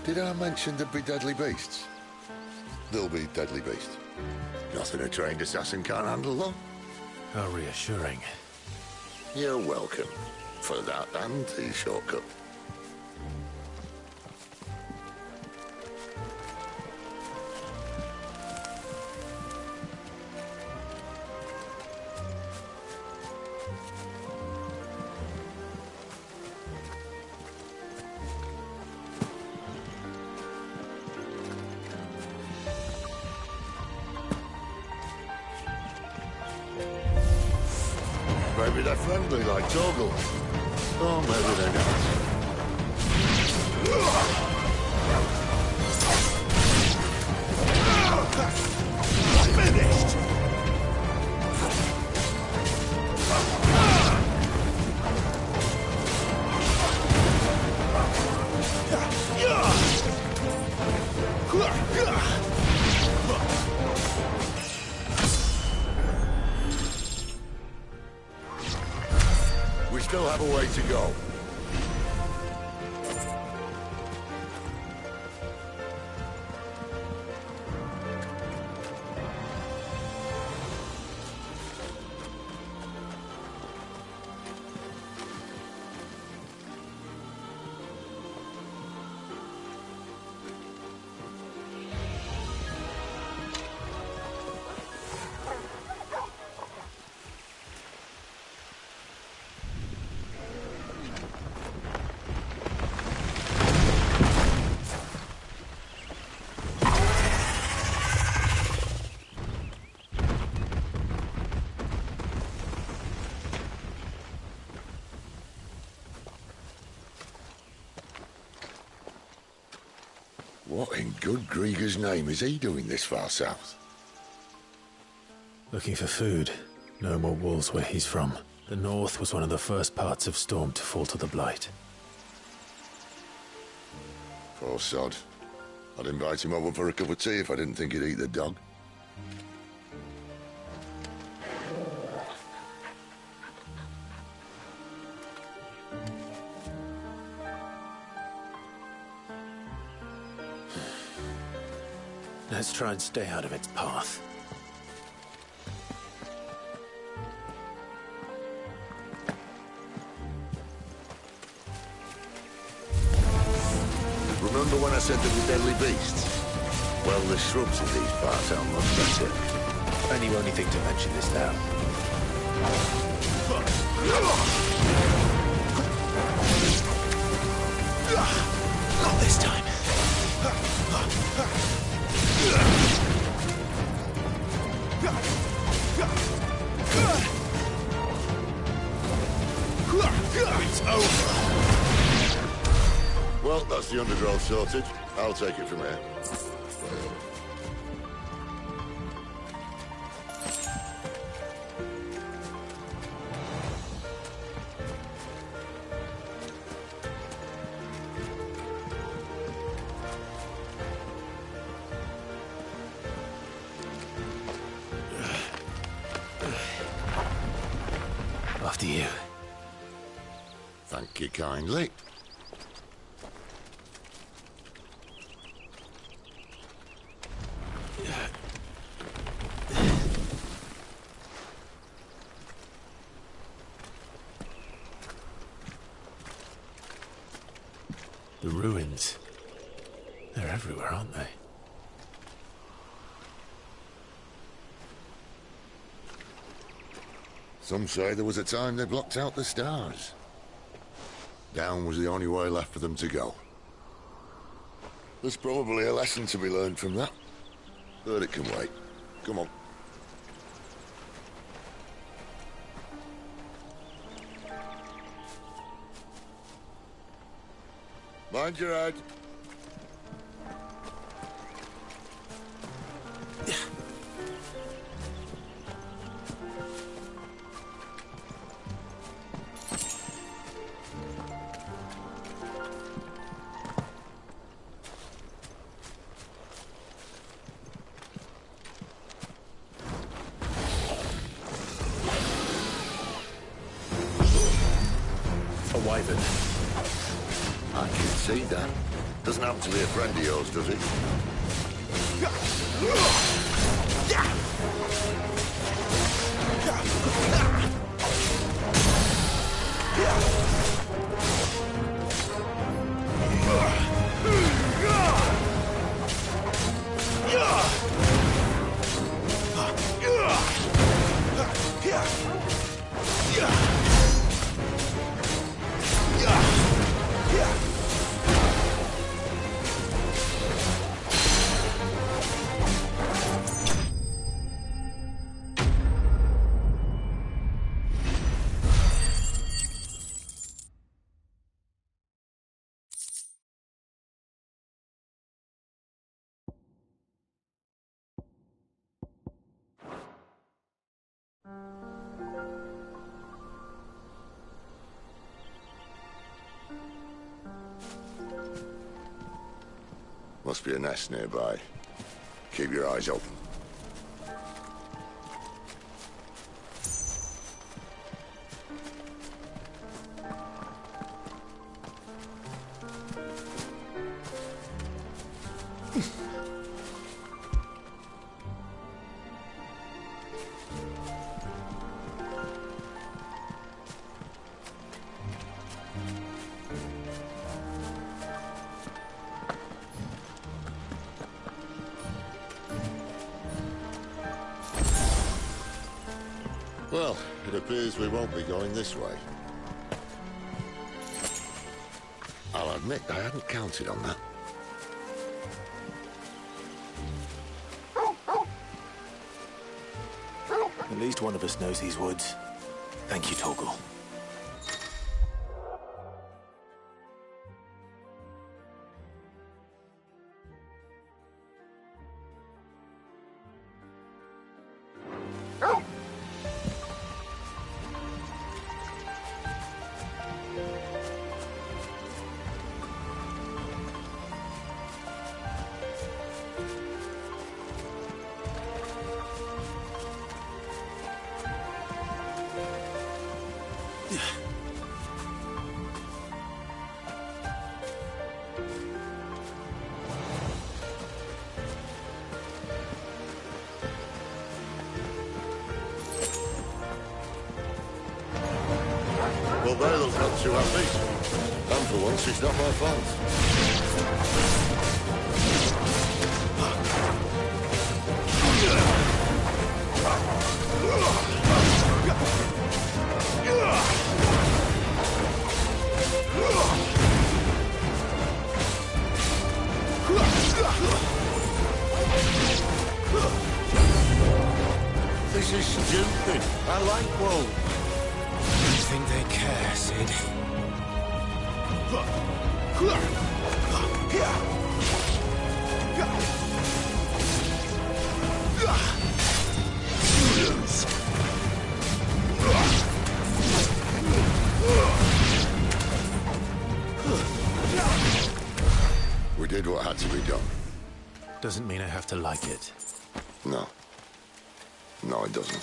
Did I mention there'd be deadly beasts? There'll be deadly beasts. Nothing a trained assassin can't handle, though. How reassuring. You're welcome. For that and the shortcut. Maybe they're friendly like Torgal. Or maybe they're not. Finished! We still have a way to go. What in good Grieger's name is he doing this far south? Looking for food. No more wolves where he's from. The north was one of the first parts of Storm to fall to the Blight. Poor sod. I'd invite him over for a cup of tea if I didn't think he'd eat the dog. Let's try and stay out of its path. Remember when I said there were deadly beasts? Well, the shrubs in these parts are much better. And you only think to mention this now. Not this time. It's over. Well, that's the undergrowth sorted. I'll take it from here. After you. Thank you kindly. The ruins. They're everywhere, aren't they? Some say there was a time they blocked out the stars. Down was the only way left for them to go. There's probably a lesson to be learned from that. But it can wait. Come on. Mind your head. A wyvern. I can see that. Doesn't happen to be a friend of yours, does he? Must be a nest nearby. Keep your eyes open. Well, it appears we won't be going this way. I'll admit I hadn't counted on that. At least one of us knows these woods. Thank you, Torgal. Well, Bail's not too happy. And for once, it's not my fault. This is stupid. I like wolves. You think they care, Sid? We did what had to be done. Doesn't mean I have to like it. No. No, it doesn't.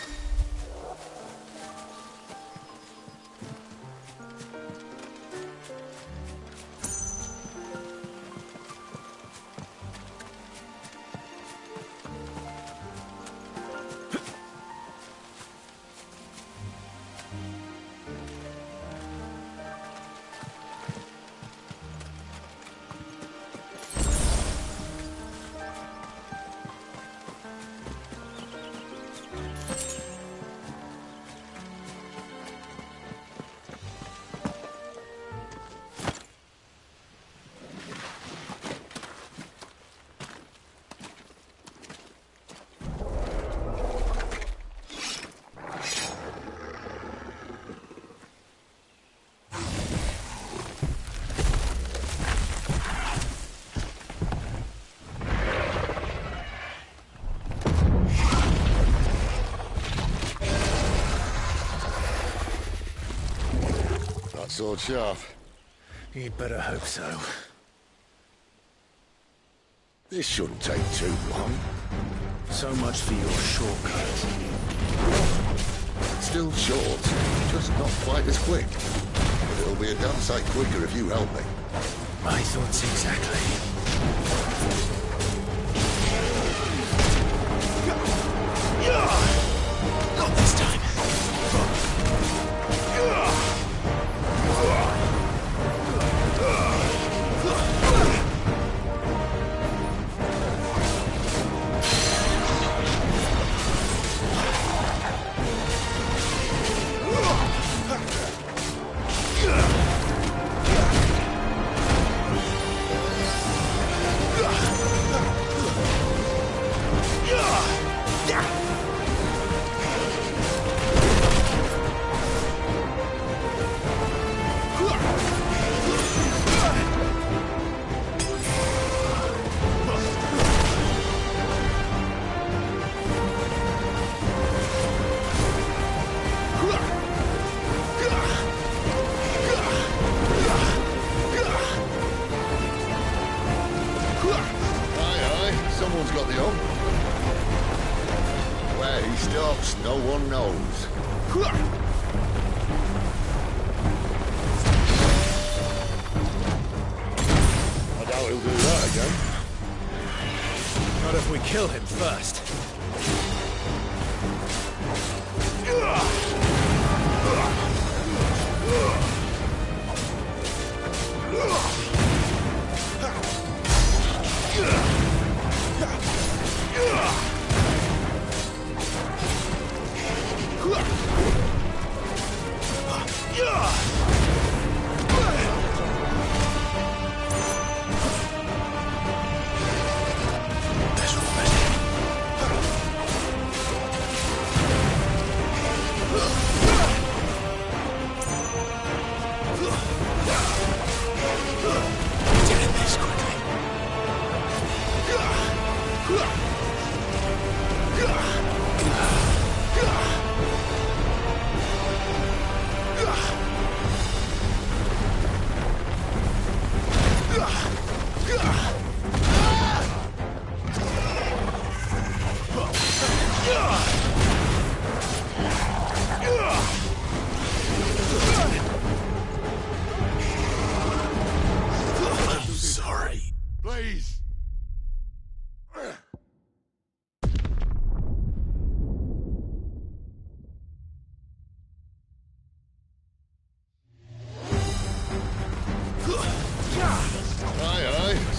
Sword sharp. You'd better hope so. This shouldn't take too long. So much for your shortcut. Still short, just not quite as quick. But it'll be a damn sight quicker if you help me. My thoughts exactly. Not this time. Someone's got the hump. Where he stops, no one knows. I doubt he'll do that again. Not if we kill him first.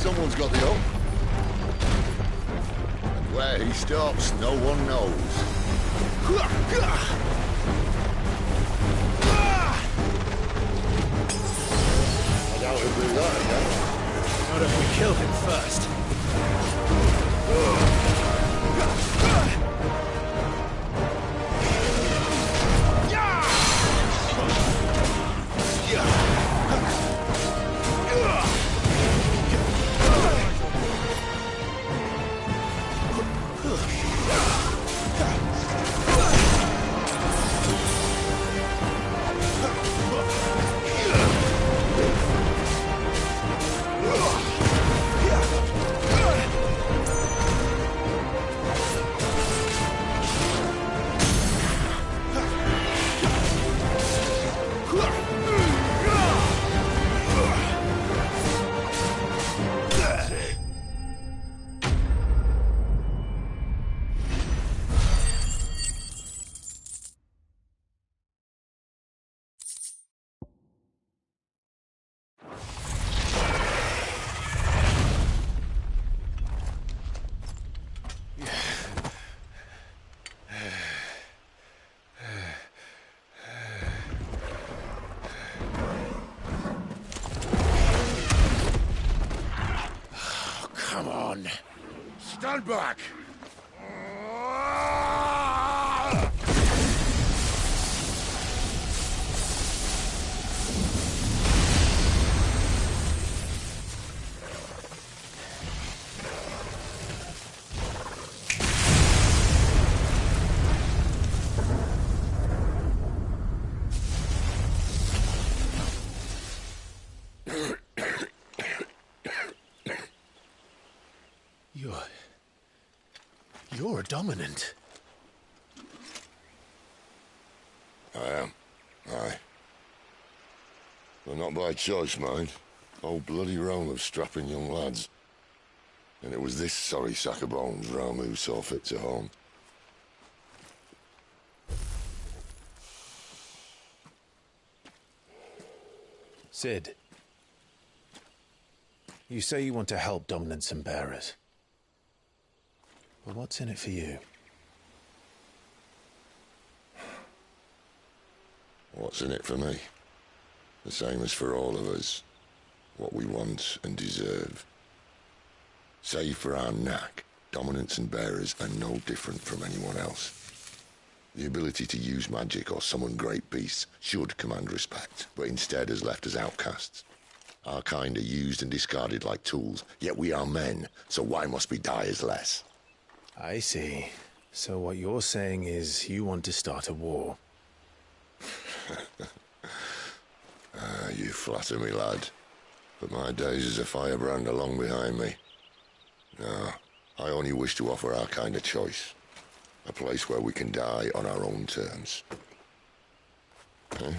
Someone's got the hump. And where he stops, no one knows. I doubt he'll do that again. Not if we kill him first. Come on. Stand back. You're dominant. I am. Aye. Well, not by choice, mind. Whole bloody realm of strapping young lads. And it was this sorry sack of bones Ramu saw fit to home. Sid, you say you want to help dominants and bearers. Well, what's in it for you? What's in it for me? The same as for all of us. What we want and deserve. Save for our knack, dominants and bearers are no different from anyone else. The ability to use magic or summon great beasts should command respect, but instead has left us outcasts. Our kind are used and discarded like tools, yet we are men, so why must we die as less? I see. So what you're saying is you want to start a war. You flatter me, lad. But my days as a firebrand are long behind me. No, I only wish to offer our kind a choice. A place where we can die on our own terms. Okay?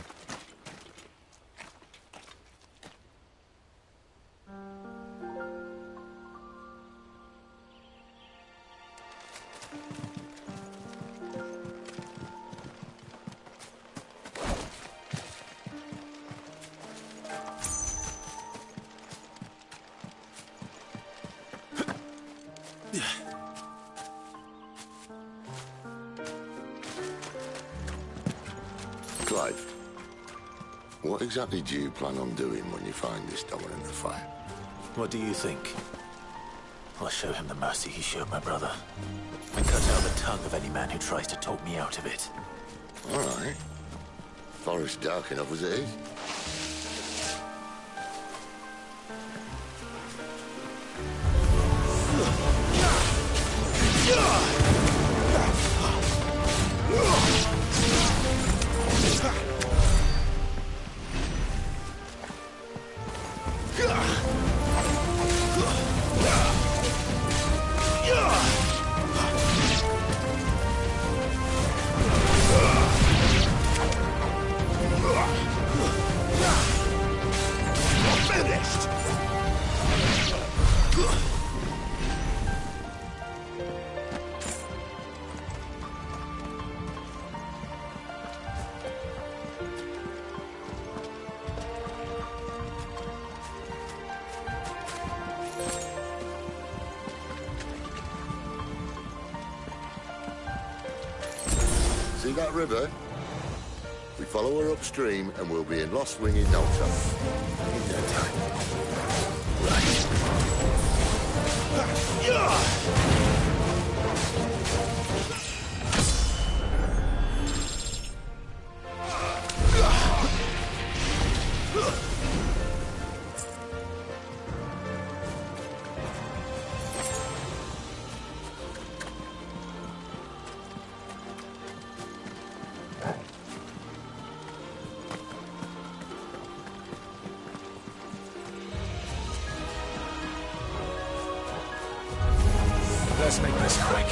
Clive, what exactly do you plan on doing when you find this dominant of fire? What do you think? I'll show him the mercy he showed my brother. And cut out the tongue of any man who tries to talk me out of it. All right. Forest dark enough as it is. See that river? We follow her upstream and we'll be in Lost Wing in no time. In no time. Right. Let's make this quick.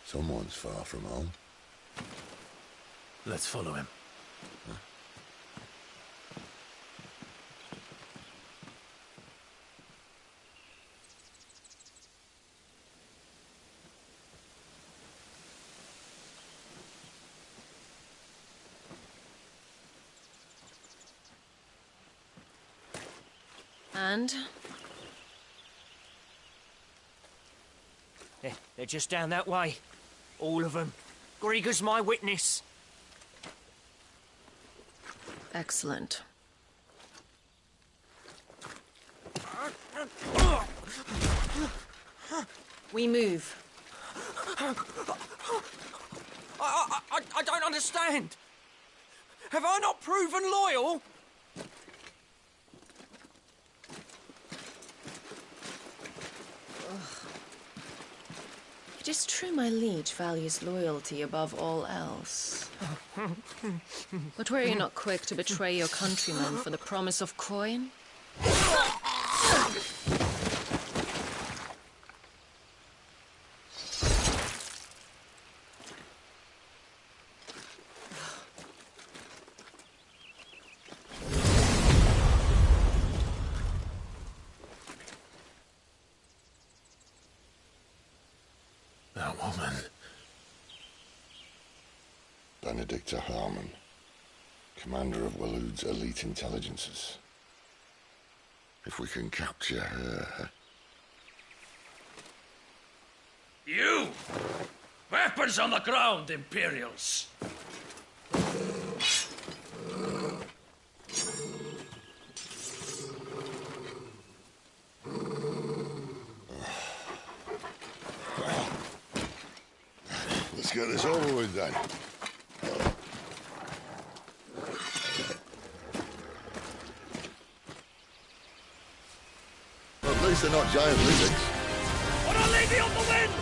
Someone's far from home. Let's follow him. And? They're just down that way. All of them. Grieger's my witness. Excellent. We move. I don't understand. Have I not proven loyal? It is true my liege values loyalty above all else. But were you not quick to betray your countrymen for the promise of coin? That woman. Benedicta Harmon, commander of Waloed's elite intelligences. If we can capture her... You! Weapons on the ground, Imperials! Let's get this over with then. At least they're not giant lizards. What a lady on the wind!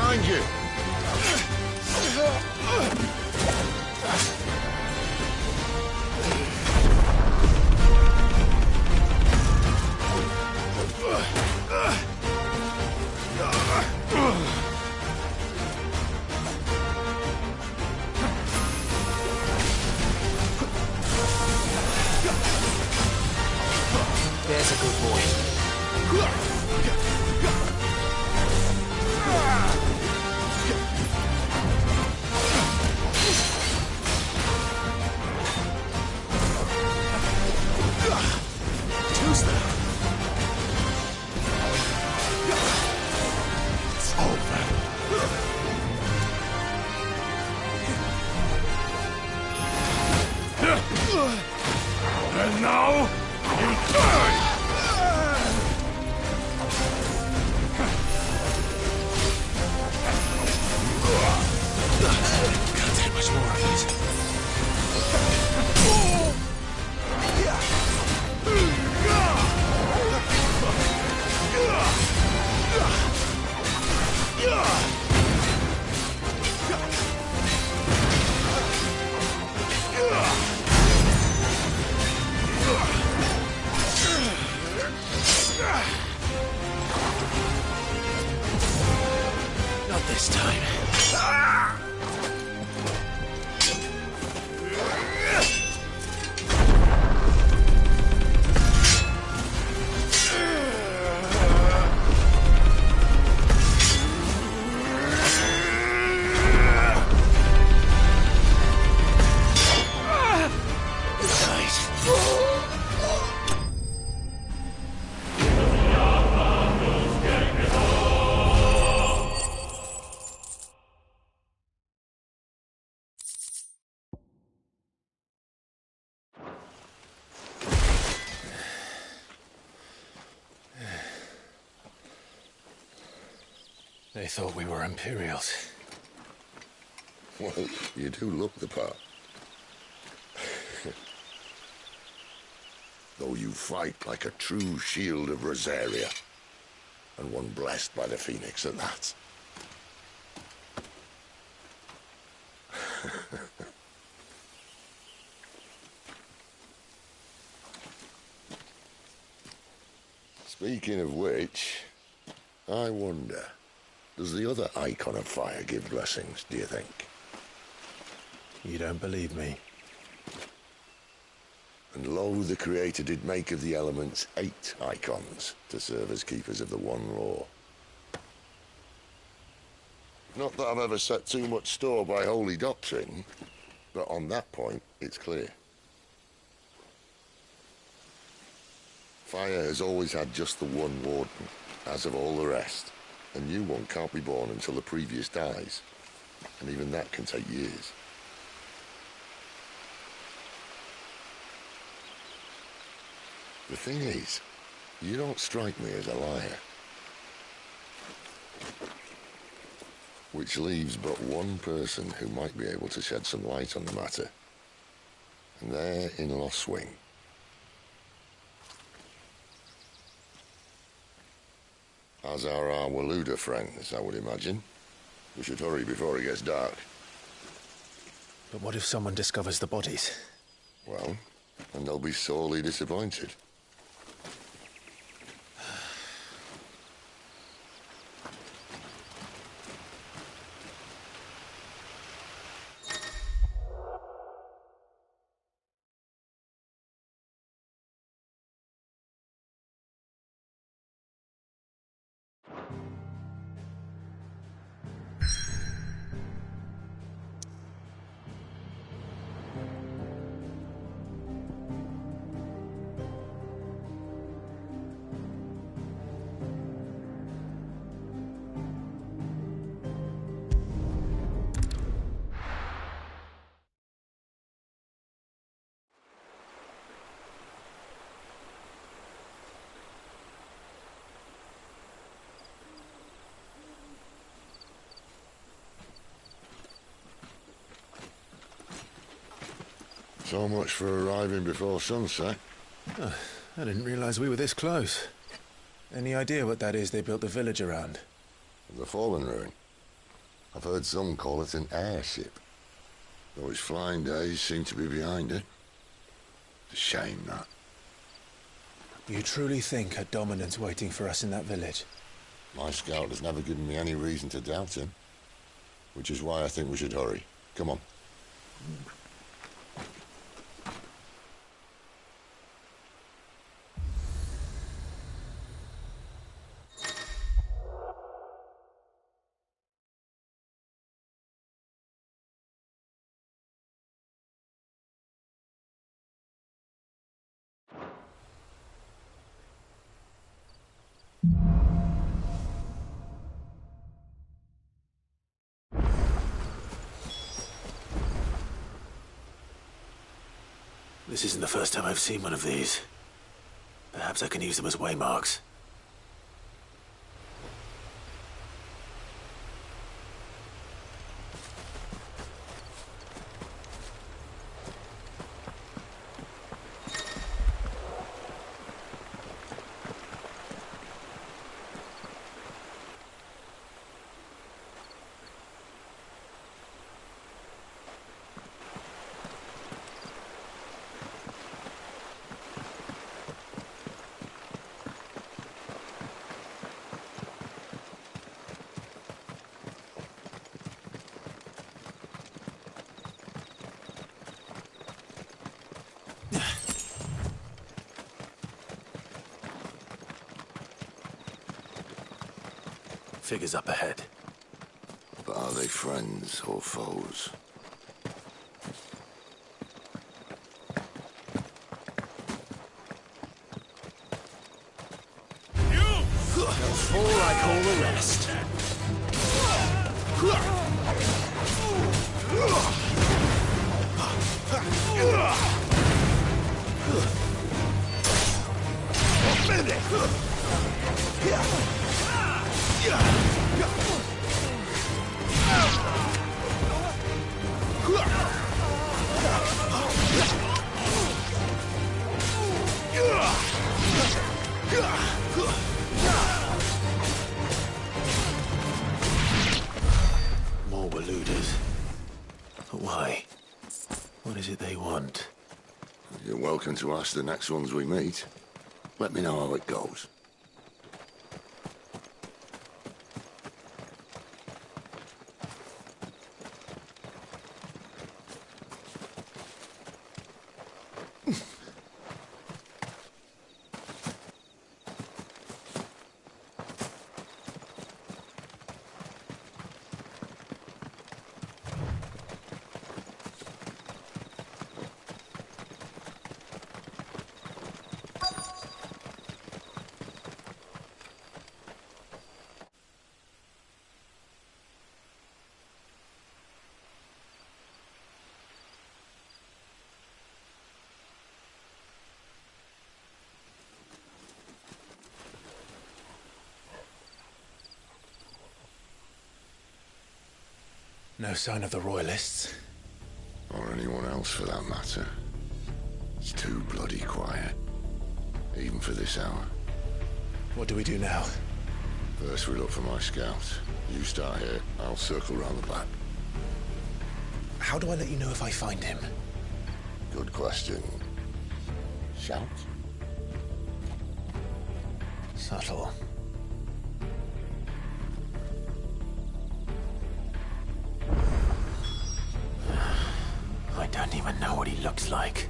Behind you! There's a good boy. this time. They thought we were Imperials. Well, you do look the part. Though you fight like a true shield of Rosaria, and one blessed by the Phoenix at that. Speaking of which, I wonder, does the other icon of fire give blessings, do you think? You don't believe me? And lo, the Creator did make of the elements 8 icons to serve as keepers of the one law. Not that I've ever set too much store by holy doctrine, but on that point, it's clear. Fire has always had just the one warden, as of all the rest. A new one can't be born until the previous dies, and even that can take years. The thing is, you don't strike me as a liar. Which leaves but one person who might be able to shed some light on the matter. And they're in Lost Wing. As are our Waluda friends, I would imagine. We should hurry before it gets dark. But what if someone discovers the bodies? Well, and they'll be sorely disappointed. So much for arriving before sunset. Oh, I didn't realize we were this close. Any idea what that is they built the village around? The Fallen Ruin. I've heard some call it an airship. Though its flying days seem to be behind it. It's a shame, that. You truly think a dominant's waiting for us in that village? My scout has never given me any reason to doubt him. Which is why I think we should hurry. Come on. This isn't the first time I've seen one of these. Perhaps I can use them as waymarks. Figures up ahead. But are they friends or foes? They'll fall like all the rest. More Waluders. But why? What is it they want? You're welcome to ask the next ones we meet. Let me know how it goes. No sign of the Royalists. Or anyone else for that matter. It's too bloody quiet. Even for this hour. What do we do now? First we look for my scouts. You start here, I'll circle round the back. How do I let you know if I find him? Good question. Shout? Subtle. I don't even know what he looks like.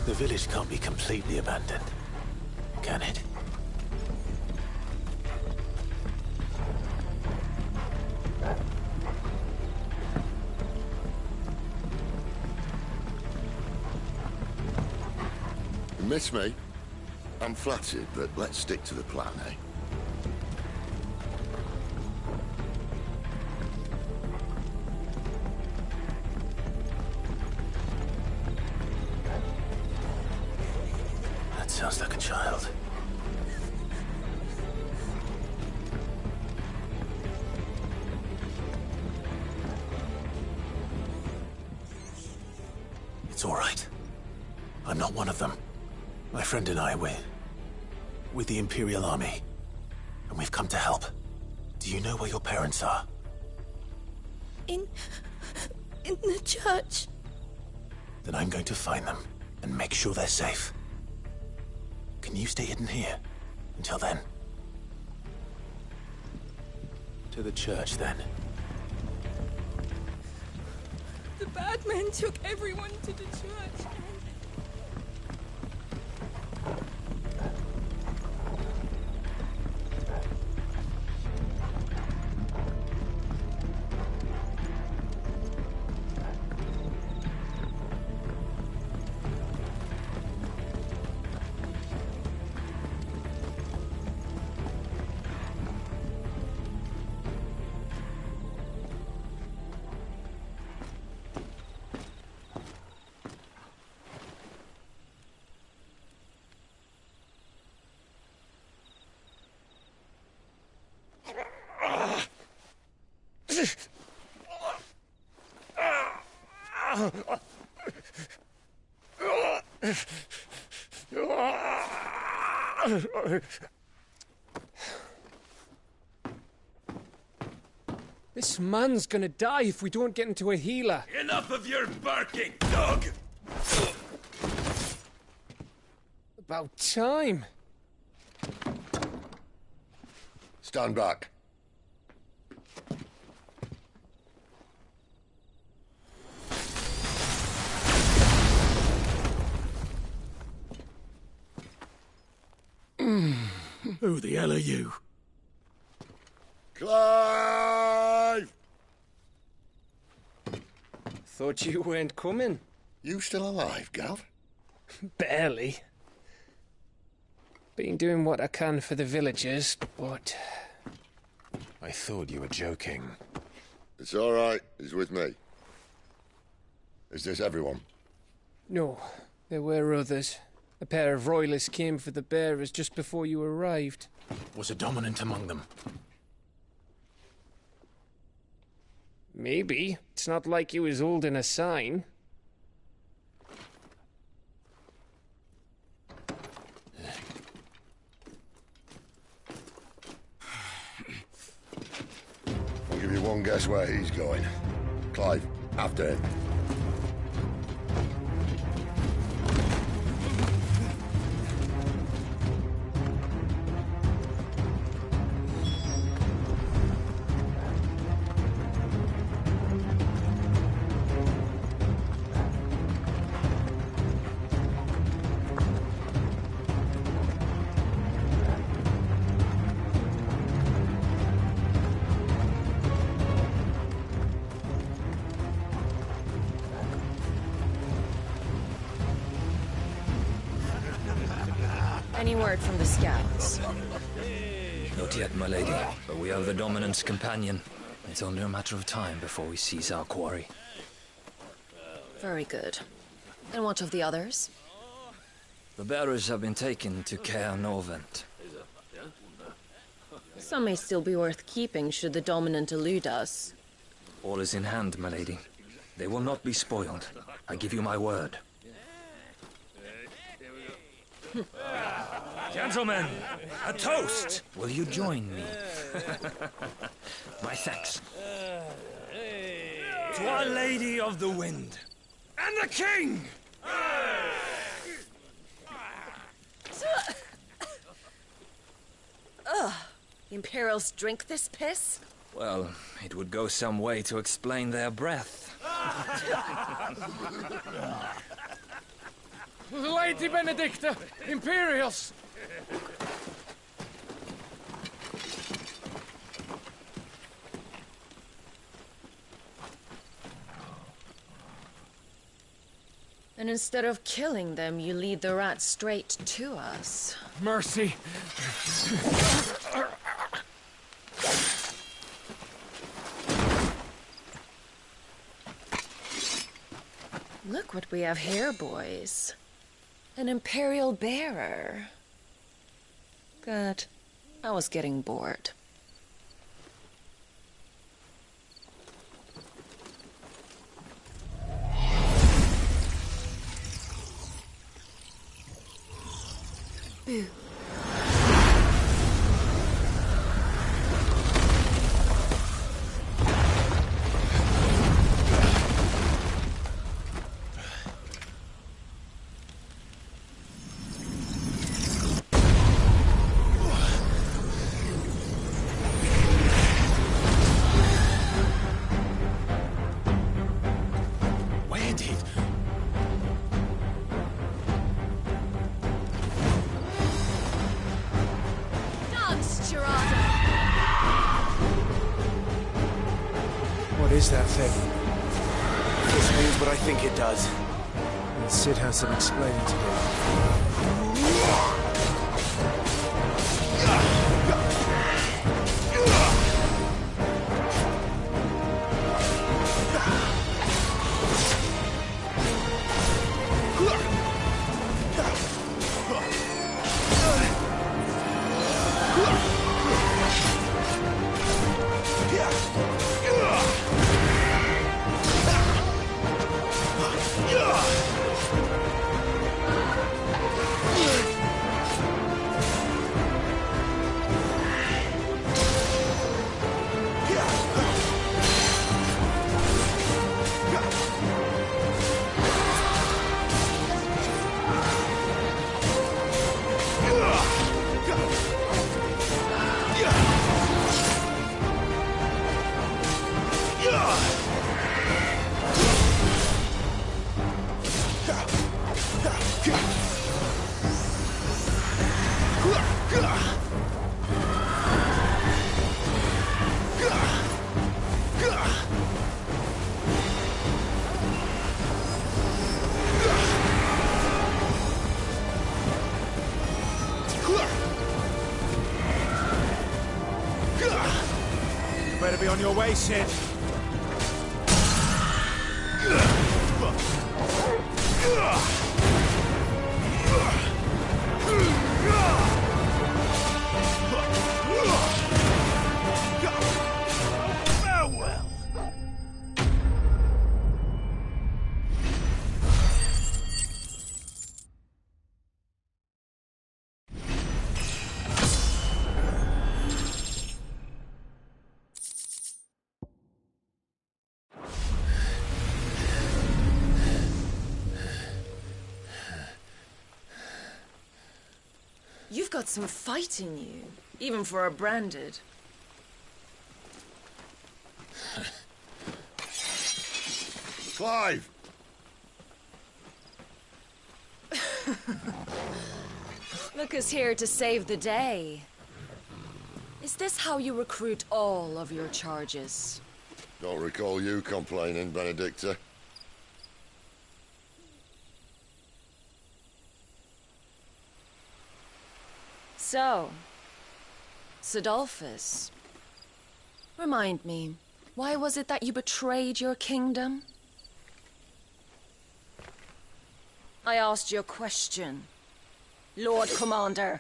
The village can't be completely abandoned, can it? You miss me? I'm flattered, but let's stick to the plan, eh? That sounds like a child. It's all right. I'm not one of them. My friend and I, we're with the Imperial Army. And we've come to help. Do you know where your parents are? In the church. Then I'm going to find them and make sure they're safe. Can you stay hidden here until then? To the church, then. The bad men took everyone to the church. This man's gonna die if we don't get into a healer. Enough of your barking, dog! About time. Stand back. Who the hell are you? Clive! Thought you weren't coming. You still alive, Gav? Barely. Been doing what I can for the villagers, but... I thought you were joking. It's all right. He's with me. Is this everyone? No, there were others. A pair of royalists came for the bearers just before you arrived. Was a dominant among them? Maybe. It's not like he was holding a sign. I'll give you one guess where he's going. Clive, after him. Any word from the scouts? Not yet, my lady, but we are the Dominant's companion. It's only a matter of time before we seize our quarry. Very good. And what of the others? The bearers have been taken to Caer Norvent. Some may still be worth keeping should the Dominant elude us. All is in hand, my lady. They will not be spoiled. I give you my word. Gentlemen, a toast! Will you join me? My thanks. To Our Lady of the Wind. And the King! Ugh. The Imperials drink this piss? Well, it would go some way to explain their breath. Lady Benedicta! Imperials! And instead of killing them, you lead the rats straight to us. Mercy! Look what we have here, boys. An Imperial bearer. Good. I was getting bored. Boo. What is that thing? This means what I think it does. And Sid has some explaining to do. on your way, Sid. Farewell. You've got some fight in you, even for a branded. Clive! Look who's here to save the day. Is this how you recruit all of your charges? Don't recall you complaining, Benedicta. So, Sidolphus, remind me, why was it that you betrayed your kingdom? I asked you a question, Lord Commander.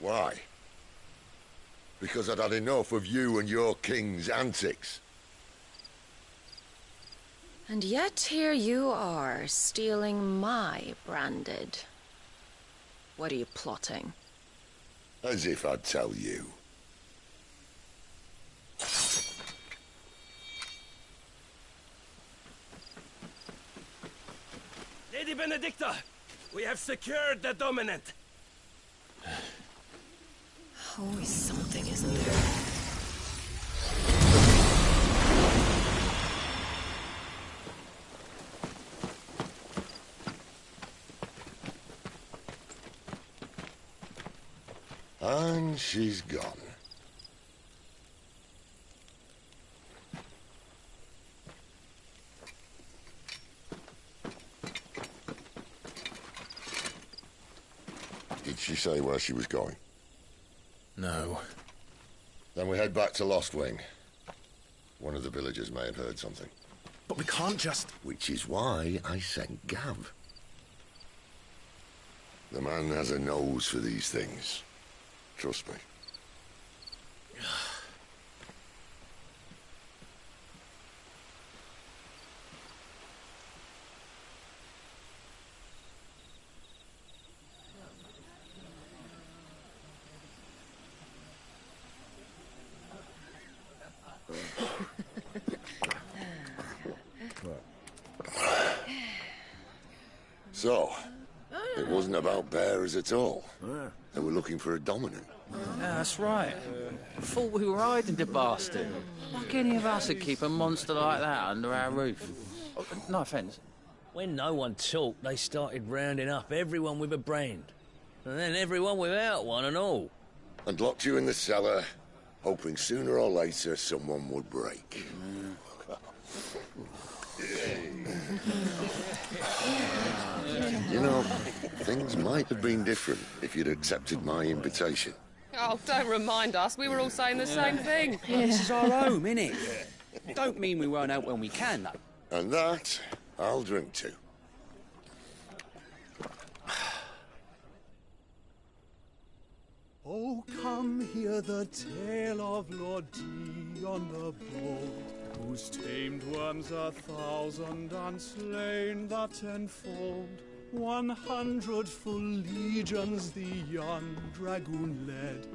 Why? Because I'd had enough of you and your king's antics. And yet here you are, stealing my branded. What are you plotting? As if I'd tell you. Lady Benedicta, we have secured the dominant. Always something, isn't there? And she's gone. Did she say where she was going? No. Then we head back to Lost Wing. One of the villagers may have heard something. But we can't just... Which is why I sent Gav. The man has a nose for these things. Trust me. So, it wasn't about bearers at all. They were looking for a dominant. Yeah, that's right. Thought we were hiding the bastard. Like any of us would keep a monster like that under our roof. Oh, no offence. When no one talked, they started rounding up everyone with a brand. And then everyone without one and all. And locked you in the cellar, hoping sooner or later someone would break. You know, things might have been different if you'd accepted my invitation. Oh, don't remind us. We were all saying the same thing. Yeah, this is our home, innit? Don't mean we won't out when we can, though. And that, I'll drink to. Oh, come hear the tale of Lord D on the bold, who's tamed worms 1,000 and slain the tenfold. 100 full legions the young dragoon led,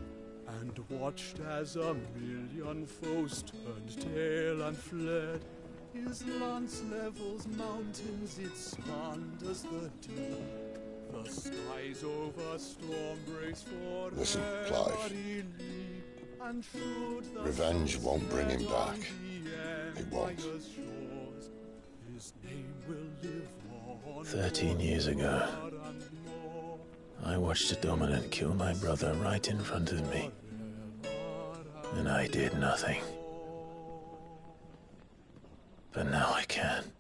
and watched as 1,000,000 foes turned tail and fled. His lance levels mountains, it spanned as the deep. The skies over storm breaks for Listen, Clive. Revenge won't bring him back. It won't. 13 years ago, I watched a dominant kill my brother right in front of me. And I did nothing. But now I can.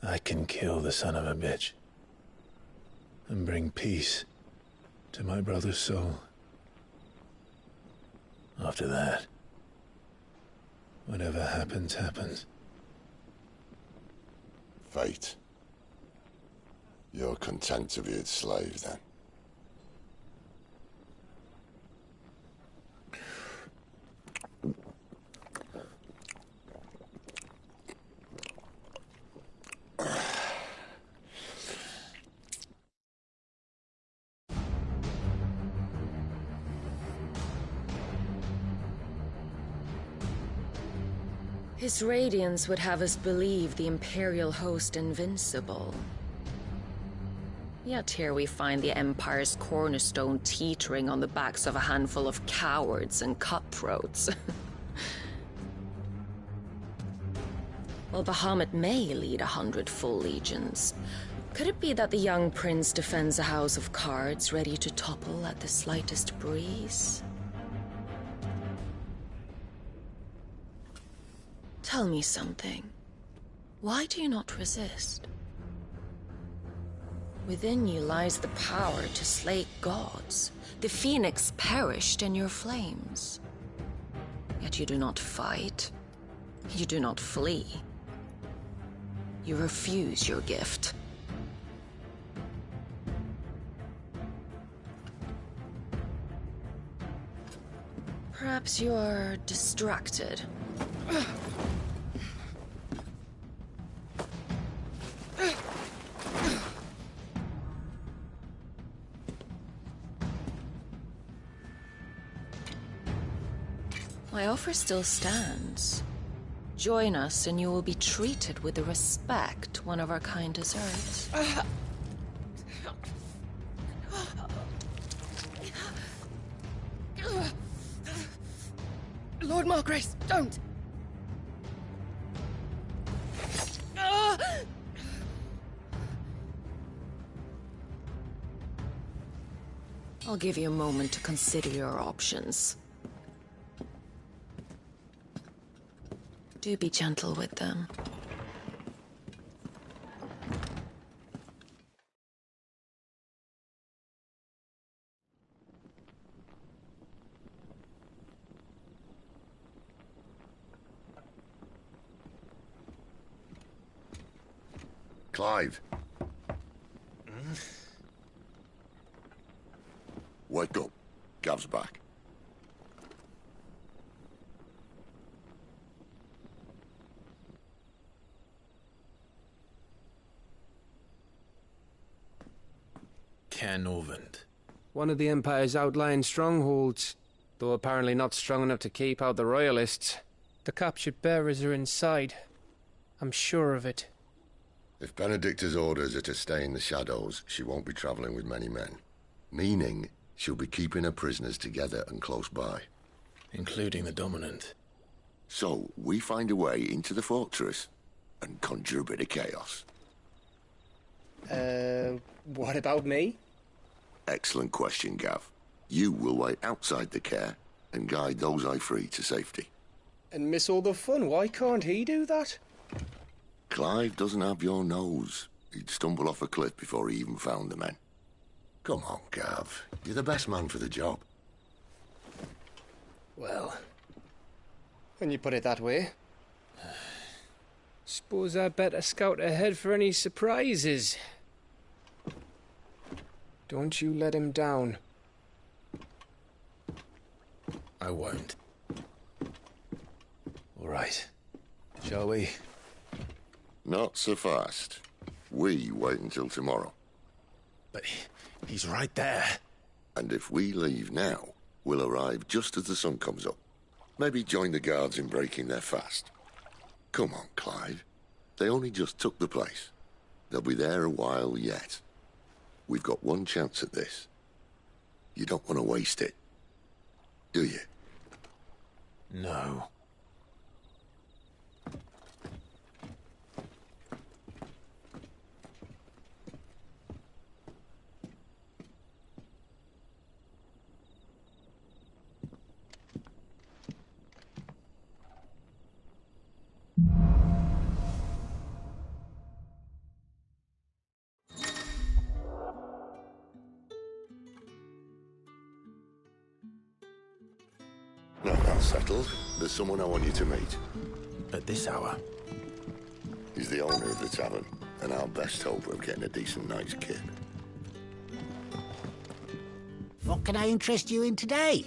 I can kill the son of a bitch. And bring peace to my brother's soul. After that, whatever happens, happens. Fate. You're content to be its slave, then? His radiance would have us believe the Imperial host invincible. Yet here we find the Empire's cornerstone teetering on the backs of a handful of cowards and cutthroats. While Bahamut may lead 100 full legions, could it be that the young prince defends a house of cards ready to topple at the slightest breeze? Tell me something. Why do you not resist? Within you lies the power to slay gods. The phoenix perished in your flames. Yet you do not fight. You do not flee. You refuse your gift. Perhaps you are distracted. My offer still stands. Join us and you will be treated with the respect one of our kind deserves. Lord Margrace, don't! I'll give you a moment to consider your options. Do be gentle with them. Clive. Wake up. Gav's back. Norvend. One of the Empire's outlying strongholds, though apparently not strong enough to keep out the Royalists. The captured bearers are inside. I'm sure of it. If Benedicta's orders are to stay in the shadows, she won't be travelling with many men. Meaning, she'll be keeping her prisoners together and close by. Including the Dominant. So, we find a way into the fortress and conjure a bit of chaos. What about me? Excellent question, Gav. You will wait outside the care and guide those I free to safety. And miss all the fun. Why can't he do that? Clive doesn't have your nose. He'd stumble off a cliff before he even found the men. Come on, Gav. You're the best man for the job. Well, when you put it that way. Suppose I'd better scout ahead for any surprises. Don't you let him down. I won't. All right. Shall we? Not so fast. We wait until tomorrow. But he's right there. And if we leave now, we'll arrive just as the sun comes up. Maybe join the guards in breaking their fast. Come on, Clive. They only just took the place. They'll be there a while yet. We've got one chance at this. You don't want to waste it, do you? No. that's settled. There's someone I want you to meet. At this hour? He's the owner of the tavern, and our best hope of getting a decent night's kip. What can I interest you in today?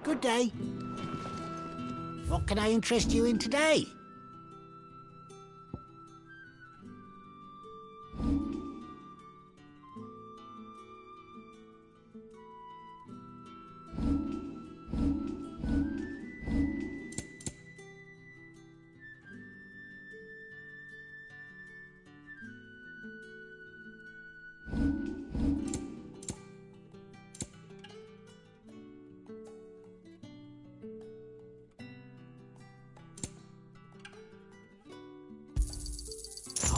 Good day. What can I interest you in today?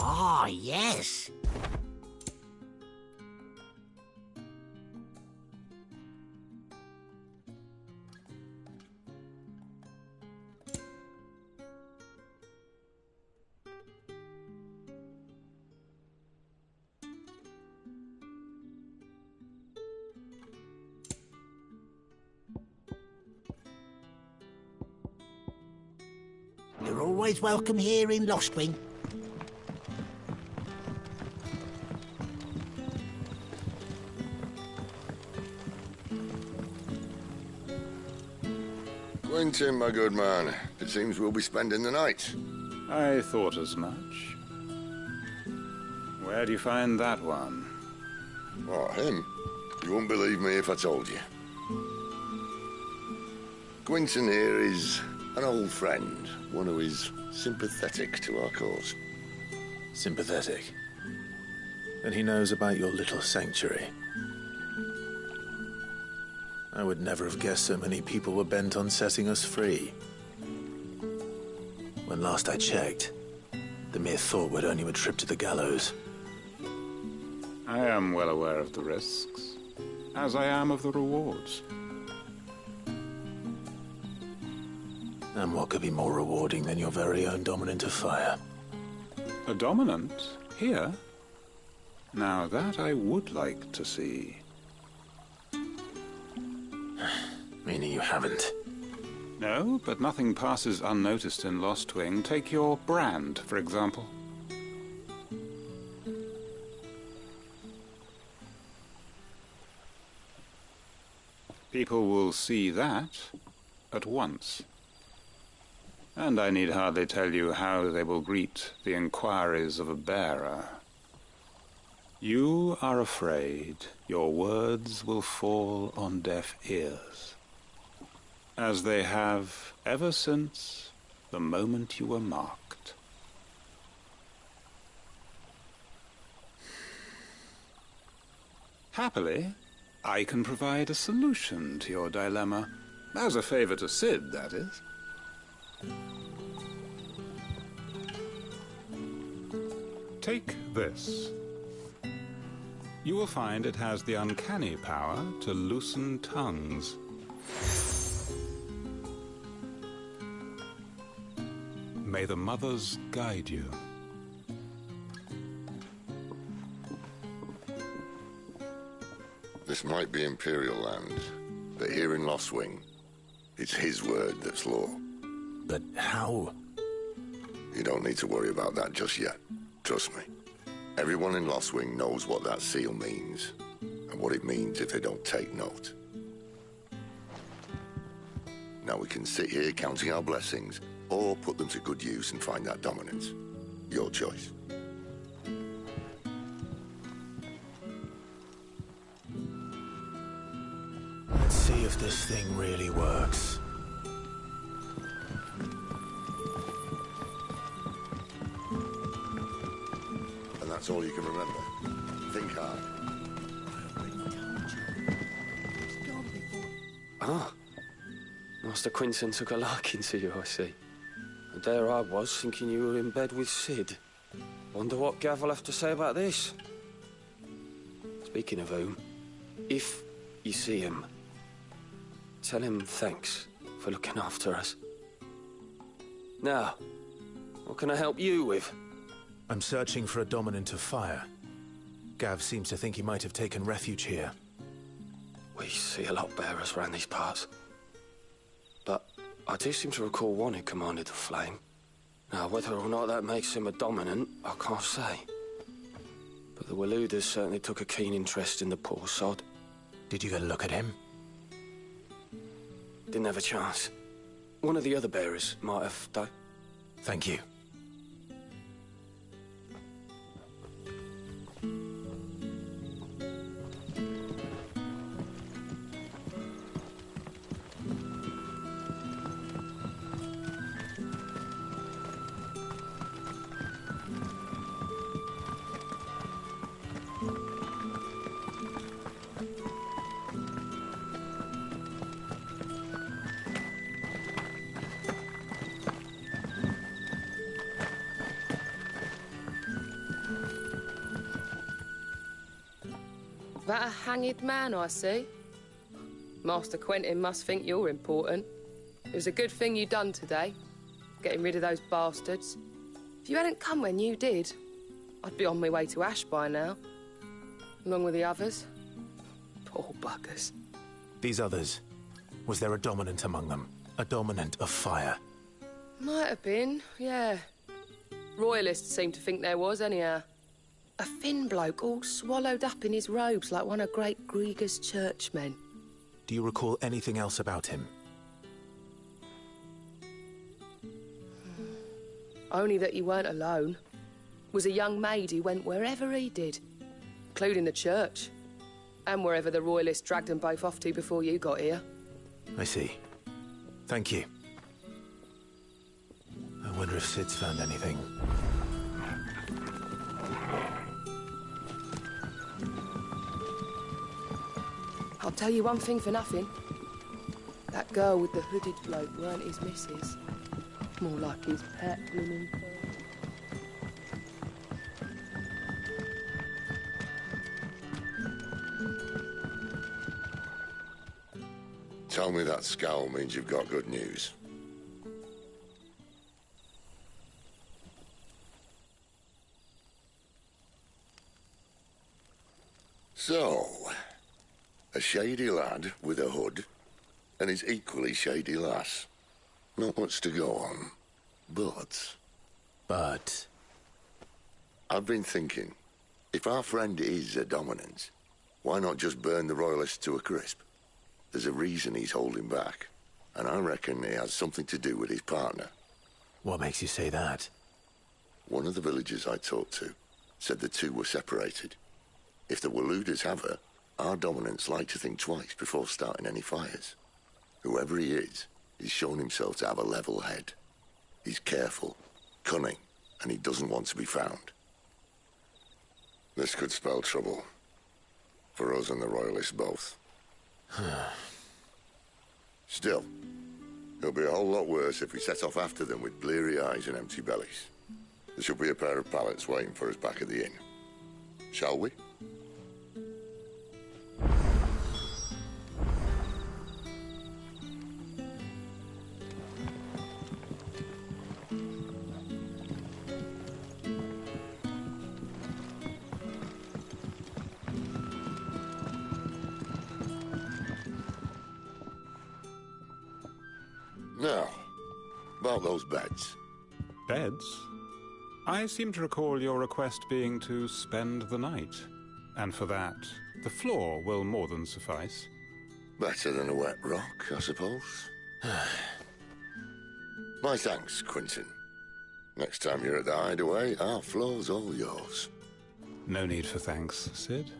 Ah, yes. You're always welcome here in Lostwing. Quentin, my good man. It seems we'll be spending the night. I thought as much. Where do you find that one? What, him? You wouldn't believe me if I told you. Quentin here is an old friend, one who is sympathetic to our cause. Sympathetic? Then he knows about your little sanctuary. I would never have guessed so many people were bent on setting us free. When last I checked, the mere thought would earn you a trip to the gallows. I am well aware of the risks, as I am of the rewards. And what could be more rewarding than your very own dominant of fire? A dominant? Here? Now that I would like to see. Meaning you haven't? No, but nothing passes unnoticed in Lostwing. Take your brand, for example. People will see that at once. And I need hardly tell you how they will greet the inquiries of a bearer. You are afraid your words will fall on deaf ears, as they have ever since the moment you were marked. Happily, I can provide a solution to your dilemma, as a favor to Sid, that is. Take this. You will find it has the uncanny power to loosen tongues. May the mothers guide you. This might be Imperial land, but here in Lostwing, it's his word that's law. But how? You don't need to worry about that just yet. Trust me. Everyone in Lostwing knows what that seal means, and what it means if they don't take note. Now we can sit here counting our blessings, or put them to good use and find that dominance. Your choice. Let's see if this thing really works. And that's all you can remember. Think hard. Ah. Master Quinton took a liking to you, I see. And there I was, thinking you were in bed with Sid. Wonder what Gav will have to say about this. Speaking of whom, if you see him, tell him thanks for looking after us. Now, what can I help you with? I'm searching for a dominant of fire. Gav seems to think he might have taken refuge here. We see a lot bearers around these parts. But I do seem to recall one who commanded the flame. Now, whether or not that makes him a dominant, I can't say. But the Waluders certainly took a keen interest in the poor sod. Did you get a look at him? Didn't have a chance. One of the other bearers might have, though. Thank you. That a hanged man I see? Master Quentin must think you're important. It was a good thing you done today, getting rid of those bastards. If you hadn't come when you did, I'd be on my way to Ash by now, along with the others. Poor buggers. These others, was there a dominant among them? A dominant of fire? Might have been, yeah. Royalists seem to think there was, anyhow. A thin bloke all swallowed up in his robes like one of Great Grieger's churchmen. Do you recall anything else about him? Only that he weren't alone. Was a young maid who went wherever he did, including the church, and wherever the Royalists dragged them both off to before you got here. I see. Thank you. I wonder if Sid's found anything. I'll tell you one thing for nothing. That girl with the hooded bloke weren't his missus. More like his pet blooming. Tell me that scowl means you've got good news. So, a shady lad with a hood, and his equally shady lass. Not much to go on, but... But? I've been thinking, if our friend is a dominant, why not just burn the Royalists to a crisp? There's a reason he's holding back, and I reckon he has something to do with his partner. What makes you say that? One of the villagers I talked to said the two were separated. If the Waluders have her, our dominants like to think twice before starting any fires. Whoever he is, he's shown himself to have a level head. He's careful, cunning, and he doesn't want to be found. This could spell trouble. For us and the Royalists both. Still, it'll be a whole lot worse if we set off after them with bleary eyes and empty bellies. There should be a pair of pallets waiting for us back at the inn. Shall we? Now, about those beds. Beds? I seem to recall your request being to spend the night. And for that, the floor will more than suffice. Better than a wet rock, I suppose. My thanks, Quentin. Next time you're at the hideaway, our floor's all yours. No need for thanks, Sid.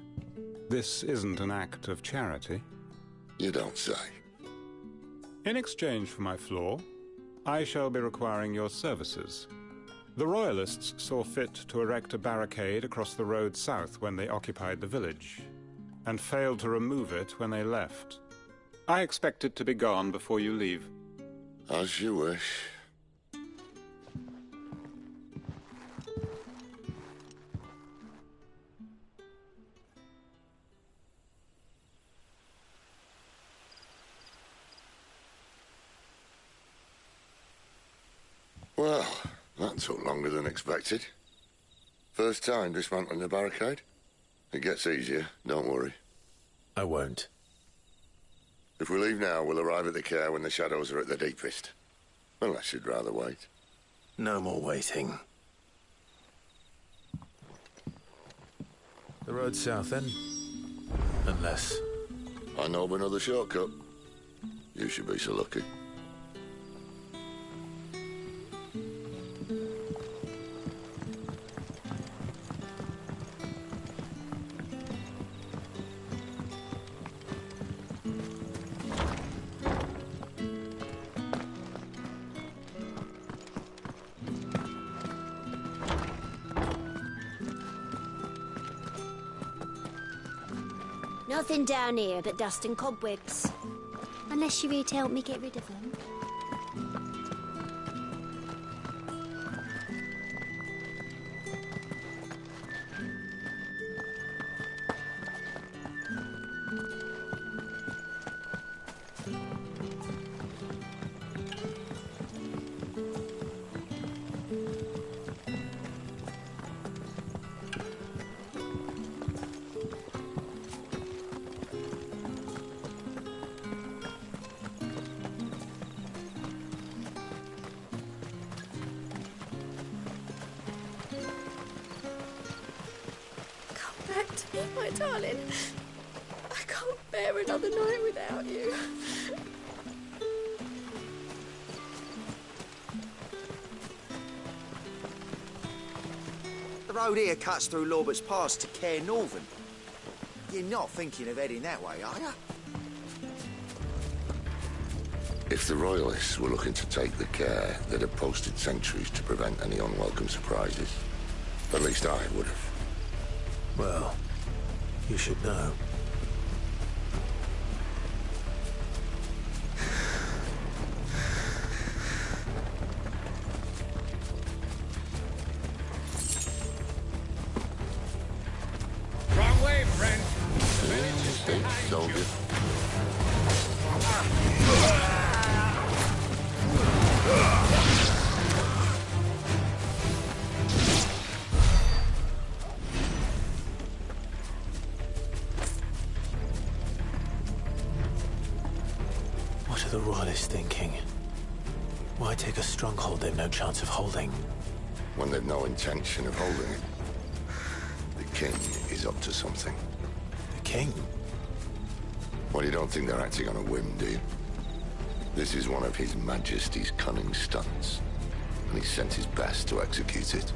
This isn't an act of charity. You don't say. In exchange for my floor, I shall be requiring your services. The Royalists saw fit to erect a barricade across the road south when they occupied the village, and failed to remove it when they left. I expect it to be gone before you leave. As you wish. Well, that took longer than expected. First time dismantling the barricade? It gets easier, don't worry. I won't. If we leave now, we'll arrive at the care when the shadows are at their deepest. Unless you'd rather wait. No more waiting. The road south, then? Unless... I know of another shortcut. You should be so lucky. Nothing down here but dust and cobwebs. Unless you're here to help me get rid of them. My darling, I can't bear another night without you. The road here cuts through Lorbert's Pass to Care Northern. You're not thinking of heading that way, are you? If the Royalists were looking to take the care, they'd have posted sentries to prevent any unwelcome surprises. At least I would have. Well, you should know. Wrong way, friend. The village is behind Soldier. you. What are the Royalists thinking? Why take a stronghold they've no chance of holding? When they've no intention of holding it. The king is up to something. The king? Well, you don't think they're acting on a whim, do you? This is one of His Majesty's cunning stunts, and he sent his best to execute it.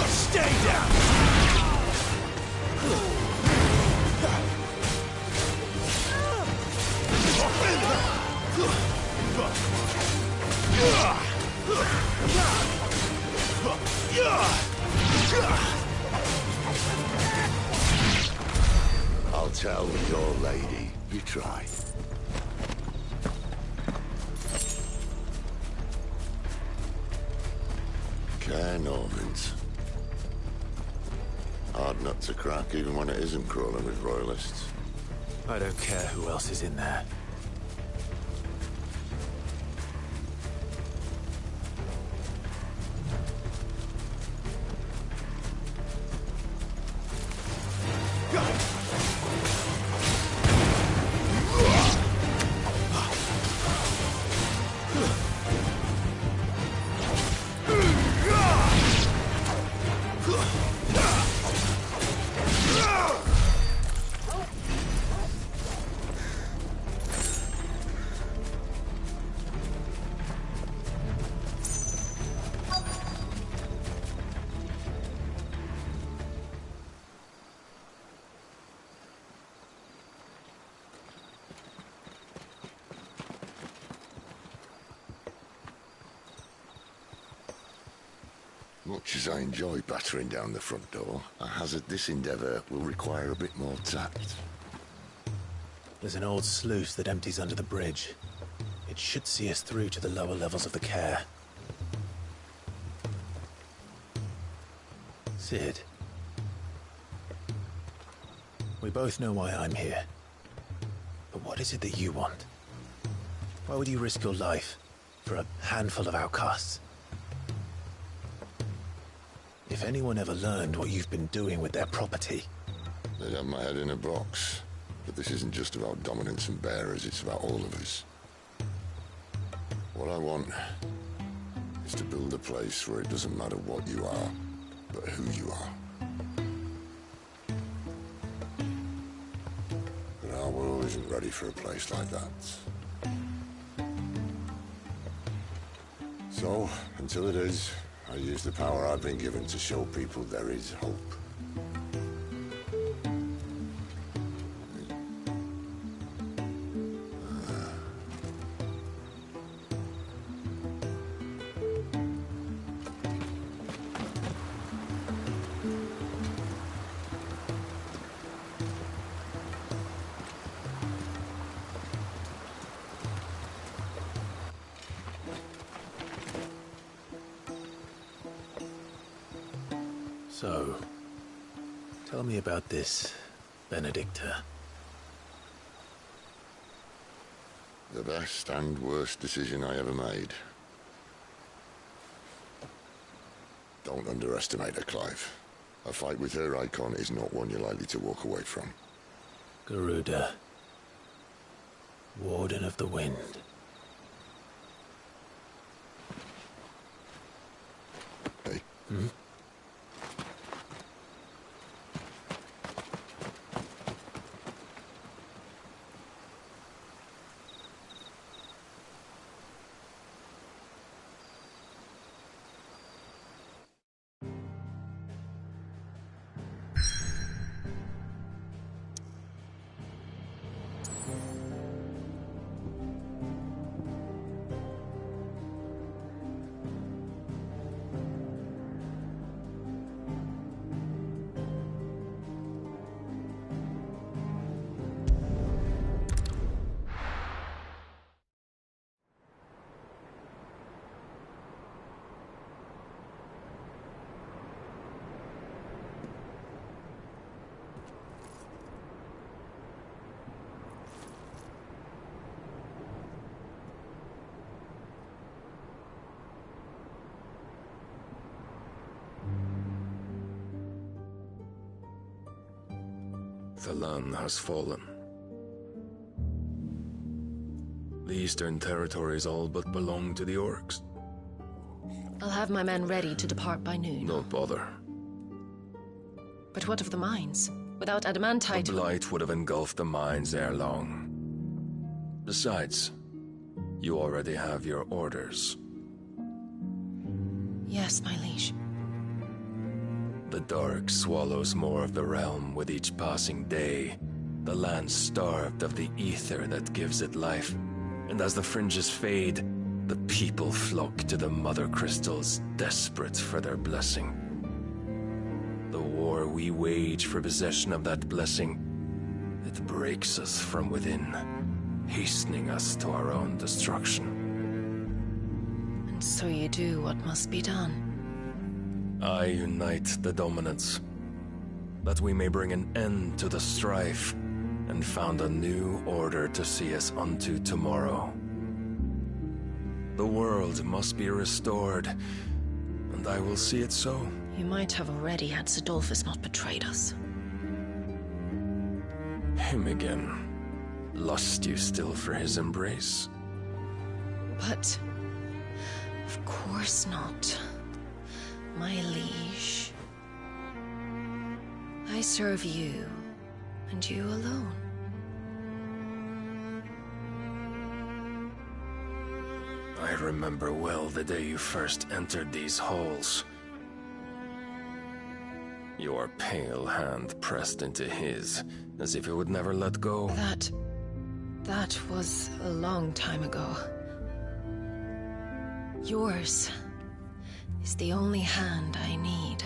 Stay down! I'll tell your lady you tried. Care Norvins. Hard nut to crack, even when it isn't crawling with Royalists. I don't care who else is in there. Much as I enjoy battering down the front door, I hazard this endeavour will require a bit more tact. There's an old sluice that empties under the bridge. It should see us through to the lower levels of the care. Sid. We both know why I'm here. But what is it that you want? Why would you risk your life for a handful of outcasts? If anyone ever learned what you've been doing with their property... They'd have my head in a box. But this isn't just about dominance and bearers, it's about all of us. What I want is to build a place where it doesn't matter what you are, but who you are. But our world isn't ready for a place like that. So, until it is, I use the power I've been given to show people there is hope. So, tell me about this Benedicta. The best and worst decision I ever made. Don't underestimate her, Clive. A fight with her icon is not one you're likely to walk away from. Garuda. Warden of the Wind. Hey. Hmm? The land has fallen. The Eastern Territories all but belong to the Orcs. I'll have my men ready to depart by noon. Don't bother. But what of the mines? Without adamantite... The blight would have engulfed the mines ere long. Besides, you already have your orders. Yes, my liege. The dark swallows more of the realm with each passing day. The land starved of the ether that gives it life. And as the fringes fade, the people flock to the mother crystals, desperate for their blessing. The war we wage for possession of that blessing, it breaks us from within, hastening us to our own destruction. And so you do what must be done. I unite the dominants, that we may bring an end to the strife, and found a new order to see us unto tomorrow. The world must be restored, and I will see it so. You might have already had Sidolphus not betrayed us. Him again. Lust you still for his embrace? But... of course not. My liege. I serve you, and you alone. I remember well the day you first entered these halls. Your pale hand pressed into his, as if it would never let go. That was a long time ago. Yours is the only hand I need.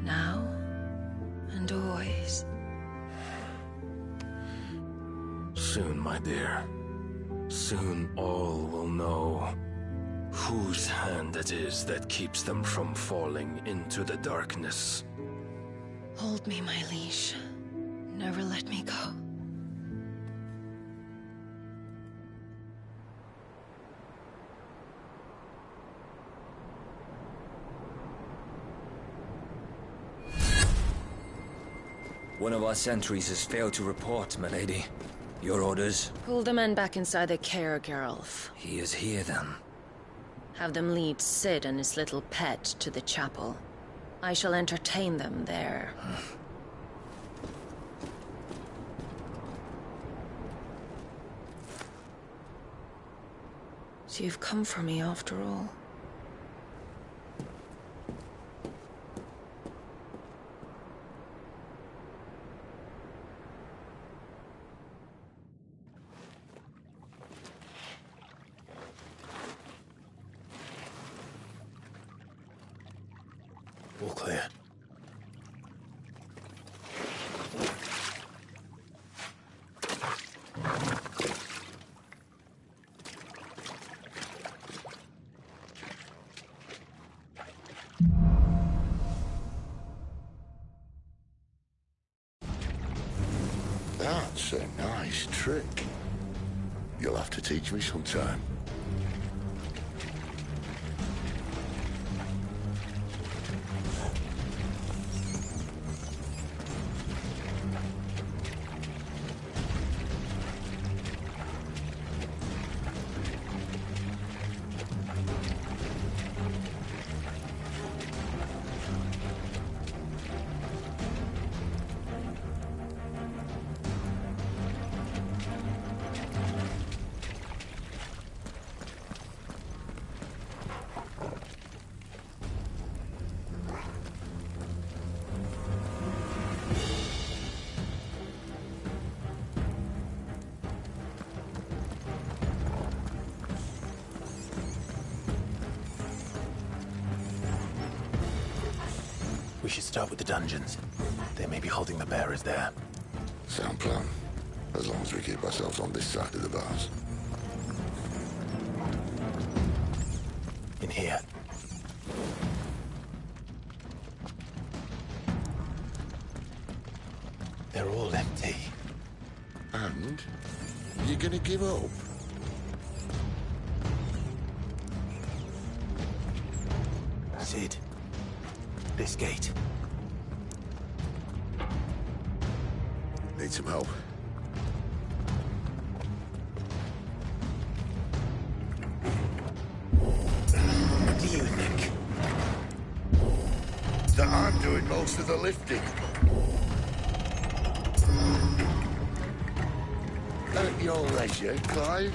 Now and always. Soon, my dear. Soon all will know whose hand it is that keeps them from falling into the darkness. Hold me, my liege. Never let me go. One of our sentries has failed to report, milady. Your orders? Pull the men back inside the care, Geralf. He is here, then. Have them lead Sid and his little pet to the chapel. I shall entertain them there. So you've come for me after all. All clear. That's a nice trick. You'll have to teach me sometime. We should start with the dungeons. They may be holding the bearers there. Sound plan. As long as we keep ourselves on this side of the bars. In here. They're all empty. And? You're gonna give up? Sid. This gate. Need some help. What do you think? That I'm doing most of the lifting. At your leisure, Clive.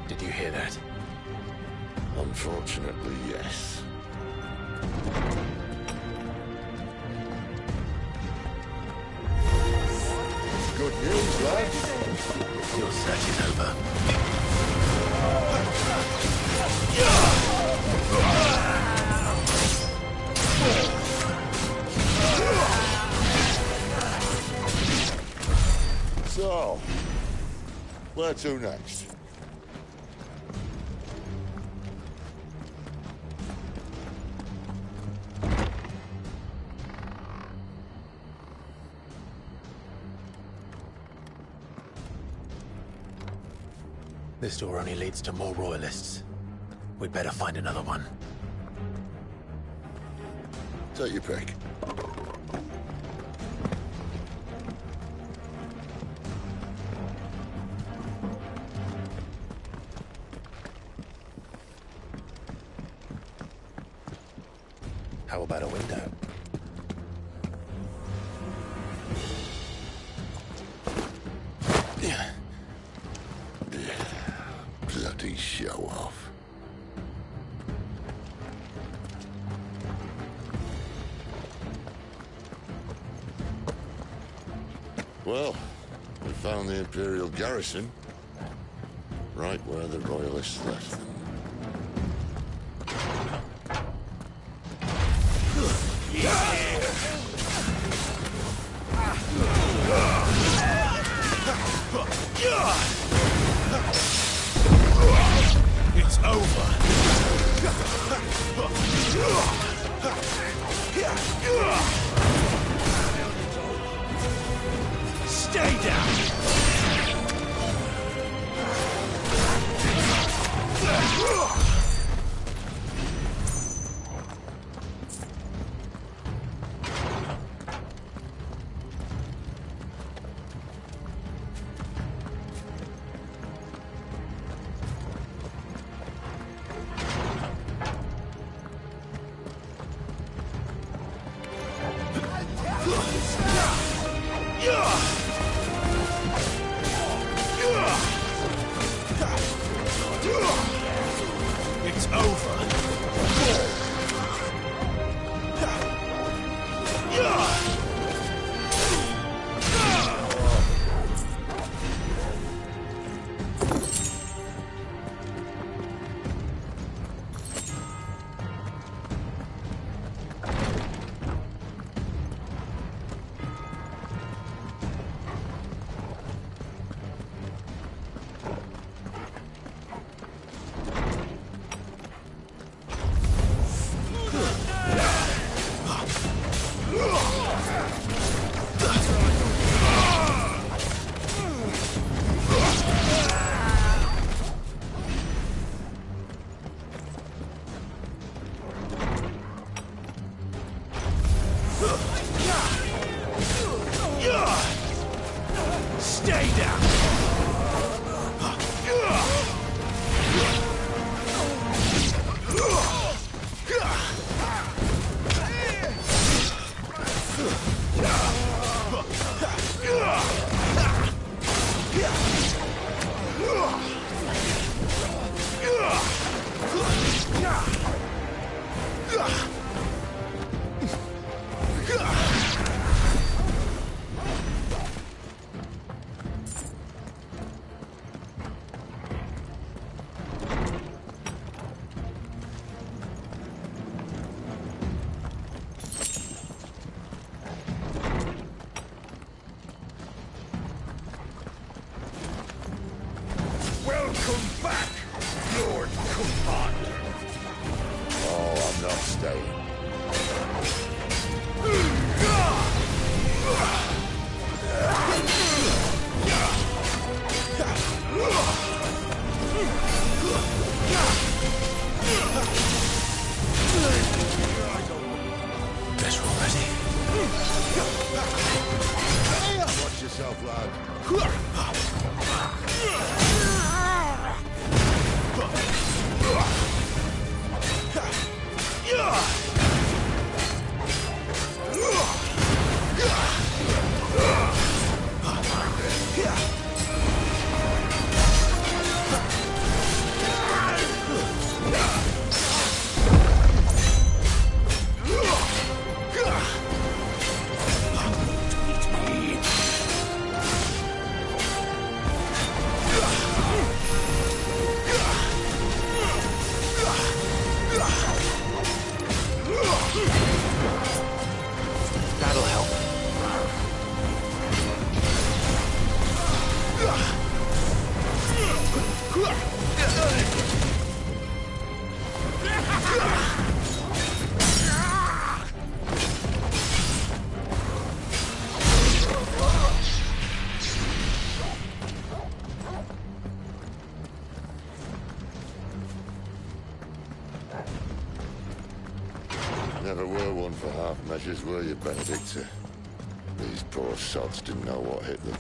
Did you hear that? Unfortunately, yes. Good news, lads. Your search is over. So, where to next? This door only leads to more royalists. We'd better find another one. Take your pick. How about a window? Bloody show off. Well, we found the Imperial garrison. Right where the Royalists left them. over. Stay down. It's over. Stay down. Welcome back, Lord Commander. Oh, I'm not staying. Better already. Watch yourself, lad. That'll help. Never were one for half measures, were you, Benedicta? These poor sods didn't know what hit them.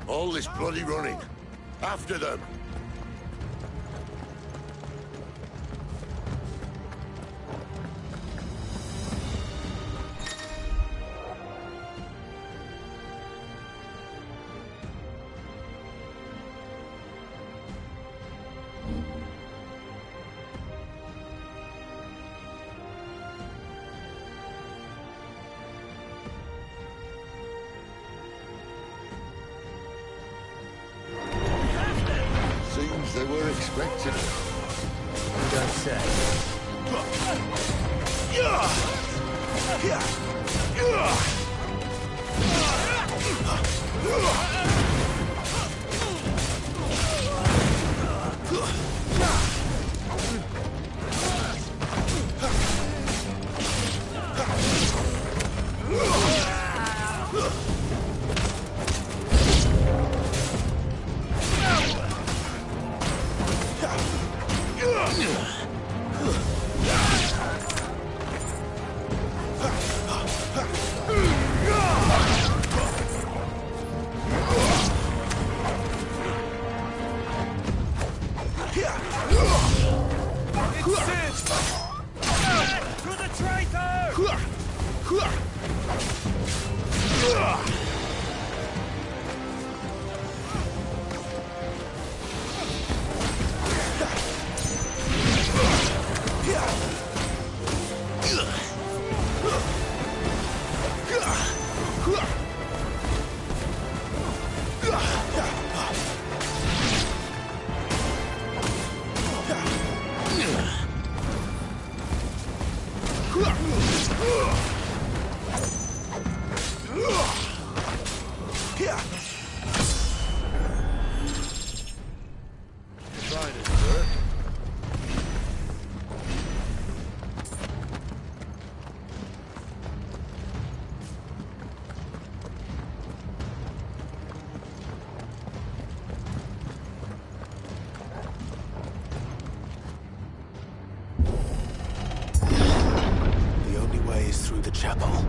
All this bloody running. After them! Seems they were expecting it. You don't say. chapel.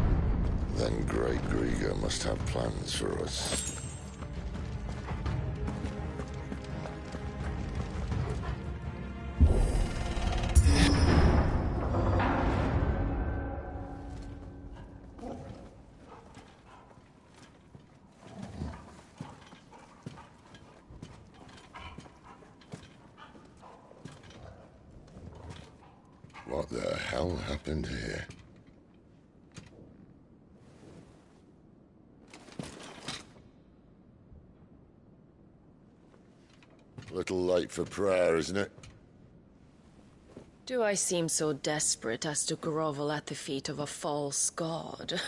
Then Great Grieger must have plans for us. What the hell happened here? Little late for prayer, isn't it? Do I seem so desperate as to grovel at the feet of a false god?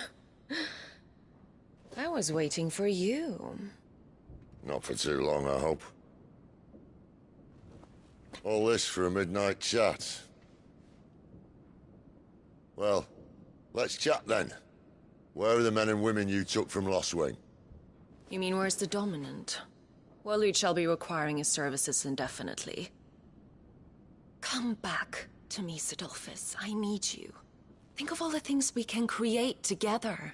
I was waiting for you. Not for too long, I hope. All this for a midnight chat. Well, let's chat then. Where are the men and women you took from Lostwing? You mean where's the dominant? Waleed shall be requiring his services indefinitely. Come back to me, Sidolphus. I need you. Think of all the things we can create together.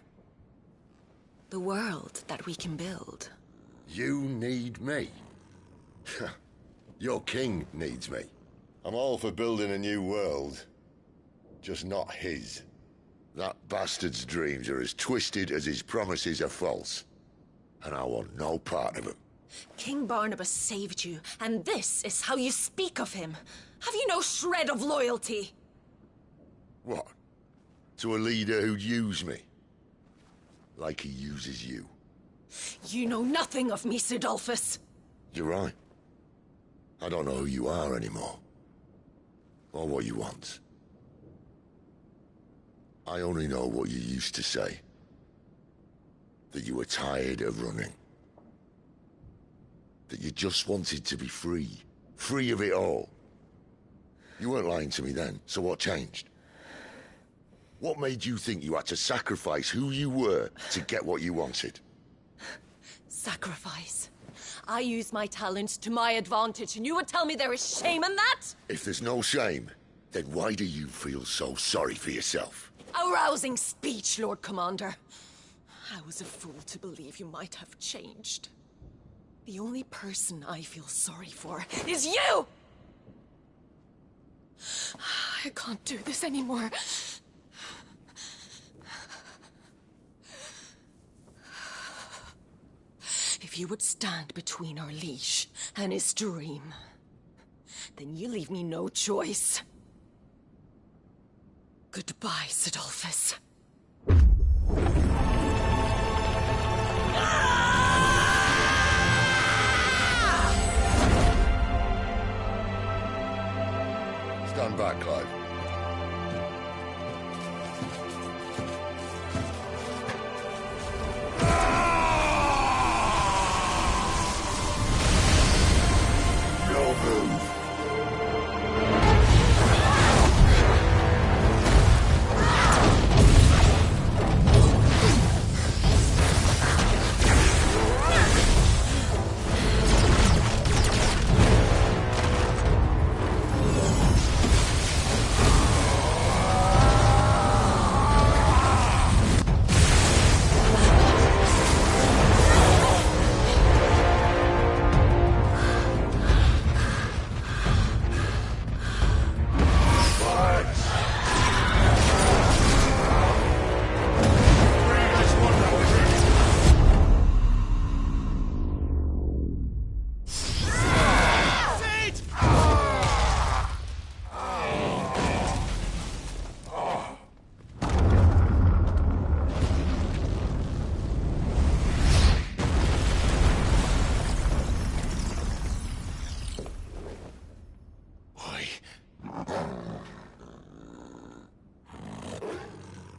The world that we can build. You need me? Your king needs me. I'm all for building a new world. Just not his. That bastard's dreams are as twisted as his promises are false. And I want no part of them. King Barnabas saved you, and this is how you speak of him. Have you no shred of loyalty? What? To a leader who'd use me? Like he uses you? You know nothing of me, Sidolphus. You're right. I don't know who you are anymore. Or what you want. I only know what you used to say. That you were tired of running. That you just wanted to be free. Free of it all. You weren't lying to me then, so what changed? What made you think you had to sacrifice who you were to get what you wanted? Sacrifice. I use my talents to my advantage, and you would tell me there is shame in that? If there's no shame, then why do you feel so sorry for yourself? A rousing speech, Lord Commander. I was a fool to believe you might have changed. The only person I feel sorry for is you! I can't do this anymore. If you would stand between our leash and his dream, then you leave me no choice. Goodbye, Sidolphus. Stand back, Clive. No move.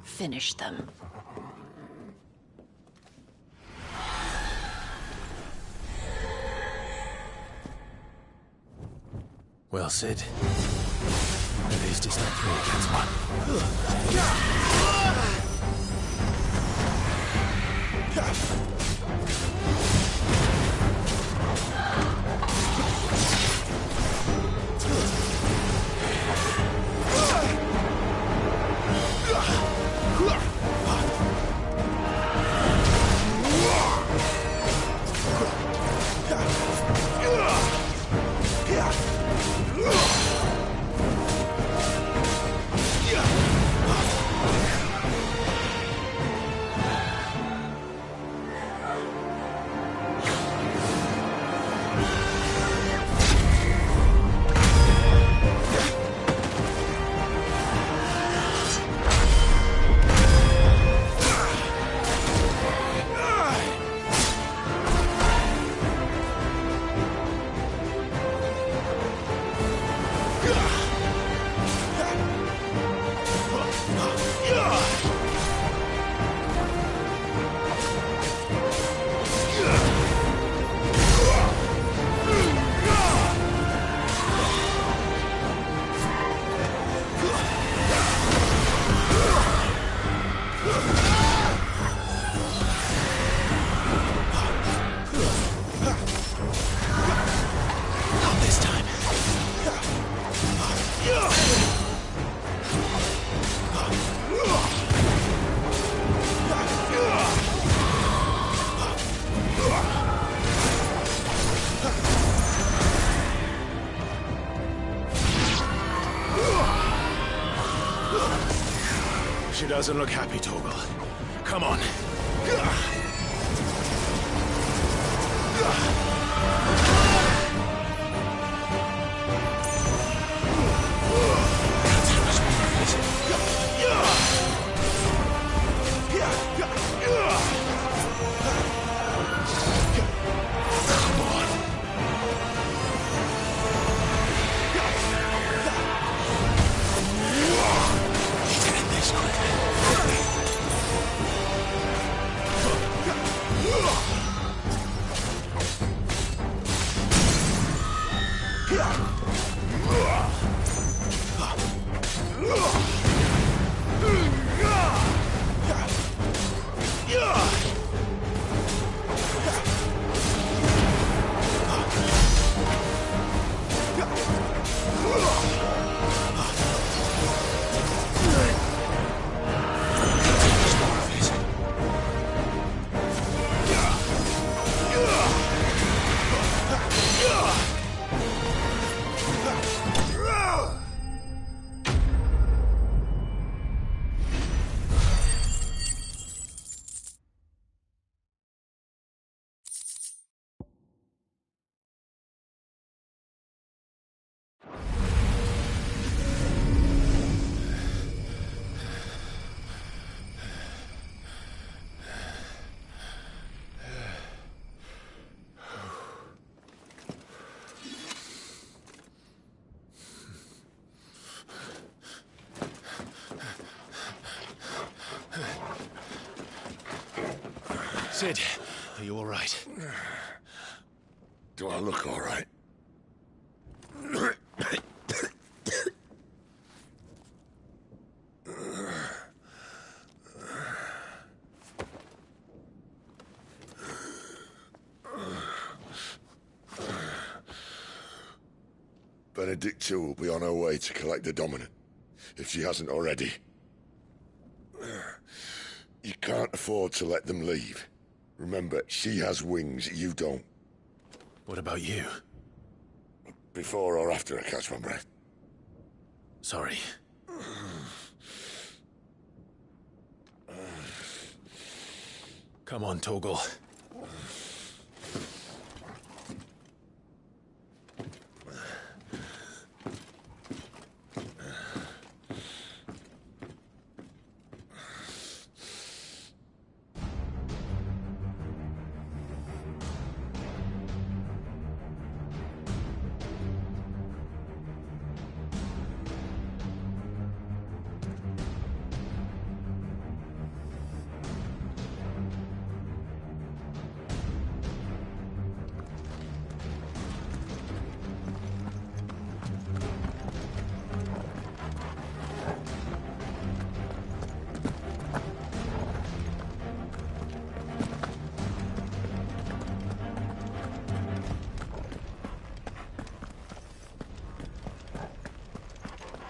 Finish them. Well, Sid. At least it's not 3 against 3. She doesn't look happy, Torgal. Come on. Sid, are you all right? Do I look all right? Benedicta will be on her way to collect the Dominant, if she hasn't already. You can't afford to let them leave. Remember, she has wings, you don't. What about you? Before or after I catch my breath? Sorry. Come on, Torgal.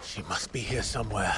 She must be here somewhere.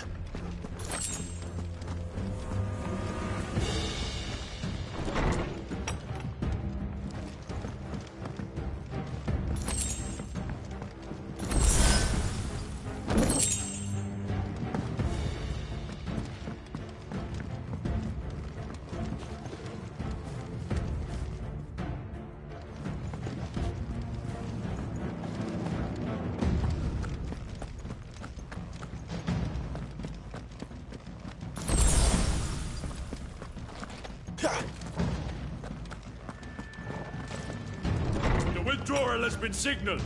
The withdrawal has been signaled.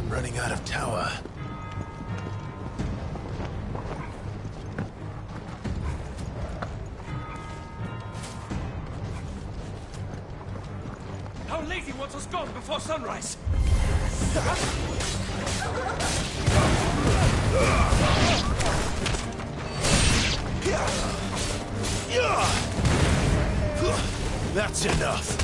Running out of tower. How late he wants us gone before sunrise? That's enough.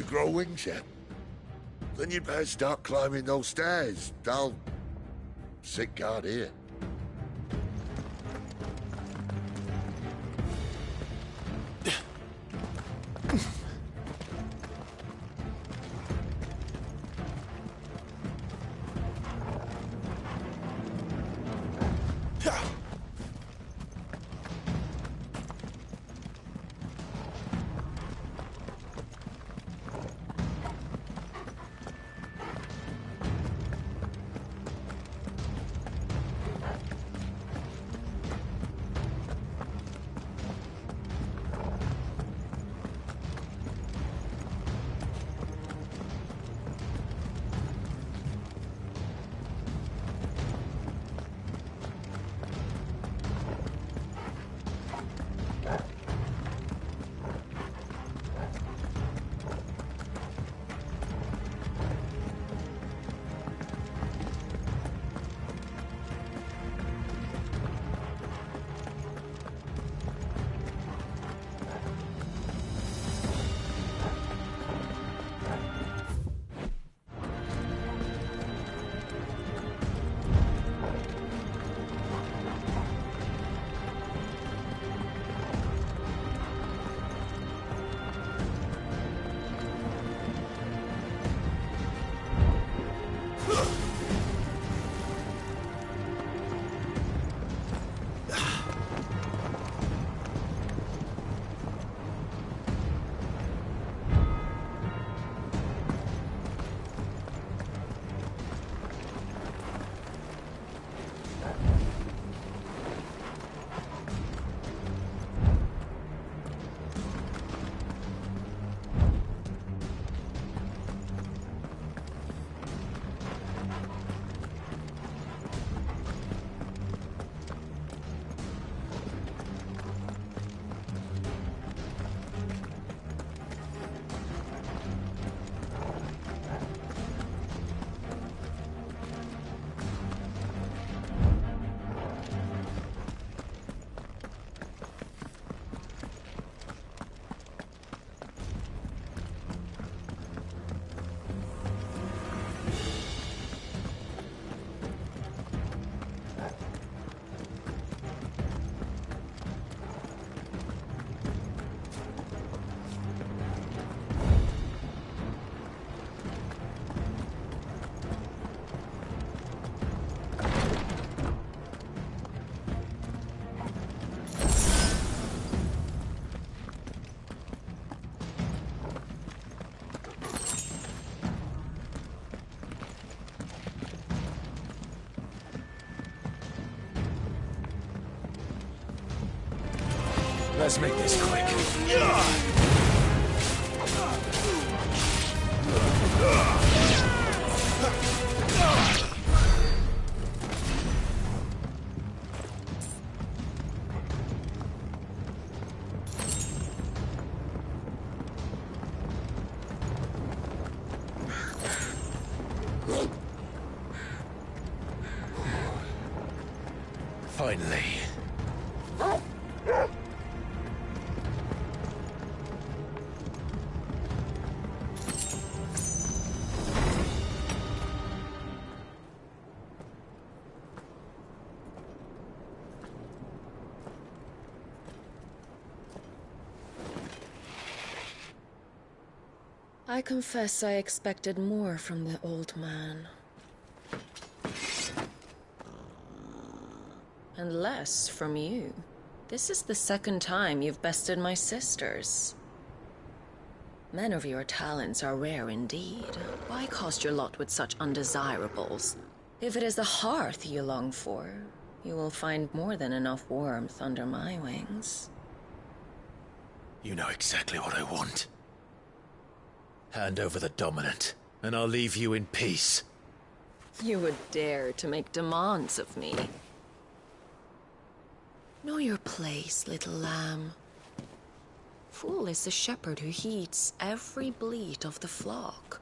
grow wings yet? Then you'd better start climbing those stairs. I'll sit guard here. Let's make this quick. Finally. I confess I expected more from the old man. And less from you. This is the second time you've bested my sisters. Men of your talents are rare indeed. Why cast your lot with such undesirables? If it is the hearth you long for, you will find more than enough warmth under my wings. You know exactly what I want. Hand over the dominant, and I'll leave you in peace. You would dare to make demands of me. Know your place, little lamb. Fool is the shepherd who heeds every bleat of the flock.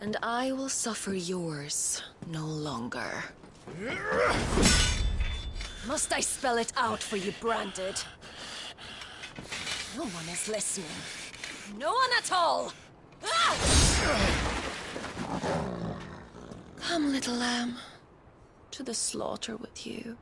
And I will suffer yours no longer. Must I spell it out for you, Branded? No one is listening. No one at all! Ah! Come, little lamb, to the slaughter with you.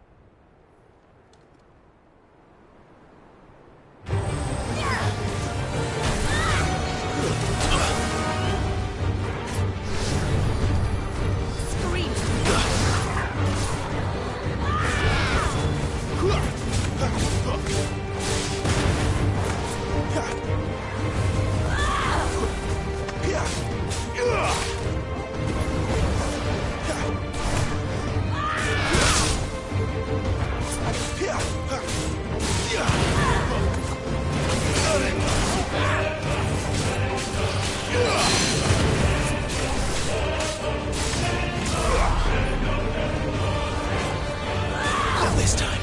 Not this time.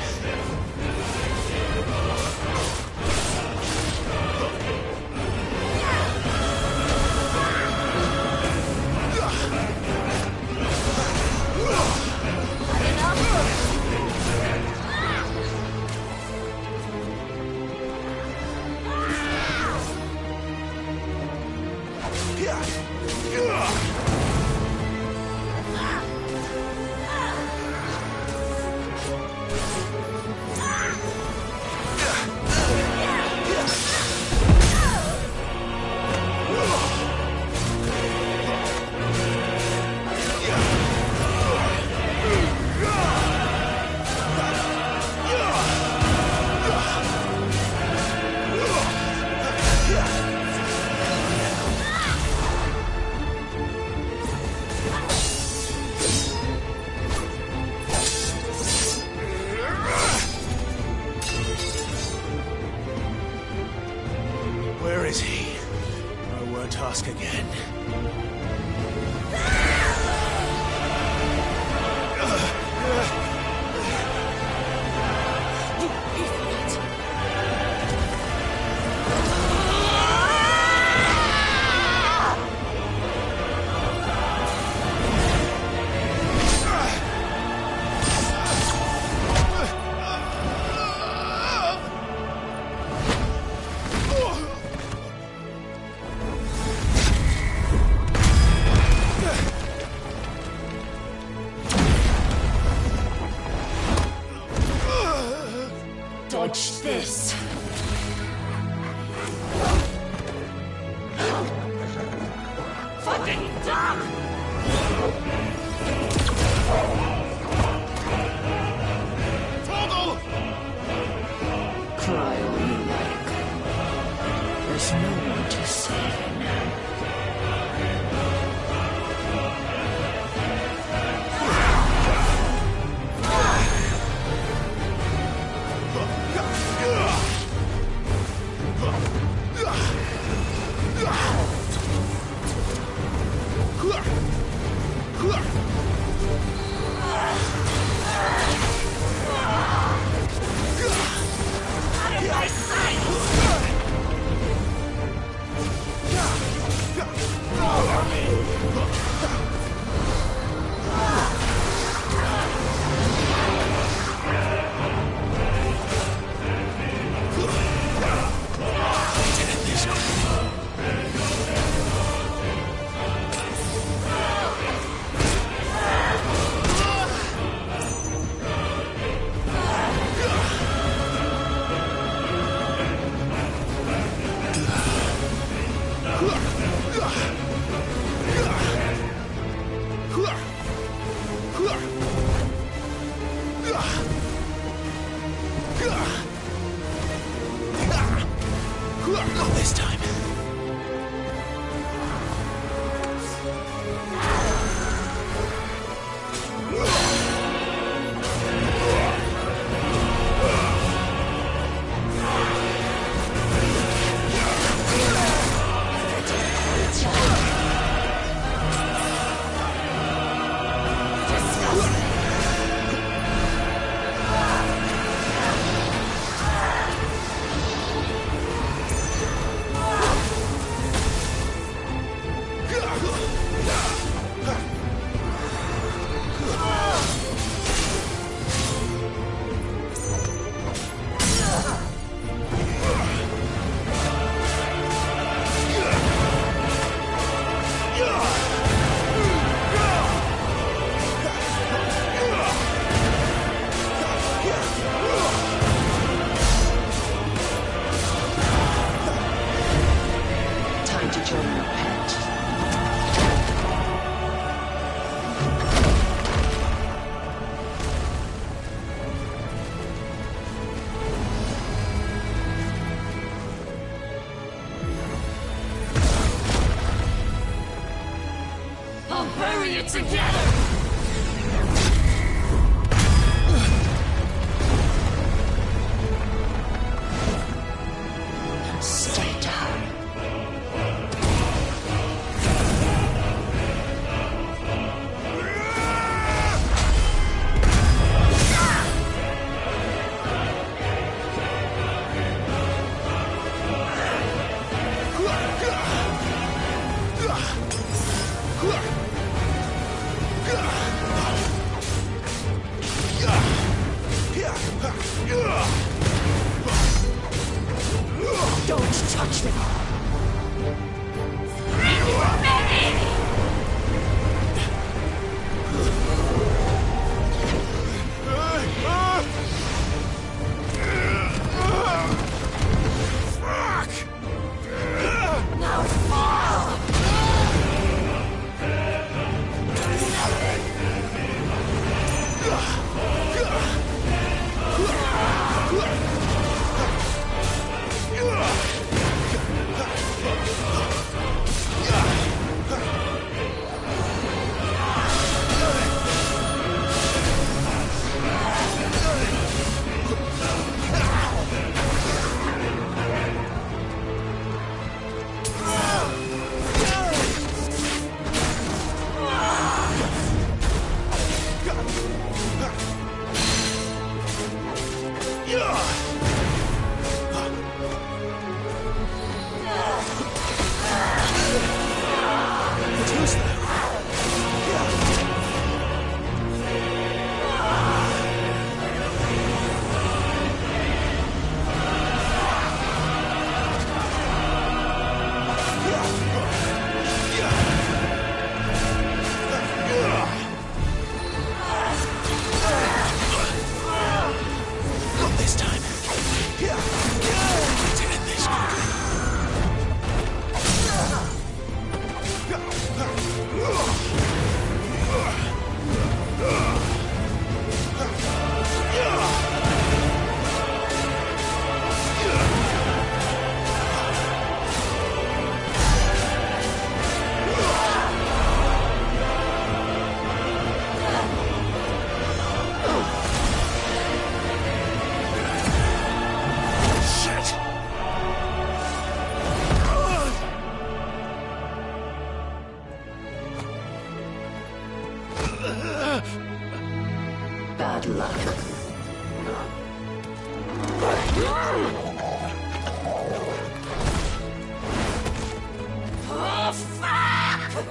Where is he? I won't ask again. Dodge this. Fucking dog! Cry all you like. There's no one to save you now. Out of my sight! Not this time. it together! Stay down. Don't touch me! Now fall! Bad luck. Oh, fuck!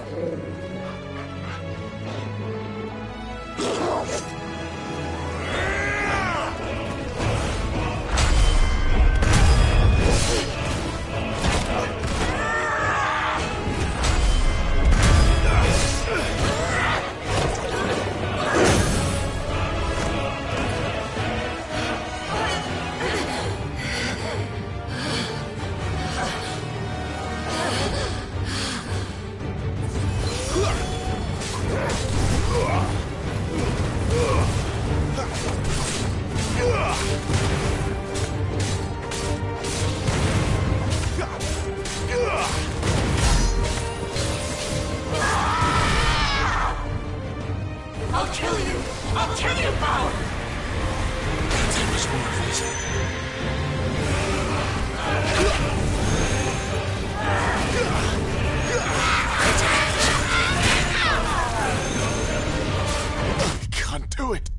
I'll kill you! I'll kill you, Power! There was more of this. I can't do it.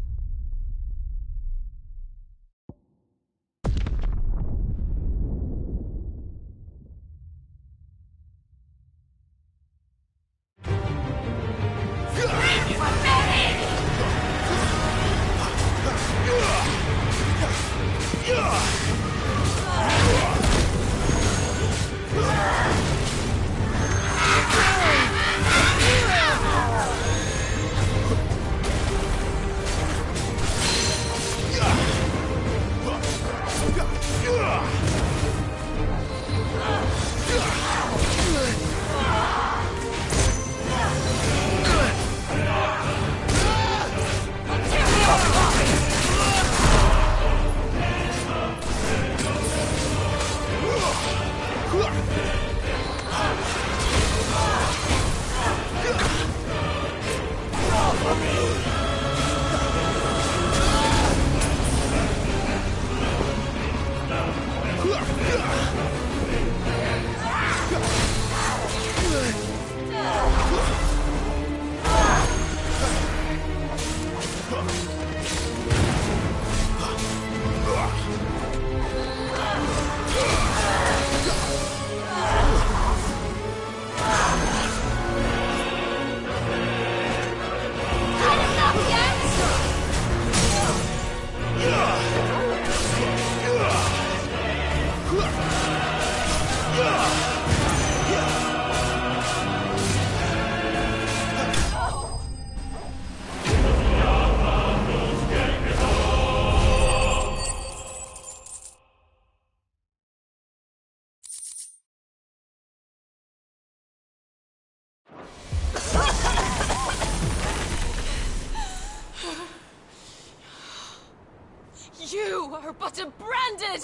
are but branded!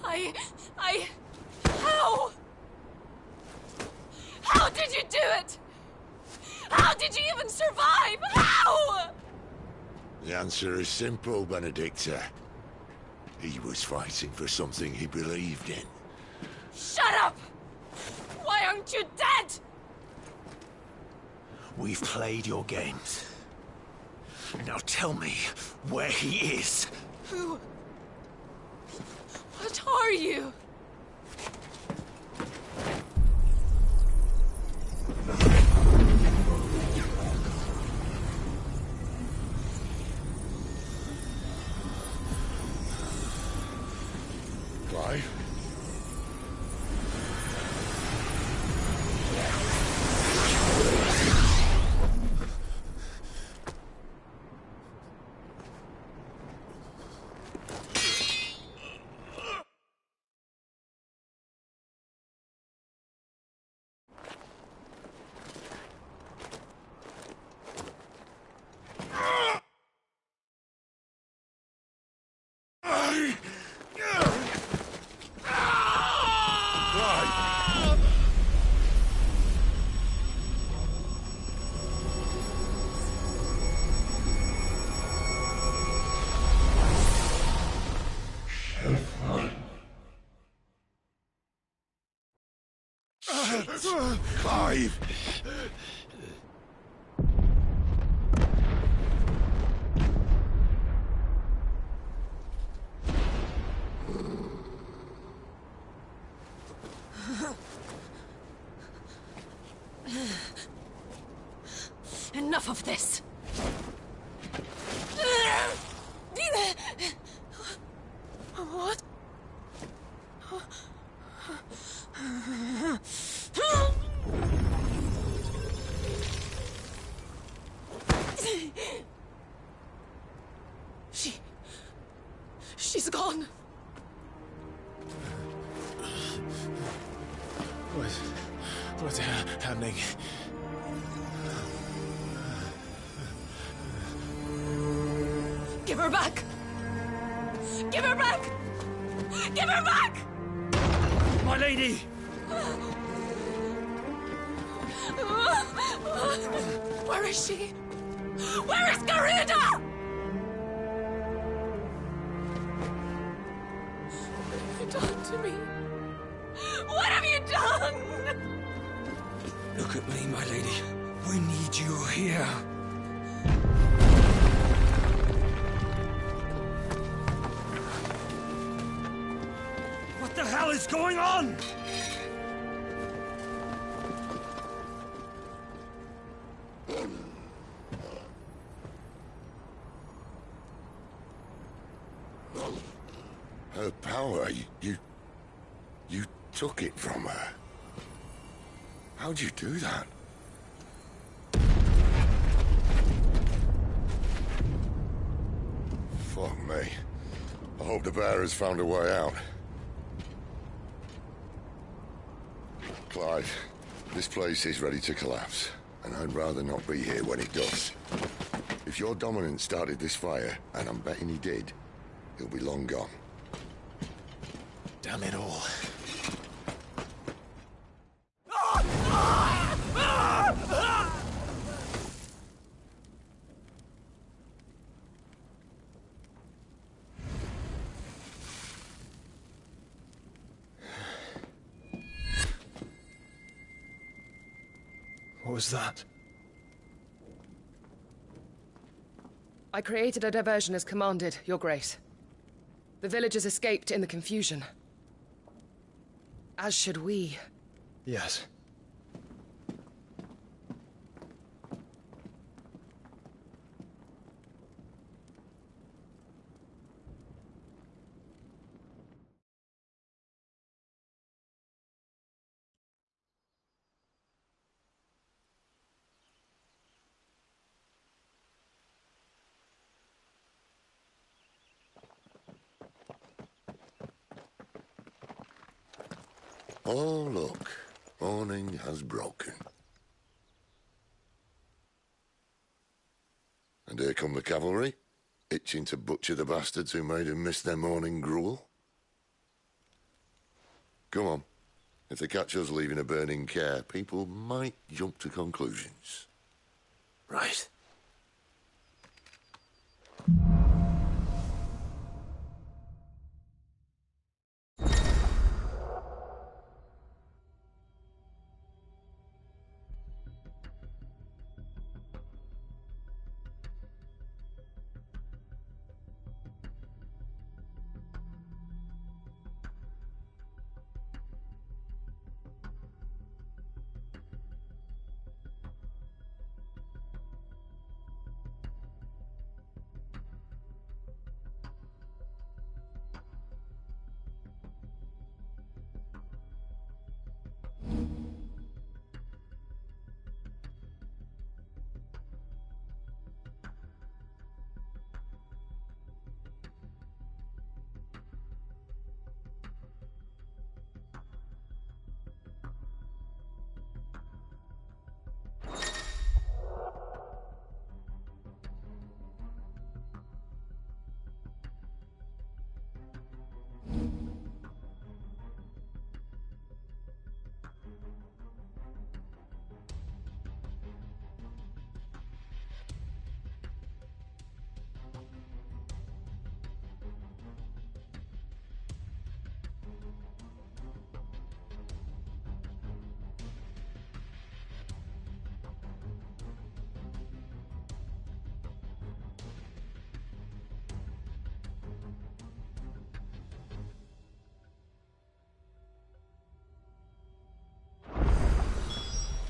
How? How did you do it? How did you even survive? How? The answer is simple, Benedicta. He was fighting for something he believed in. Shut up! Why aren't you dead? We've played your games. Now tell me where he is. Who? What are you? Clive? Clive! Enough of this! What? She's gone. What's happening? Give her back! Give her back! Give her back! My lady! Where is she? Where is Garuda? What have you done to me? What have you done? Look at me, my lady. We need you here. What the hell is going on? Her power, you took it from her. How'd you do that? Fuck me. I hope the bearer's found a way out. Clive, this place is ready to collapse, and I'd rather not be here when it does. If your dominant started this fire, and I'm betting he did, he'll be long gone. Damn it all. What was that? I created a diversion as commanded, Your Grace. The villagers escaped in the confusion. As should we. Yes. Oh, look. Morning has broken. And here come the cavalry. Itching to butcher the bastards who made him miss their morning gruel? Come on. If they catch us leaving a burning care, people might jump to conclusions. Right.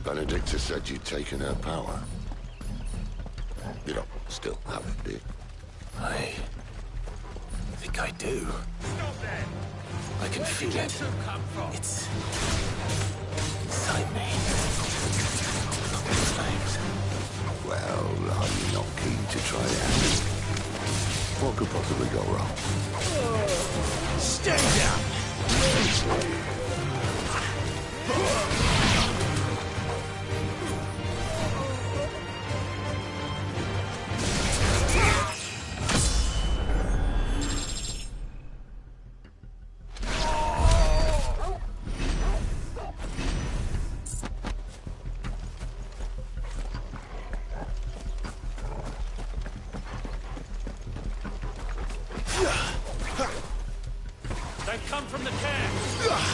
Benedicta said you'd taken her power. You don't still have it, do you? I think I do. I can feel it. It's inside me. Flames. Well, are you not keen to try it out? What could possibly go wrong? Stay down! They come from the camp!